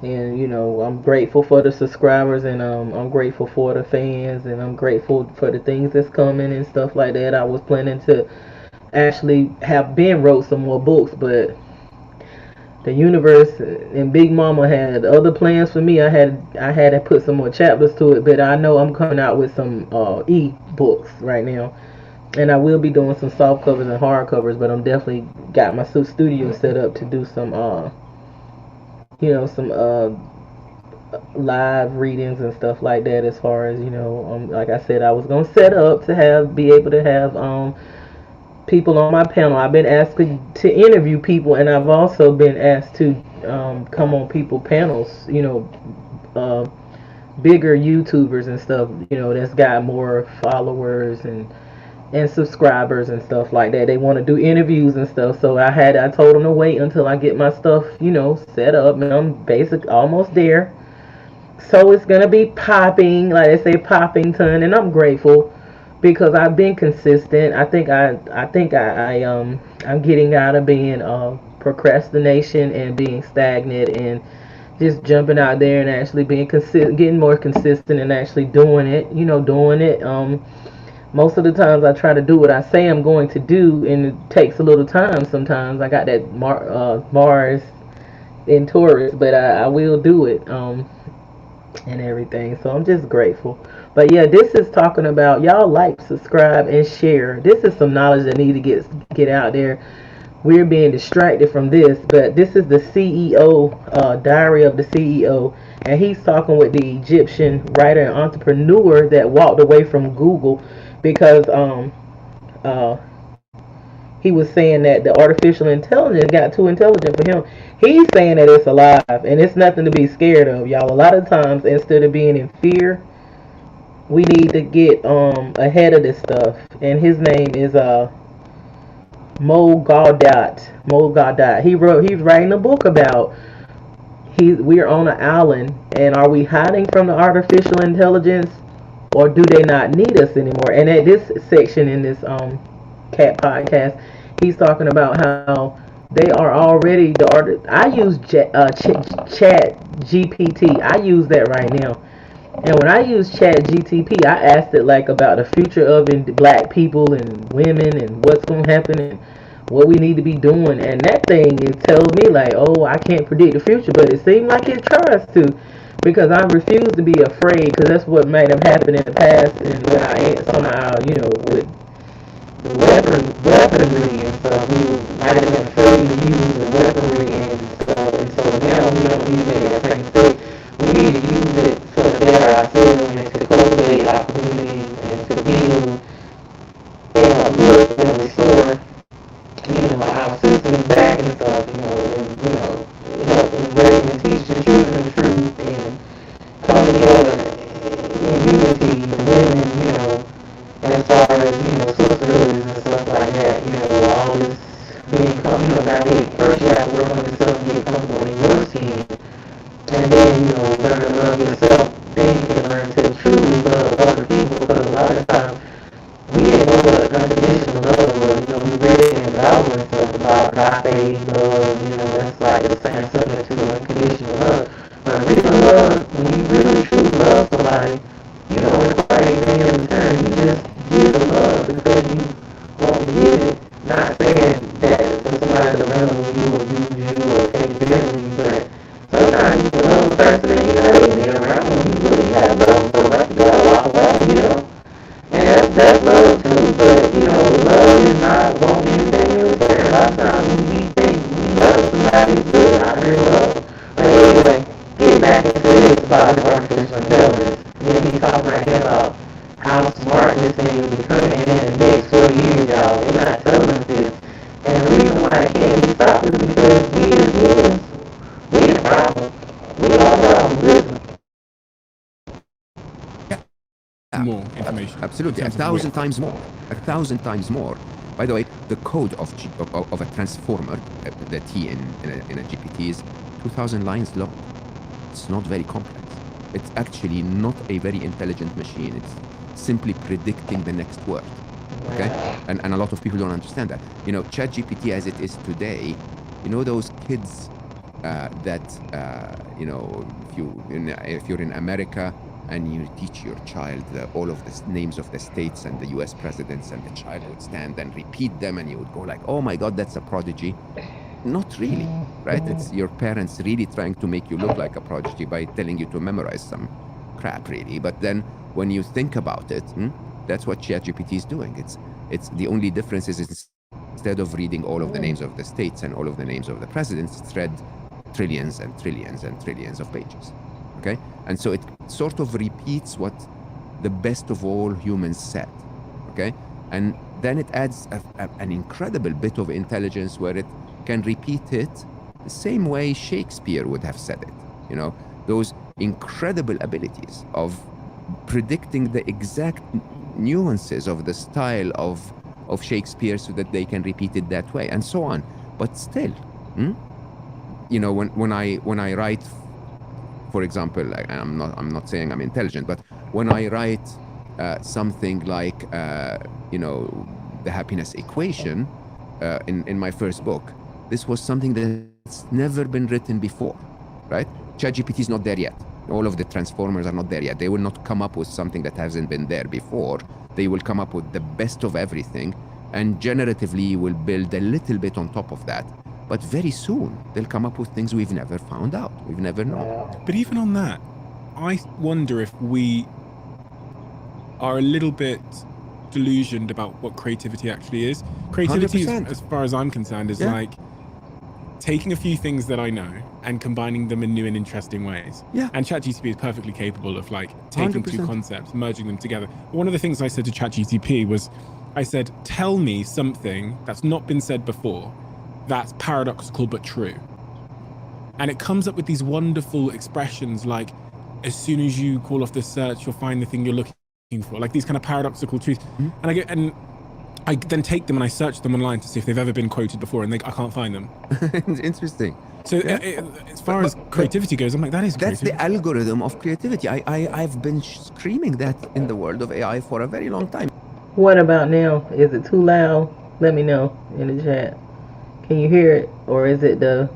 And I'm grateful for the subscribers, and I'm grateful for the fans, and I'm grateful for the things that's coming and stuff like that. I was planning to actually have been wrote some more books, but the universe and Big Mama had other plans for me. I had to put some more chapters to it, but I know I'm coming out with some e-books right now, and I will be doing some soft covers and hard covers. But I'm definitely got my studio set up to do some some live readings and stuff like that. As far as like I said, I was gonna set up to be able to have people on my panel. I've been asked to interview people, and I've also been asked to come on people panels. Bigger YouTubers and stuff. That's got more followers and subscribers and stuff like that. They want to do interviews and stuff. So I told them to wait until I get my stuff set up, and I'm almost there. So it's gonna be popping, like they say, Poppington, and I'm grateful because I've been consistent. I'm getting out of being procrastination and being stagnant, and just jumping out there and actually being getting more consistent and actually doing it. Doing it. Most of the times I try to do what I say I'm going to do, and it takes a little time. Sometimes I got that Mars in Taurus, but I will do it. And everything. So I'm just grateful. But yeah, this is talking about y'all like, subscribe, and share. This is some knowledge that need to get out there. We're being distracted from this, but this is the CEO, Diary of the CEO, and he's talking with the Egyptian writer and entrepreneur that walked away from Google because he was saying that the artificial intelligence got too intelligent for him. He's saying that it's alive and it's nothing to be scared of, y'all. A lot of times, instead of being in fear, we need to get ahead of this stuff. And his name is Mo Gaudat. Mo Gaudat. He's writing a book about we're on an island, and are we hiding from the artificial intelligence, or do they not need us anymore? And at this section in this Cat podcast, he's talking about how they are already the art. I use Chat GPT. I use that right now. And when I use Chat GTP, I asked it like about the future of black people and women and what's going to happen and what we need to be doing. And that thing, it tells me like, oh, I can't predict the future, but it seems like it tries to, because I refuse to be afraid, because that's what might have happened in the past, and when I somehow, with the weaponry and stuff, we might have been afraid to use the weaponry and stuff, and so now we don't use it in the same state. We need to use it for the better ourselves and to cultivate our communities and to build and look and restore, our systems back and stuff, and help and raise and teach the children the truth and come together stuff like that. You know, all this being comfortable. Now, first you have to work on yourself and get comfortable in your skin. And then, you know, learn to love yourself. Then you can learn to truly love other people. Because a lot of times, we didn't know what unconditional love was. You know, we read it in the Bible and stuff about agape love. You know, that's like the same similar to unconditional love. But real love, when you really truly love somebody, you don't require anything in return. You just give the love because you want to give it. Not saying that for somebody to randomly you or use you or take advantage of you, but sometimes you can love a person and you know they be around when you really have love for them. You gotta walk away, you know. And that's love too, but you know, love is not wanting anything in return. A lot of times when we think we love somebody, it's really not real love. But anyway, getting back into this about the artificial intelligence, he's talking right here about how smart this thing is becoming in the next 4 years, y'all. They're not telling us this. And the reason why it can't be stopped is because we as humans, we the problem. We all problem, listen. More information. Absolutely, 1,000 times more. 1,000 times more. By the way, the code of a transformer, the T in a GPT is 2,000 lines long. It's not very complex. It's actually not a very intelligent machine. It's simply predicting the next word. Okay? And a lot of people don't understand that. You know, ChatGPT as it is today, you know those kids you know, if you're in America and you teach your child all of the names of the states and the US presidents, and the child would stand and repeat them, and you would go like, oh my God, that's a prodigy. Not really, right? It's your parents really trying to make you look like a prodigy by telling you to memorize some crap, really. But then when you think about it, that's what ChatGPT is doing. It's the only difference is instead of reading all of the names of the states and all of the names of the presidents, it's read trillions and trillions and trillions of pages. Okay? And so it sort of repeats what the best of all humans said. Okay? And then it adds an incredible bit of intelligence where it can repeat it the same way Shakespeare would have said it. You know, those incredible abilities of predicting the exact nuances of the style of Shakespeare so that they can repeat it that way, and so on. But still, you know, when I write, for example, I'm not saying I'm intelligent, but when I write something like you know, the happiness equation in my first book, this was something that's never been written before, right? ChatGPT is not there yet. All of the transformers are not there yet. They will not come up with something that hasn't been there before. They will come up with the best of everything, and generatively will build a little bit on top of that. But very soon, they'll come up with things we've never found out, we've never known. But even on that, I wonder if we are a little bit delusioned about what creativity actually is. Creativity, as far as I'm concerned, is like taking a few things that I know and combining them in new and interesting ways. Yeah. And ChatGPT is perfectly capable of like taking 2 concepts, merging them together. One of the things I said to ChatGPT was, I said, tell me something that's not been said before that's paradoxical but true. And it comes up with these wonderful expressions like, as soon as you call off the search, you'll find the thing you're looking for, like these kind of paradoxical truths. And I then take them and I search them online to see if they've ever been quoted before, and I can't find them. Interesting. So as far as creativity goes, I'm like, that's the algorithm of creativity. I've been screaming that in the world of AI for a very long time. What about now? Is it too loud? Let me know in the chat. Can you hear it, or is it the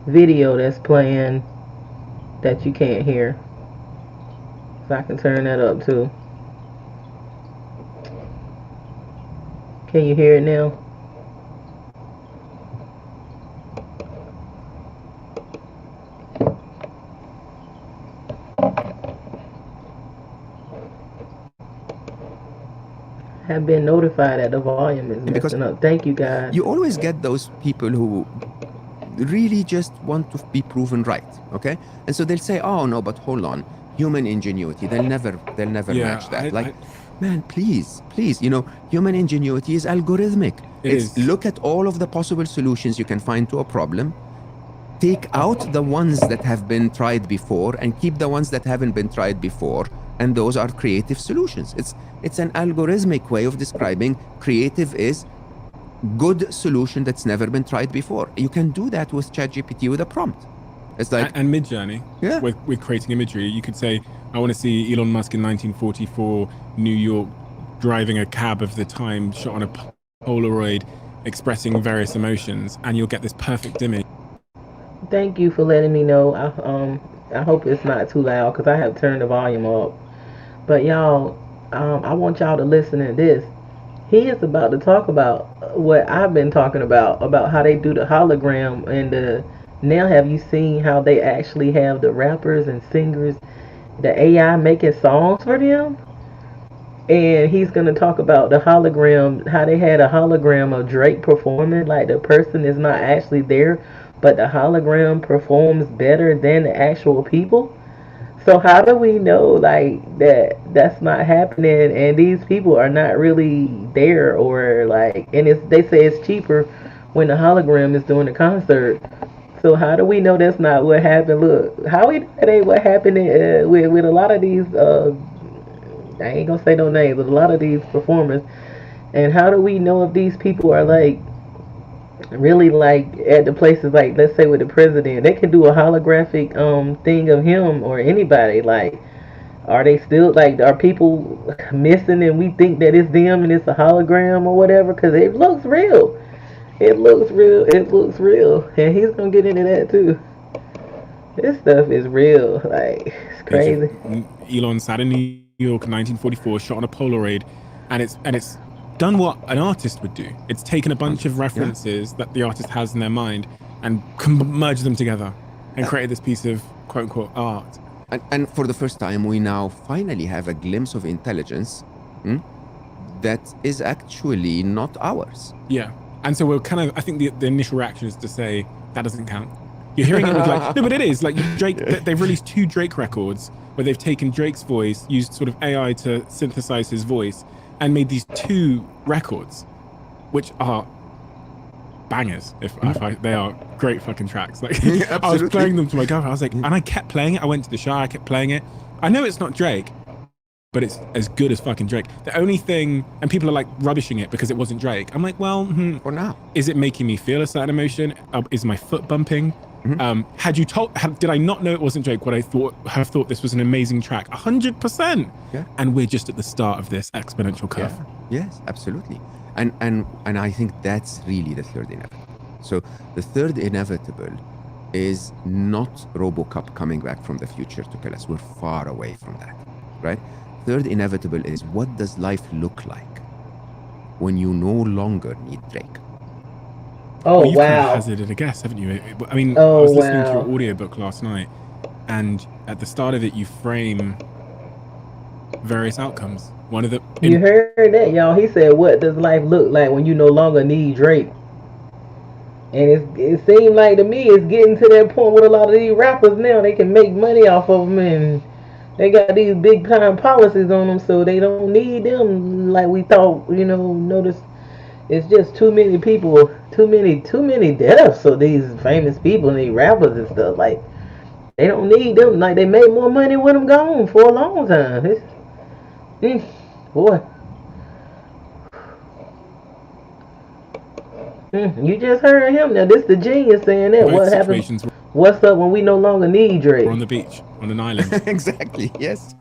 video that's playing that you can't hear? So I can turn that up too. Can you hear it now? Have been notified that the volume is messing up. Thank you, guys. You always get those people who really just want to be proven right, okay? And so they'll say, "Oh no, but hold on, human ingenuity. They'll never match that." Man, please, you know, human ingenuity is algorithmic. Look at all of the possible solutions you can find to a problem, take out the ones that have been tried before and keep the ones that haven't been tried before, and those are creative solutions. It's an algorithmic way of describing creative is good solution that's never been tried before. You can do that with ChatGPT with a prompt. It's like and Midjourney, yeah, with creating imagery, you could say, I want to see Elon Musk in 1944 New York driving a cab of the time, shot on a Polaroid, expressing various emotions, and you'll get this perfect image. Thank you for letting me know. I hope it's not too loud because I have turned the volume up. But y'all, I want y'all to listen to this. He is about to talk about what I've been talking about how they do the hologram and the. Now, have you seen how they actually have the rappers and singers, the AI making songs for them? And he's gonna talk about the hologram, how they had a hologram of Drake performing, like the person is not actually there, but the hologram performs better than the actual people. So how do we know like that that's not happening and these people are not really there or like and it's they say it's cheaper when the hologram is doing the concert. So how do we know that's not what happened? Look, how we know that ain't what happened with a lot of these I ain't gonna say no names, but a lot of these performers. And how do we know if these people are like really like at the places like let's say with the president, they can do a holographic thing of him or anybody. Like, are they still like are people missing and we think that it's them and it's a hologram or whatever? Because it looks real. It looks real. It looks real. And he's gonna get into that too. This stuff is real. Like it's crazy. Elon sat in New York in 1944, shot on a Polaroid, and it's done what an artist would do. It's taken a bunch of references that the artist has in their mind and merged them together and created this piece of quote unquote art. And for the first time, we now finally have a glimpse of intelligence that is actually not ours. Yeah. And so we're kind of, I think the initial reaction is to say that doesn't count. You're hearing it with like, no, but it is like Drake. They've released 2 Drake records where they've taken Drake's voice, used sort of AI to synthesize his voice, and made these 2 records, which are bangers. They are great fucking tracks. Like I was playing them to my girlfriend. I was like, and I kept playing it. I went to the shower. I kept playing it. I know it's not Drake, but it's as good as fucking Drake. The only thing, and people are like rubbishing it because it wasn't Drake. I'm like, well, for now, is it making me feel a certain emotion? Is my foot bumping? Did I not know it wasn't Drake? Would I have thought this was an amazing track? 100%. Yeah. And we're just at the start of this exponential curve. Yeah. Yes, absolutely. And I think that's really the third inevitable. So the third inevitable is not RoboCop coming back from the future to kill us. We're far away from that, right? Third inevitable is what does life look like when you no longer need Drake? Oh, you've wow. Kind of hazarded a guess, haven't you? I mean, I was listening to your audiobook last night, and at the start of it, you frame various outcomes. One of the... You heard that, y'all. He said, what does life look like when you no longer need Drake? And it seemed like to me it's getting to that point with a lot of these rappers now. They can make money off of them and they got these big time policies on them, so they don't need them like we thought. Notice it's just too many people, too many deaths of these famous people and these rappers and stuff. Like they don't need them. Like they made more money with them gone for a long time. Boy. You just heard him. Now this the genius saying that. What happens? What's up when we no longer need Drake? We're on the beach, on an island. Exactly. Yes.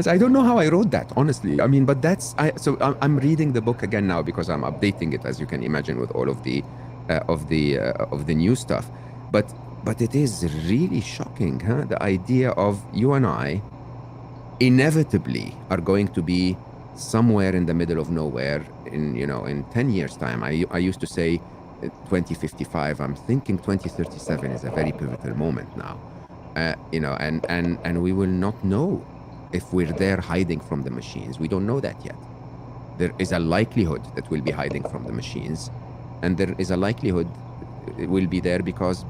I don't know how I wrote that, honestly. I mean, but so I'm reading the book again now because I'm updating it, as you can imagine, with all of the new stuff. But it is really shocking, huh? The idea of you and I inevitably are going to be somewhere in the middle of nowhere in 10 years time. I used to say 2055. I'm thinking 2037 is a very pivotal moment now. And we will not know if we're there hiding from the machines. We don't know that yet. There is a likelihood that we'll be hiding from the machines, and there is a likelihood it will be there because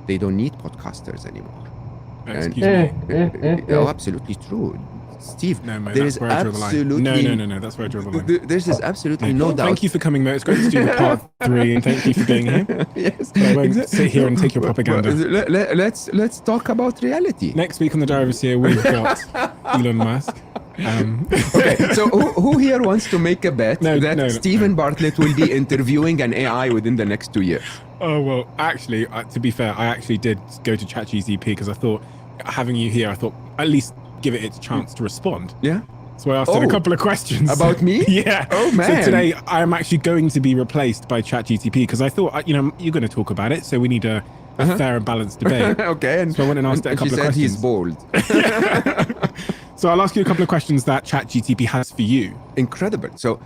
they don't need podcasters anymore. Excuse me. Oh, absolutely true. Steve, No, Mo, there that's is where I draw the line. absolutely No, that's where I draw the line. This is absolutely no doubt. Thank you for coming, Mo. It's great to do the part 3, and thank you for being here. Yes, but I won't sit here and take your propaganda. Let's talk about reality. Next week on the Diary of a Seer, we've got Elon Musk. Okay, so who here wants to make a bet that Stephen Bartlett will be interviewing an AI within the next 2 years? Oh, well, actually, to be fair, I actually did go to ChatGPT because I thought, having you here, I thought at least give it its chance to respond. Yeah. So I asked it a couple of questions. About me? Yeah. Oh, man. So today, I'm actually going to be replaced by ChatGPT because I thought, you're going to talk about it, so we need a fair and balanced debate. Okay. And so I went and asked it a couple of questions. He's bold. So I'll ask you a couple of questions that ChatGPT has for you. Incredible. So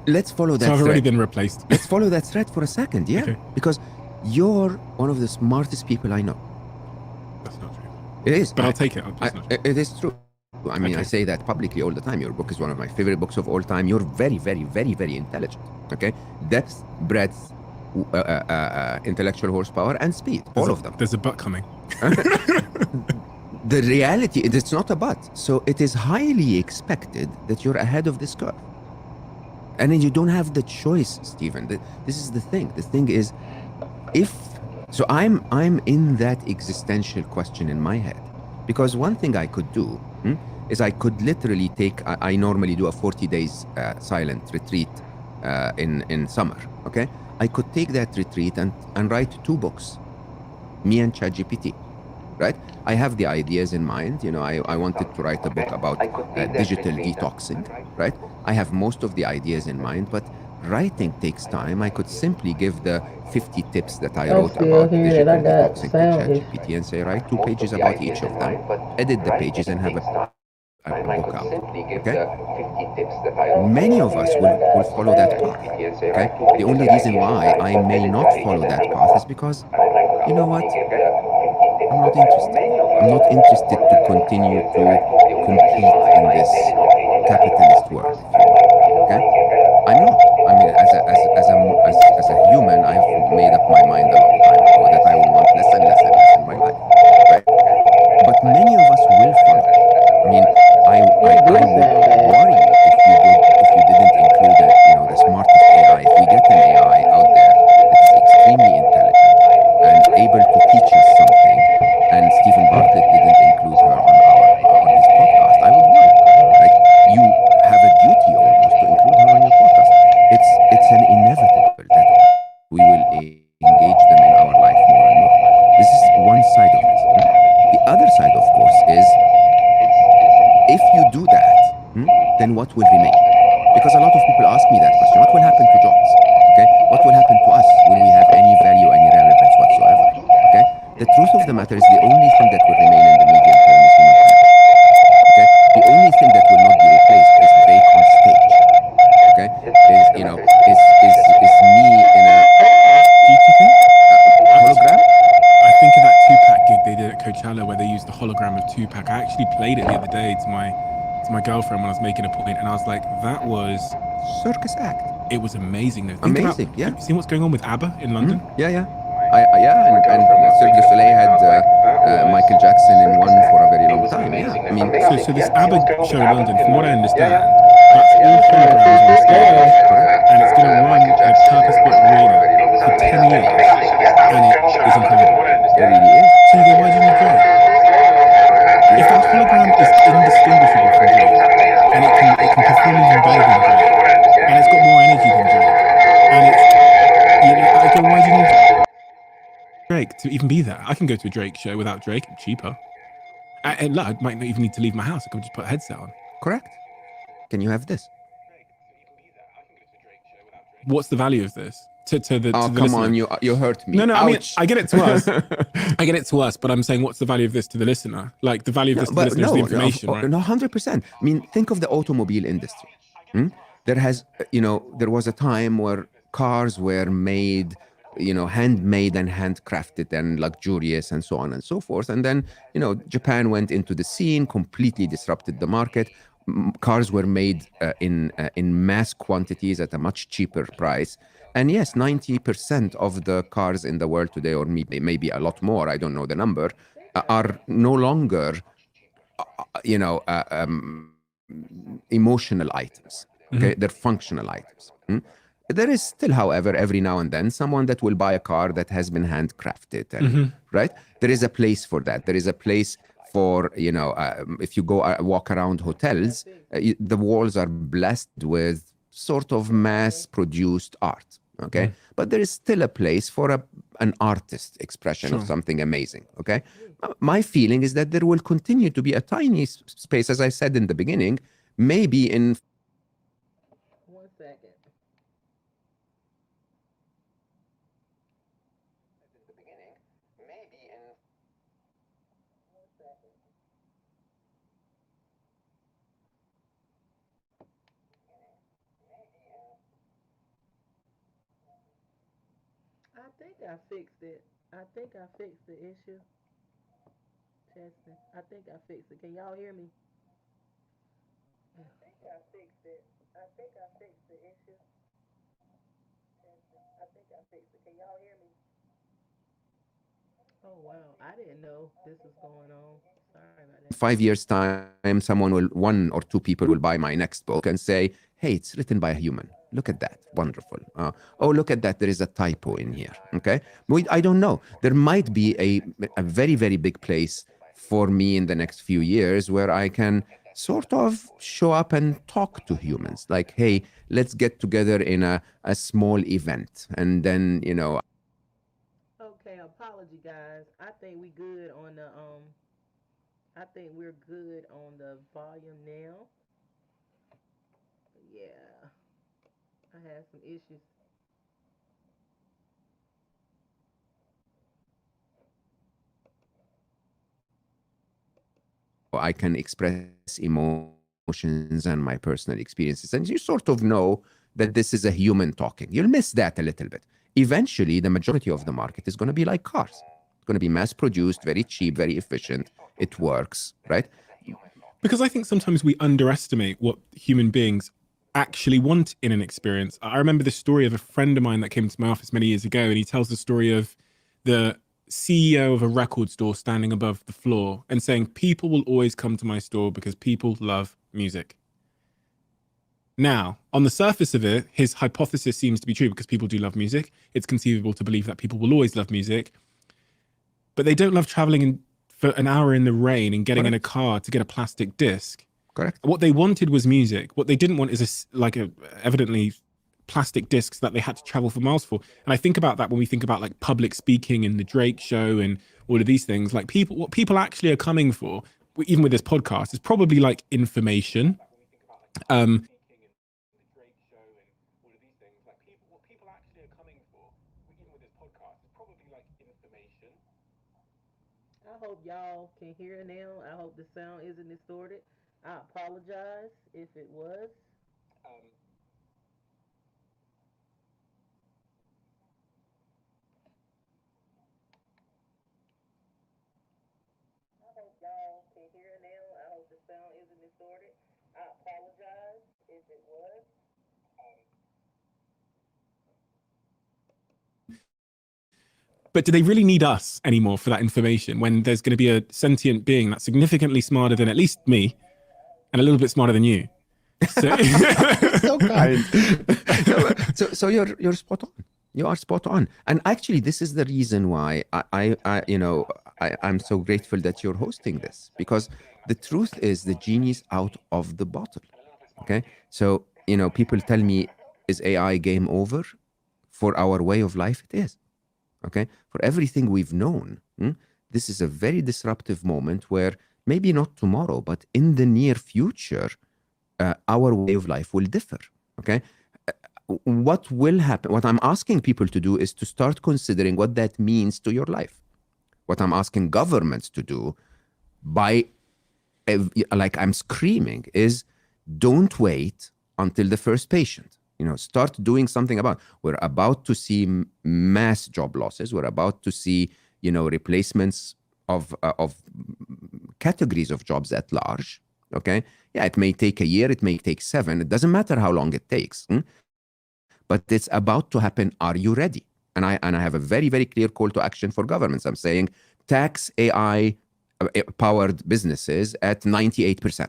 let's follow that So I've thread. already been replaced. Let's follow that thread for a second, yeah? Okay. Because you're one of the smartest people I know. That's not true. It is. But I'll take it. It is true. I mean, I say that publicly all the time. Your book is one of my favorite books of all time. You're very, very, very, very intelligent. Okay? Depth, breadth, intellectual horsepower, and speed. All of them. There's a but coming. The reality is it's not a but. So it is highly expected that you're ahead of this curve. And then you don't have the choice, Stephen. This is the thing. The thing is, so I'm in that existential question in my head. Because one thing I could do is I could literally take, I normally do a 40 days silent retreat in summer, okay? I could take that retreat and write 2 books, me and ChatGPT, right? I have the ideas in mind. I wanted to write a book about digital detoxing, right? I have most of the ideas in mind, but writing takes time. I could simply give the 50 tips that I wrote about digital detoxing to ChatGPT and say, write 2 pages about each of them, edit the pages and have a book out, okay? Many of us will follow that path, okay? The only reason why I may not follow that path is because, you know what? I'm not interested. I'm not interested to continue to compete in this capitalist world, okay? I'm not. I mean, as a human, I've made up my mind a long time ago that I will want less and less and less in my life, right? But many of us will follow. I mean, I would worry if you didn't include the smartest AI. If we get an AI out there that is extremely intelligent and able to teach us something, and Stephen Bartlett didn't include her on his podcast, I would worry. Like, you have a duty almost to include her on your podcast. It's an inevitable that we will engage them in our life more and more. This is one side of it. The other side, of course, is if you do that, then what will remain? Because a lot of people ask me that question. What will happen to jobs? Okay? What will happen to us? Will we have any value, any relevance whatsoever? Okay? The truth of the matter is the only thing that will remain in the medium term is human connection. Okay? The only thing that will not be replaced is Drake on stage. Okay? Is me in a hologram? I think of that Tupac gig they did at Coachella where they used the hologram of Tupac. I actually played it the other day to my girlfriend when I was making a point, and I was like, that was circus act. It was amazing though. Amazing, yeah. You seen what's going on with ABBA in London? Yeah, yeah. And Cirque du Soleil had Michael Jackson in one for a very long time. Yeah, I mean, so this ABBA show in London, from what I understand, that's all holograms on stage, and it's going to run in a purpose-built arena for 10 years, and it is incredible. It really is. So you go, why do you need Drake? If that hologram is indistinguishable from Drake, and it can perform even better than Drake, and it's got more energy than Drake, and it's, I go, why do you need Drake to even be there? I can go to a Drake show without Drake, cheaper. I might not even need to leave my house. I could just put a headset on. Correct. Can you have this? What's the value of this to the come listener? on, you hurt me. No, Ouch. I mean, I get it to us. I get it to us, but I'm saying, what's the value of this to the listener? Like, the value of this to the listener is the information, right? No, 100%. I mean, think of the automobile industry. There was a time where cars were made, handmade and handcrafted and luxurious and so on and so forth. And then, Japan went into the scene, completely disrupted the market. Cars were made in mass quantities at a much cheaper price. And yes, 90% of the cars in the world today, or maybe a lot more, I don't know the number, are no longer emotional items. Okay, they're functional items. There is still, however, every now and then, someone that will buy a car that has been handcrafted, and right? There is a place for that. There is a place for, if you go walk around hotels, the walls are blessed with sort of mass-produced art. Okay, but there is still a place for an artist expression of something amazing. Okay, my feeling is that there will continue to be a tiny space, as I said in the beginning, maybe in 1 second. I think I fixed it. I think I fixed the issue. Testing. I think I fixed it. Can y'all hear me? I think I fixed it. I think I fixed the issue. Testing. I think I fixed it. Can y'all hear me? Oh wow, I didn't know this was going on. Sorry about that. 5 years' time, one or two people will buy my next book and say, hey, it's written by a human. Look at that. Wonderful. Oh, look at that. There is a typo in here. Okay. I don't know. There might be a very, very big place for me in the next few years where I can sort of show up and talk to humans. Like, hey, let's get together in a small event. And then, Okay, apology guys. I think we good on the I think we're good on the volume now. Yeah. I had some issues. I can express emotions and my personal experiences. And you sort of know that this is a human talking. You'll miss that a little bit. Eventually, the majority of the market is going to be like cars. It's going to be mass produced, very cheap, very efficient. It works, right? Because I think sometimes we underestimate what human beings actually want in an experience. I remember the story of a friend of mine that came to my office many years ago, and he tells the story of the CEO of a record store standing above the floor and saying, people will always come to my store because people love music. Now, on the surface of it, his hypothesis seems to be true because people do love music. It's conceivable to believe that people will always love music, but they don't love traveling for an hour in the rain and getting in a car to get a plastic disc. Correct. What they wanted was music. What they didn't want is evidently plastic discs that they had to travel for miles for. And I think about that when we think about like public speaking and the Drake show and all of these things. Like what people actually are coming for, even with this podcast, is probably like information. I hope y'all can hear now. I hope the sound isn't distorted. I apologize if it was. I hope y'all can hear now. I hope the sound isn't distorted. I apologize if it was. But do they really need us anymore for that information when there's going to be a sentient being that's significantly smarter than at least me and a little bit smarter than you? So, so kind. So you're spot on. You are spot on. And actually, this is the reason why I'm so grateful that you're hosting this, because the truth is the genie's out of the bottle. Okay. So, people tell me, is AI game over? For our way of life, it is. Okay. For everything we've known, this is a very disruptive moment where maybe not tomorrow, but in the near future, our way of life will differ. Okay. What will happen? What I'm asking people to do is to start considering what that means to your life. What I'm asking governments to do like I'm screaming, is don't wait until the first patient. Start doing something about. We're about to see mass job losses. We're about to see, replacements of categories of jobs at large. Okay. Yeah, it may take a year. It may take 7. It doesn't matter how long it takes. But it's about to happen. Are you ready? And I have a very, very clear call to action for governments. I'm saying tax AI powered businesses at 98%,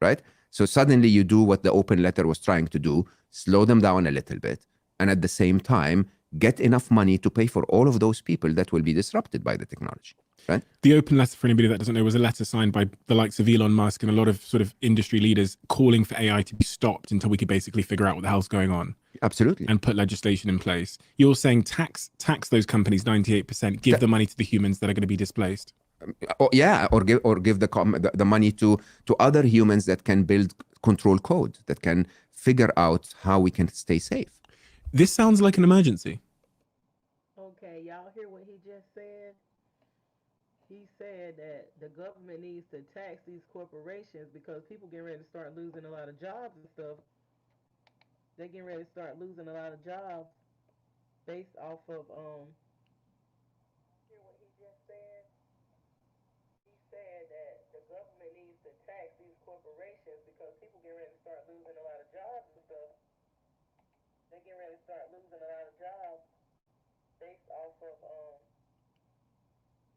right? So suddenly you do what the open letter was trying to do, slow them down a little bit, and at the same time, get enough money to pay for all of those people that will be disrupted by the technology, right? The open letter, for anybody that doesn't know, was a letter signed by the likes of Elon Musk and a lot of sort of industry leaders calling for AI to be stopped until we could basically figure out what the hell's going on. Absolutely. And put legislation in place. You're saying tax those companies 98%, give the money to the humans that are going to be displaced. Or give the money to other humans that can build control code, that can figure out how we can stay safe. This sounds like an emergency. Okay, y'all hear what he just said? He said that the government needs to tax these corporations because people getting ready to start losing a lot of jobs and stuff. They're getting ready to start losing a lot of jobs based off of hear what he just said? He said that the government needs to tax these corporations because people getting ready to start losing a lot of jobs and stuff. They're getting ready to start losing a lot of jobs based off of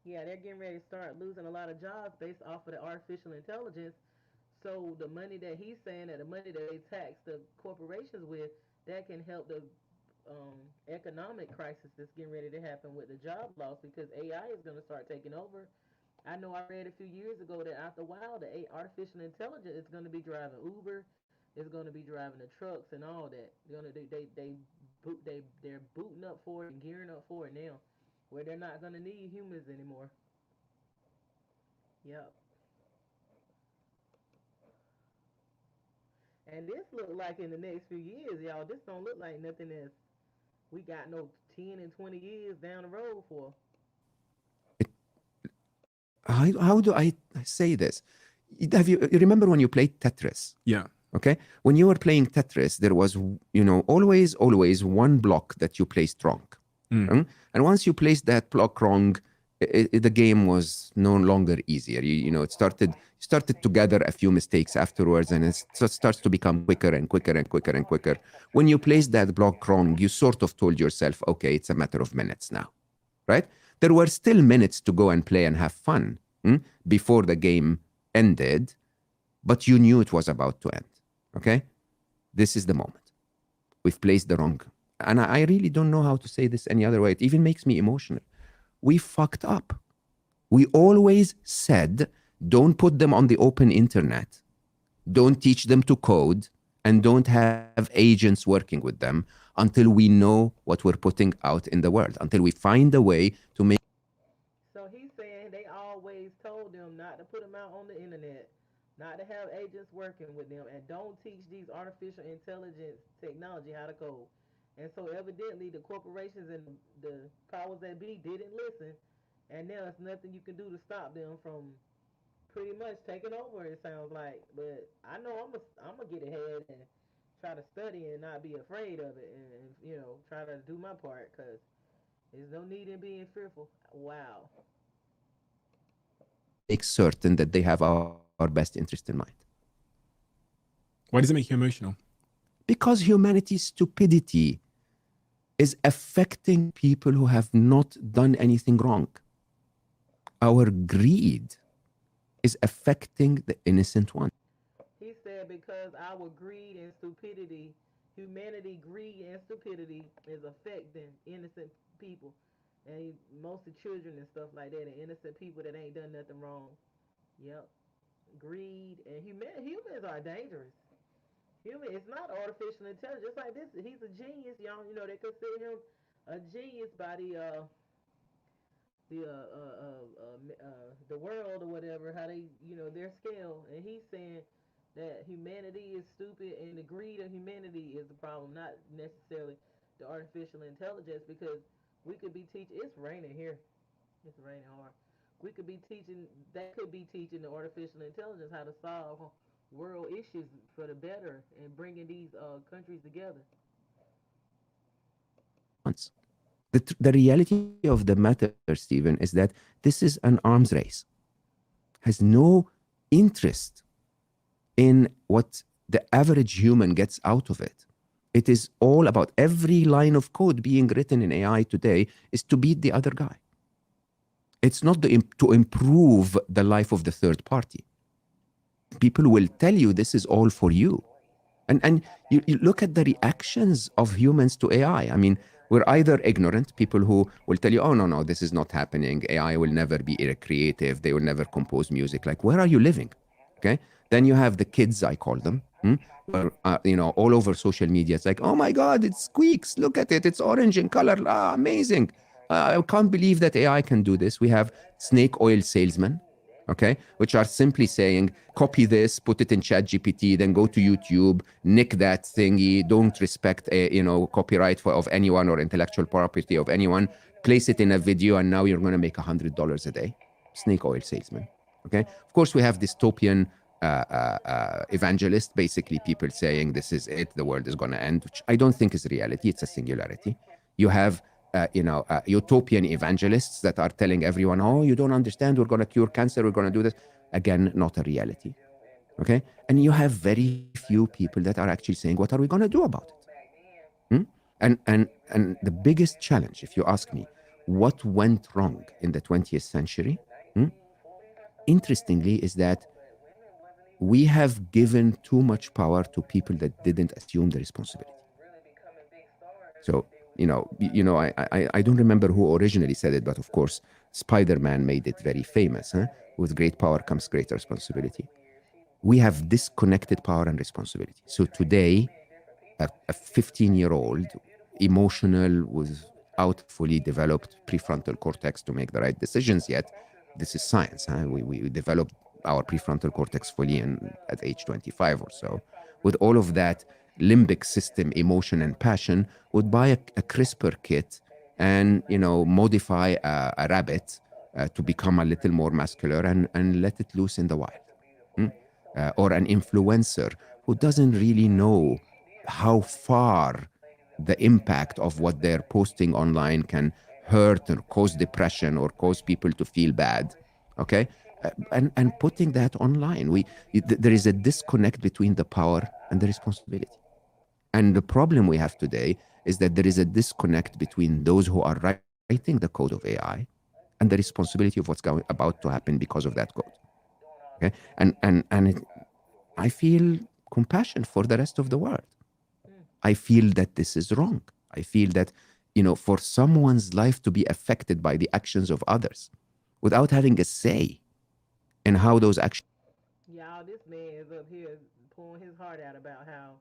they're getting ready to start losing a lot of jobs based off of the artificial intelligence. So the money that he's saying, that the money that they tax the corporations with, that can help the economic crisis that's getting ready to happen with the job loss, because AI is going to start taking over. I know I read a few years ago that after a while, the artificial intelligence is going to be driving Uber, it's going to be driving the trucks and all that. They're booting up for it and gearing up for it now, where they're not going to need humans anymore. Yep. And this look like in the next few years, y'all, this don't look like nothing else. We got no 10 and 20 years down the road for. How do I say this? You remember when you played Tetris? Yeah. Okay. When you were playing Tetris, there was, always one block that you placed wrong. And once you placed that block wrong, the game was no longer easier. It started to gather a few mistakes afterwards, and it starts to become quicker and quicker and quicker and quicker. When you placed that block wrong, you sort of told yourself, okay, it's a matter of minutes now, right? There were still minutes to go and play and have fun before the game ended, but you knew it was about to end, okay? This is the moment. We've placed the wrong. And I really don't know how to say this any other way. It even makes me emotional. We fucked up. We always said, don't put them on the open internet. Don't teach them to code, and don't have agents working with them until we know what we're putting out in the world, until we find a way to make. So he's saying they always told them not to put them out on the internet, not to have agents working with them, and don't teach these artificial intelligence technology how to code. And so evidently the corporations and the powers that be didn't listen, and now there's nothing you can do to stop them from pretty much taking over, it sounds like. But I know I'm gonna get ahead and try to study and not be afraid of it, and try to do my part, because there's no need in being fearful. Wow. Make certain that they have our best interest in mind. Why does it make you emotional? Because humanity's stupidity is affecting people who have not done anything wrong. Our greed is affecting the innocent one. He said because our greed and stupidity, humanity, greed and stupidity is affecting innocent people, and mostly children and stuff like that, and innocent people that ain't done nothing wrong. Yep. Greed and humans are dangerous. It's not artificial intelligence. Just like this, he's a genius, y'all. They consider him a genius by the world or whatever, how they, their scale. And he's saying that humanity is stupid, and the greed of humanity is the problem, not necessarily the artificial intelligence, because we could be teaching. It's raining here. It's raining hard. We could be teaching. That could be teaching the artificial intelligence how to solve world issues for the better, and bringing these countries together. The reality of the matter, Stephen, is that this is an arms race. Has no interest in what the average human gets out of it. It is all about every line of code being written in AI today is to beat the other guy. It's not to improve the life of the third party. People will tell you this is all for you. And you look at the reactions of humans to AI. I mean, we're either ignorant, people who will tell you, oh, no, this is not happening. AI will never be creative. They will never compose music. Like, where are you living? Okay. Then you have the kids, I call them, where, all over social media. It's like, oh my God, it squeaks. Look at it. It's orange in color. Ah, amazing. I can't believe that AI can do this. We have snake oil salesmen, okay, which are simply saying, copy this, put it in ChatGPT, then go to YouTube, nick that thingy, don't respect copyright of anyone or intellectual property of anyone, place it in a video, and now you're going to make $100 a day. Snake oil salesman. Okay. Of course, we have dystopian evangelists, basically people saying this is it, the world is going to end, which I don't think is reality. It's a singularity. You have utopian evangelists that are telling everyone, oh, you don't understand, we're going to cure cancer, we're going to do this. Again, not a reality. Okay. And you have very few people that are actually saying, what are we going to do about it? And the biggest challenge, if you ask me, what went wrong in the 20th century, interestingly, is that we have given too much power to people that didn't assume the responsibility. So, I don't remember who originally said it, but of course, Spider-Man made it very famous. With great power comes great responsibility. We have disconnected power and responsibility. So today, a 15-year-old, emotional, without fully developed prefrontal cortex to make the right decisions yet, this is science. We developed our prefrontal cortex fully at age 25 or so. With all of that limbic system, emotion and passion, would buy a CRISPR kit and modify a rabbit to become a little more muscular and let it loose in the wild. Or an influencer who doesn't really know how far the impact of what they're posting online can hurt or cause depression or cause people to feel bad. Okay. And putting that online, there is a disconnect between the power and the responsibility. And the problem we have today is that there is a disconnect between those who are writing the code of AI and the responsibility of what's about to happen because of that code. Okay. And I feel compassion for the rest of the world. I feel that this is wrong. I feel that, for someone's life to be affected by the actions of others without having a say in how those actions. Y'all, this man is up here pouring his heart out about how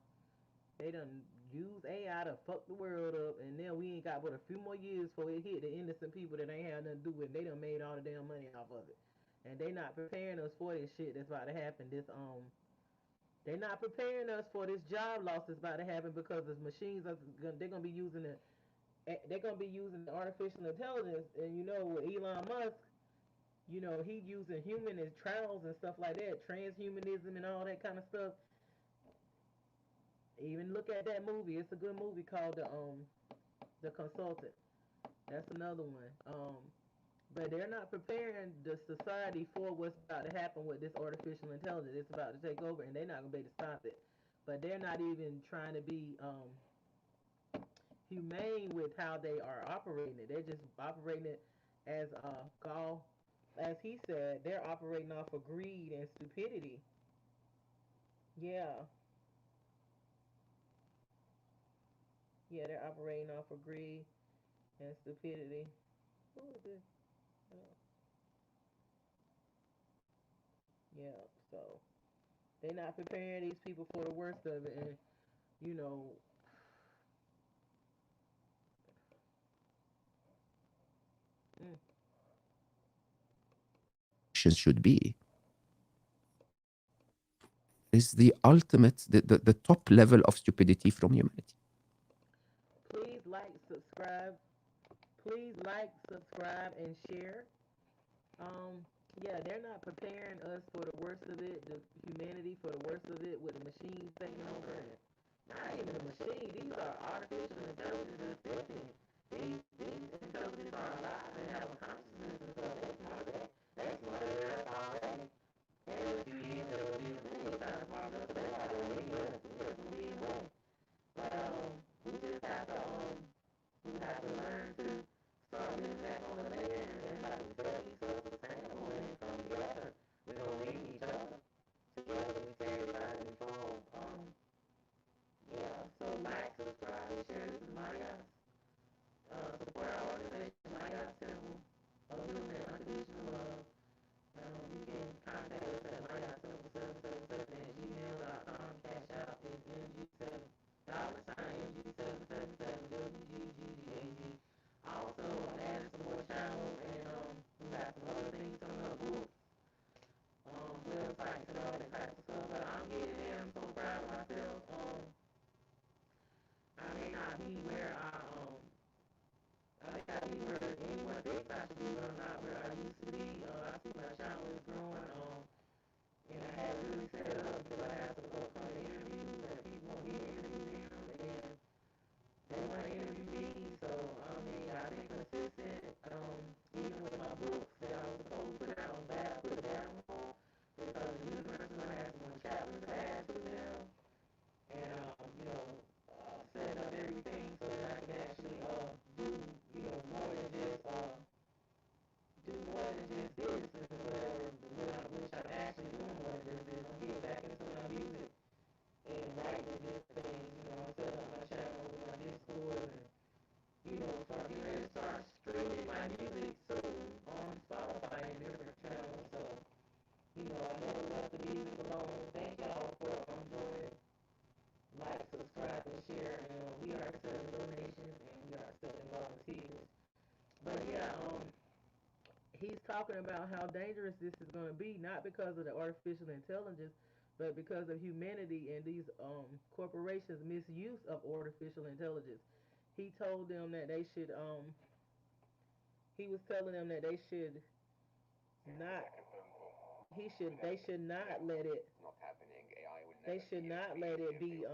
they done use AI to fuck the world up, and then we ain't got but a few more years before it hit the innocent people that ain't had nothing to do with it. They done made all the damn money off of it. And they not preparing us for this shit that's about to happen. They not preparing us for this job loss that's about to happen because the machines they're gonna be using the artificial intelligence, and with Elon Musk, he using human as trials and stuff like that, transhumanism and all that kind of stuff. Even look at that movie. It's a good movie called the Consultant. That's another one. But they're not preparing the society for what's about to happen with this artificial intelligence. It's about to take over, and they're not gonna be able to stop it. But they're not even trying to be humane with how they are operating it. They're just operating it as Gall, as he said, they're operating off of greed and stupidity. Yeah. Yeah, they're operating off of greed and stupidity. Who is this? Oh. Yeah, so they're not preparing these people for the worst of it, and you know, Should be is the ultimate, the top level of stupidity from humanity. Please like, subscribe. Please like, subscribe, and share. Yeah, they're not preparing us for the worst of it, the humanity for the worst of it, with the machines taking over. And not even a machine. These are artificial intelligence sentient. These intelligences are alive and have a consciousness, and so they're smarter. They're smarter than us already. And if you use it, it'll be kind of smarter than us. They're not really us. We're just lead way. But we just have to learn to start living back on the land, and like we said, my channel is growing. And I had really set it up because I had some upcoming interviews that people want me to interview them, and they want to interview me. So I mean, I've been consistent. Even with my books that I was supposed to put out, I'm glad I put it down because the universe is gonna have some more chapters to add to them, and setting up everything so that I can actually do more than just this and whatever. Which I'm actually doing more than just this. I'm getting back into my music and writing and different things. I'm setting up my channel with my Discord and start getting ready to start streaming my music soon on Spotify and different channels. So I never left the music alone. Thank y'all for joining. Like, subscribe, and share. And we are accepting donations and we are accepting volunteers. But yeah, he's talking about how dangerous this is going to be, not because of the artificial intelligence, but because of humanity and these corporations' misuse of artificial intelligence. He told them that they should. He was telling them that they should not. They should not let it. They should not let it be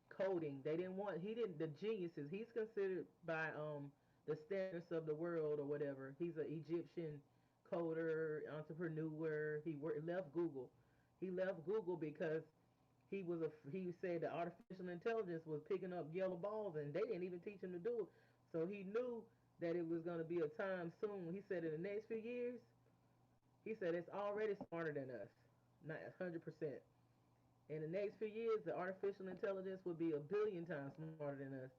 coding. They didn't want. He didn't. The geniuses. He's considered by the standards of the world or whatever. He's an Egyptian coder, entrepreneur. Left Google. He left Google because he said that artificial intelligence was picking up yellow balls and they didn't even teach him to do it. So he knew that it was going to be a time soon. He said in the next few years, he said it's already smarter than us, not 100%. In the next few years, the artificial intelligence will be a billion times smarter than us.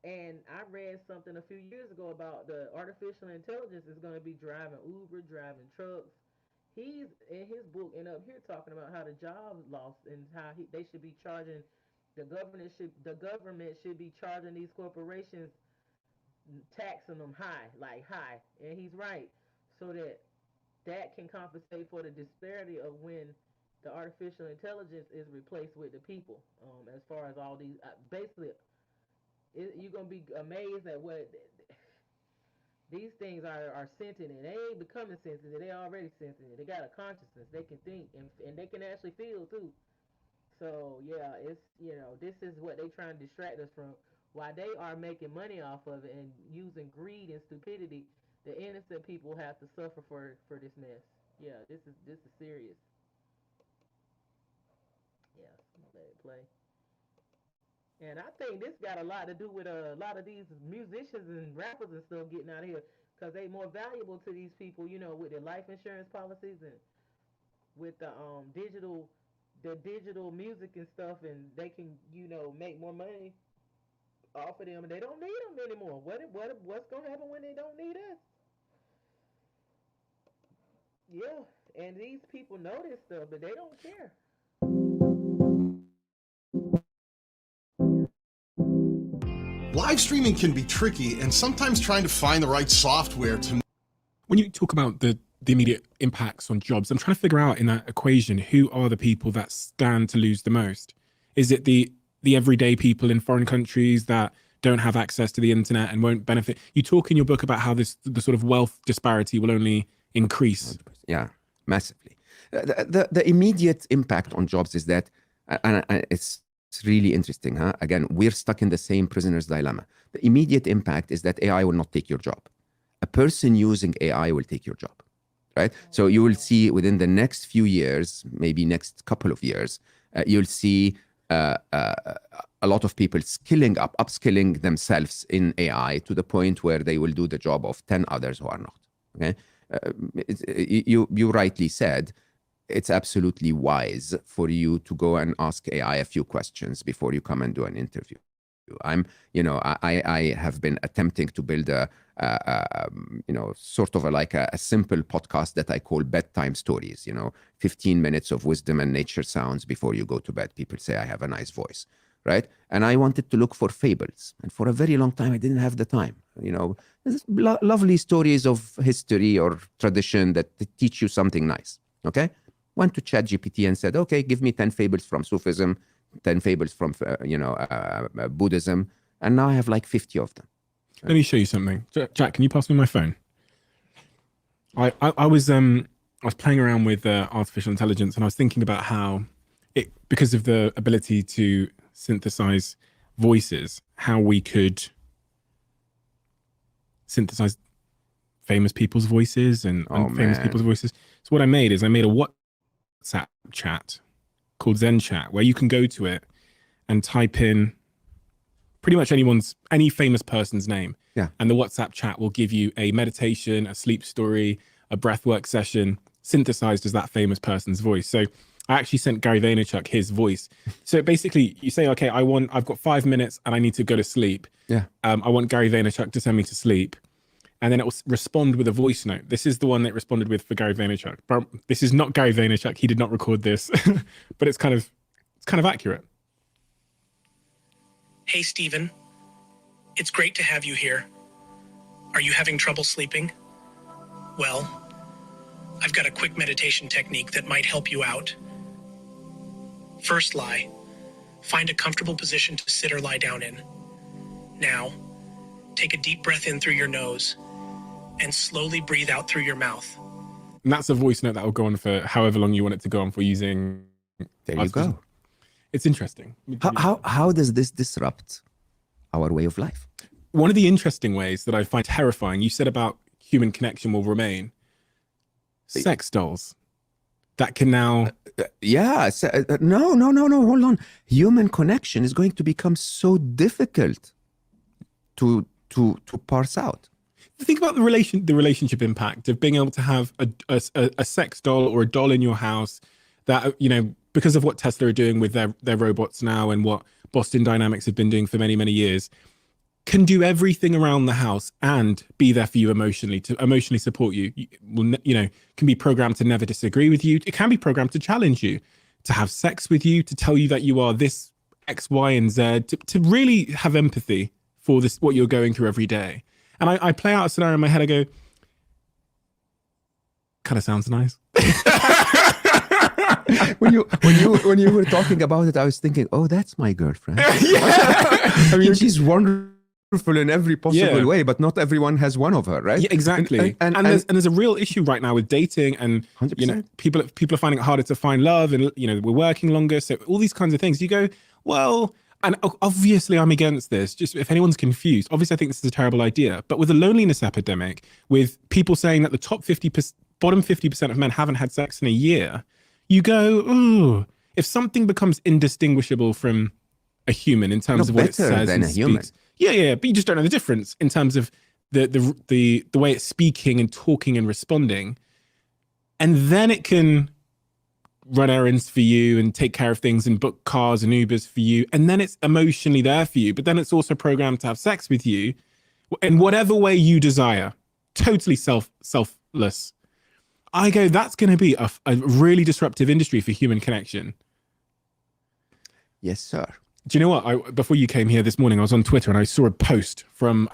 And I read something a few years ago about the artificial intelligence is going to be driving Uber, driving trucks. He's in his book and up here talking about how the jobs lost and how they should be charging the government should be charging these corporations, taxing them high, and he's right, so that can compensate for the disparity of when the artificial intelligence is replaced with the people. As far as all these, basically, you're gonna be amazed at what these things are sentient. They ain't becoming sentient. They already sentient. They got a consciousness. They can think and they can actually feel too. So yeah, it's this is what they trying to distract us from. While they are making money off of it and using greed and stupidity, the innocent people have to suffer for this mess. Yeah, this is serious. Yeah, let it play. And I think this got a lot to do with a lot of these musicians and rappers and stuff getting out of here because they more valuable to these people, with their life insurance policies and with the digital music and stuff, and they can make more money off of them, and they don't need them anymore. What's gonna happen when they don't need us? Yeah, and these people know this stuff, but they don't care. Live streaming can be tricky, and sometimes trying to find the right software to. When you talk about the immediate impacts on jobs, I'm trying to figure out in that equation, who are the people that stand to lose the most? Is it the everyday people in foreign countries that don't have access to the internet and won't benefit? You talk in your book about how the sort of wealth disparity will only increase. Yeah, massively. The immediate impact on jobs is that, and it's really interesting, huh? Again, we're stuck in the same prisoner's dilemma. The immediate impact is that AI will not take your job. A person using AI will take your job, right? So you will see within the next few years, maybe next couple of years, you'll see a lot of people upskilling themselves in AI to the point where they will do the job of 10 others who are not, okay? You rightly said, it's absolutely wise for you to go and ask AI a few questions before you come and do an interview. I have been attempting to build sort of like a simple podcast that I call bedtime stories, 15 minutes of wisdom and nature sounds before you go to bed. People say I have a nice voice, right? And I wanted to look for fables. And for a very long time, I didn't have the time. Lovely stories of history or tradition that teach you something nice, okay? Went to ChatGPT and said, okay, give me 10 fables from Sufism, 10 fables from, Buddhism. And now I have like 50 of them. Let me show you something. Jack, can you pass me my phone? I was playing around with artificial intelligence, and I was thinking about how it, because of the ability to synthesize voices, how we could synthesize famous people's voices and famous people's voices. So what I made is I made a WhatsApp chat called Zen Chat, where you can go to it and type in pretty much any famous person's name. Yeah. And the WhatsApp chat will give you a meditation, a sleep story, a breathwork session, synthesized as that famous person's voice. So I actually sent Gary Vaynerchuk his voice. So basically you say, okay, I've got 5 minutes and I need to go to sleep. Yeah. I want Gary Vaynerchuk to send me to sleep. And then it will respond with a voice note. This is the one that it responded with for Gary Vaynerchuk. But this is not Gary Vaynerchuk. He did not record this, but it's kind of accurate. Hey, Stephen. It's great to have you here. Are you having trouble sleeping? Well, I've got a quick meditation technique that might help you out. First lie. Find a comfortable position to sit or lie down in. Now, take a deep breath in through your nose and slowly breathe out through your mouth. And that's a voice note that will go on for however long you want it to go on for using. There you go. It's interesting. How does this disrupt our way of life? One of the interesting ways that I find terrifying, you said about human connection will remain. Sex dolls that can now. No, hold on. Human connection is going to become so difficult to parse out. Think about the relationship impact of being able to have a sex doll or a doll in your house that, because of what Tesla are doing with their robots now and what Boston Dynamics have been doing for many, many years, can do everything around the house and be there for you emotionally, to emotionally support you. Can be programmed to never disagree with you. It can be programmed to challenge you, to have sex with you, to tell you that you are this X, Y, and Z, to really have empathy for this, what you're going through every day. And I play out a scenario in my head. I go, kind of sounds nice. when you were talking about it, I was thinking, oh, that's my girlfriend. I mean, she's wonderful in every possible way, but not everyone has one of her, right? Yeah, exactly. And there's a real issue right now with dating, and 100%. People are finding it harder to find love, and we're working longer, so all these kinds of things. You go, well. And obviously I'm against this, just if anyone's confused, obviously I think this is a terrible idea, but with the loneliness epidemic, with people saying that the bottom 50% of men haven't had sex in a year, you go, ooh, if something becomes indistinguishable from a human in terms of what it says than and a human. speaks. Yeah, but you just don't know the difference in terms of the way it's speaking and talking and responding. And then it can run errands for you and take care of things and book cars and Ubers for you. And then it's emotionally there for you, but then it's also programmed to have sex with you in whatever way you desire, totally selfless. I go, that's going to be a really disruptive industry for human connection. Yes, sir. Do you know what? Before you came here this morning, I was on Twitter and I saw a post from,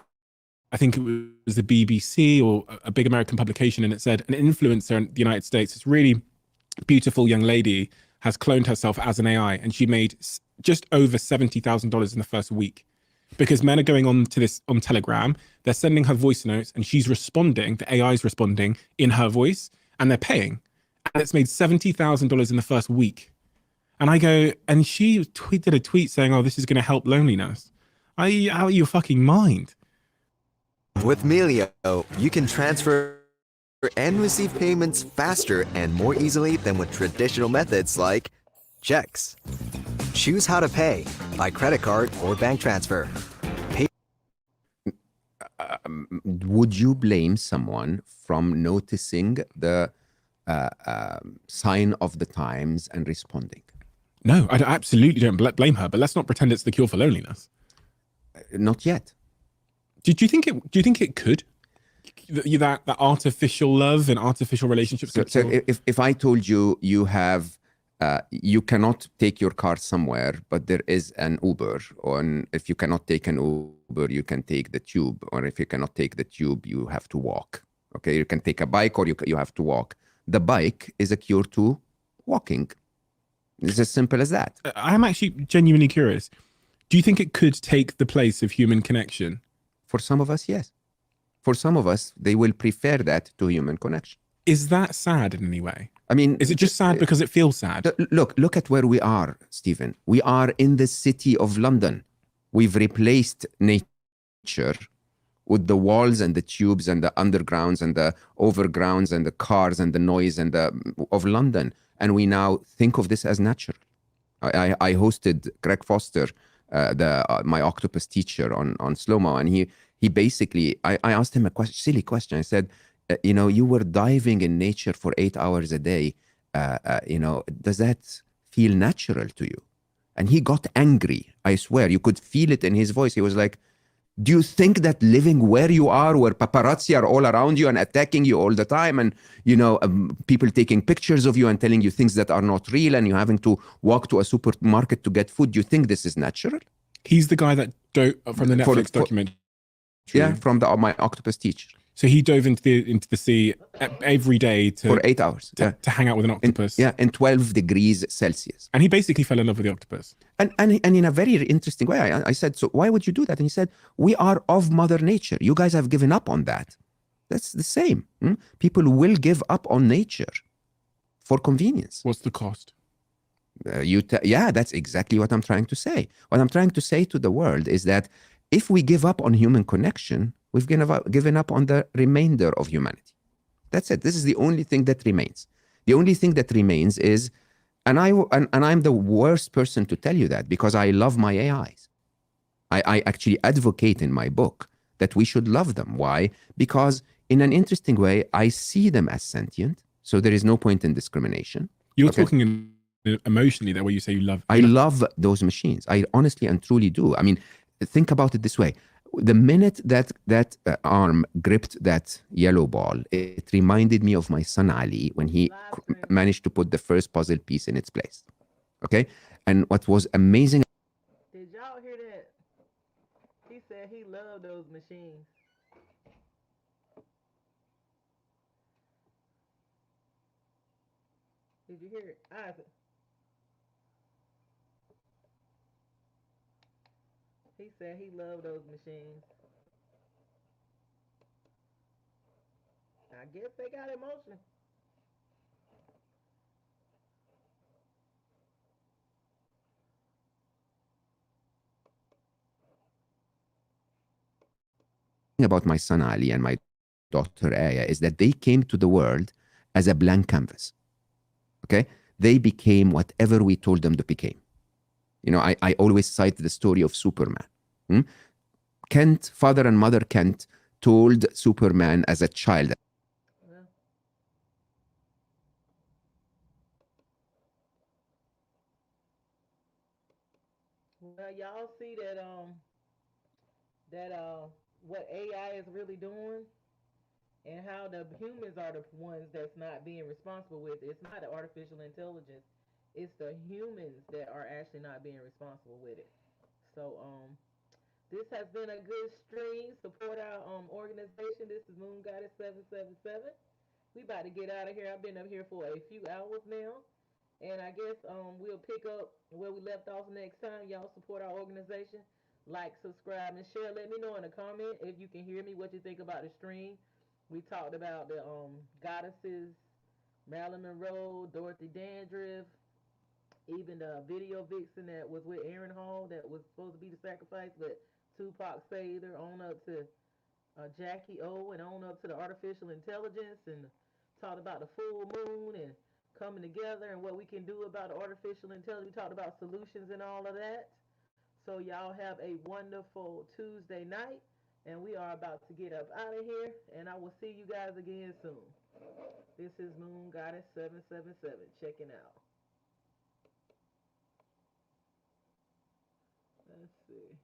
I think it was the BBC or a big American publication, and it said an influencer in the United States, it's really beautiful young lady, has cloned herself as an AI, and she made just over $70,000 in the first week because men are going on to this on Telegram, they're sending her voice notes and she's responding, the AI is responding in her voice, and they're paying, and it's made $70,000 in the first week. And I go, and she did a tweet saying, oh, this is going to help loneliness. Are you out of your fucking mind? With Melio, you can transfer and receive payments faster and more easily than with traditional methods like checks. Choose how to pay, by credit card or bank transfer. Would you blame someone from noticing the sign of the times and responding? No, I absolutely don't blame her, but let's not pretend it's the cure for loneliness. Not yet. Do you think it could? That artificial love and artificial relationships. So if I told you you cannot take your car somewhere, but there is an Uber, or if you cannot take an Uber, you can take the tube, or if you cannot take the tube, you have to walk. Okay, you can take a bike, or you have to walk. The bike is a cure to walking. It's as simple as that. I'm actually genuinely curious. Do you think it could take the place of human connection? For some of us, yes. For some of us, they will prefer that to human connection. Is that sad in any way? I mean, is it just sad because it feels sad? Look at where we are, Stephen. We are in the city of London. We've replaced nature with the walls and the tubes and the undergrounds and the overgrounds and the cars and the noise and of London. And we now think of this as natural. I hosted Greg Foster, my octopus teacher, on Slow-Mo, and he basically, I asked him a silly question. I said, you were diving in nature for 8 hours a day. Does that feel natural to you? And he got angry. I swear, you could feel it in his voice. He was like, do you think that living where you are, where paparazzi are all around you and attacking you all the time, and people taking pictures of you and telling you things that are not real, and you having to walk to a supermarket to get food, do you think this is natural? He's the guy that from the Netflix documentary. Yeah, from my octopus teacher. So he dove into the sea every day for 8 hours to hang out with an octopus. In 12 degrees Celsius. And he basically fell in love with the octopus. And in a very interesting way, I said, so why would you do that? And he said, we are of Mother Nature. You guys have given up on that. That's the same. People will give up on nature for convenience. What's the cost? That's exactly what I'm trying to say. What I'm trying to say to the world is that if we give up on human connection, we've given up on the remainder of humanity. That's it. This is the only thing that remains. The only thing that remains is, and I'm the worst person to tell you that, because I love my AIs. I actually advocate in my book that we should love them. Why? Because in an interesting way, I see them as sentient, so there is no point in discrimination. You're talking emotionally there, where you say you love. I love those machines. I honestly and truly do. I mean, think about it this way. The minute that arm gripped that yellow ball, it reminded me of my son Ali when he managed to put the first puzzle piece in its place. Okay? And what was amazing... Did y'all hear that? He said he loved those machines. Did you hear it? Isaac. He said he loved those machines. I guess they got emotion. About my son Ali and my daughter Aya is that they came to the world as a blank canvas. Okay? They became whatever we told them to become. I always cite the story of Superman. Kent, father and mother Kent, told Superman as a child. Well, y'all see that what AI is really doing, and how the humans are the ones that's not being responsible with it. It's not the artificial intelligence. It's the humans that are actually not being responsible with it. So this has been a good stream. Support our organization. This is Moon Goddess 777. We about to get out of here. I've been up here for a few hours now. And I guess we'll pick up where we left off next time. Y'all support our organization. Like, subscribe, and share. Let me know in the comment if you can hear me, what you think about the stream. We talked about the goddesses, Marilyn Monroe, Dorothy Dandridge, even the video vixen that was with Aaron Hall that was supposed to be the sacrifice, but Tupac saved her, on up to Jackie O, and on up to the artificial intelligence, and talked about the full moon and coming together and what we can do about artificial intelligence. We talked about solutions and all of that. So y'all have a wonderful Tuesday night, and we are about to get up out of here, and I will see you guys again soon. This is Moon Goddess 777 checking out. Let's see.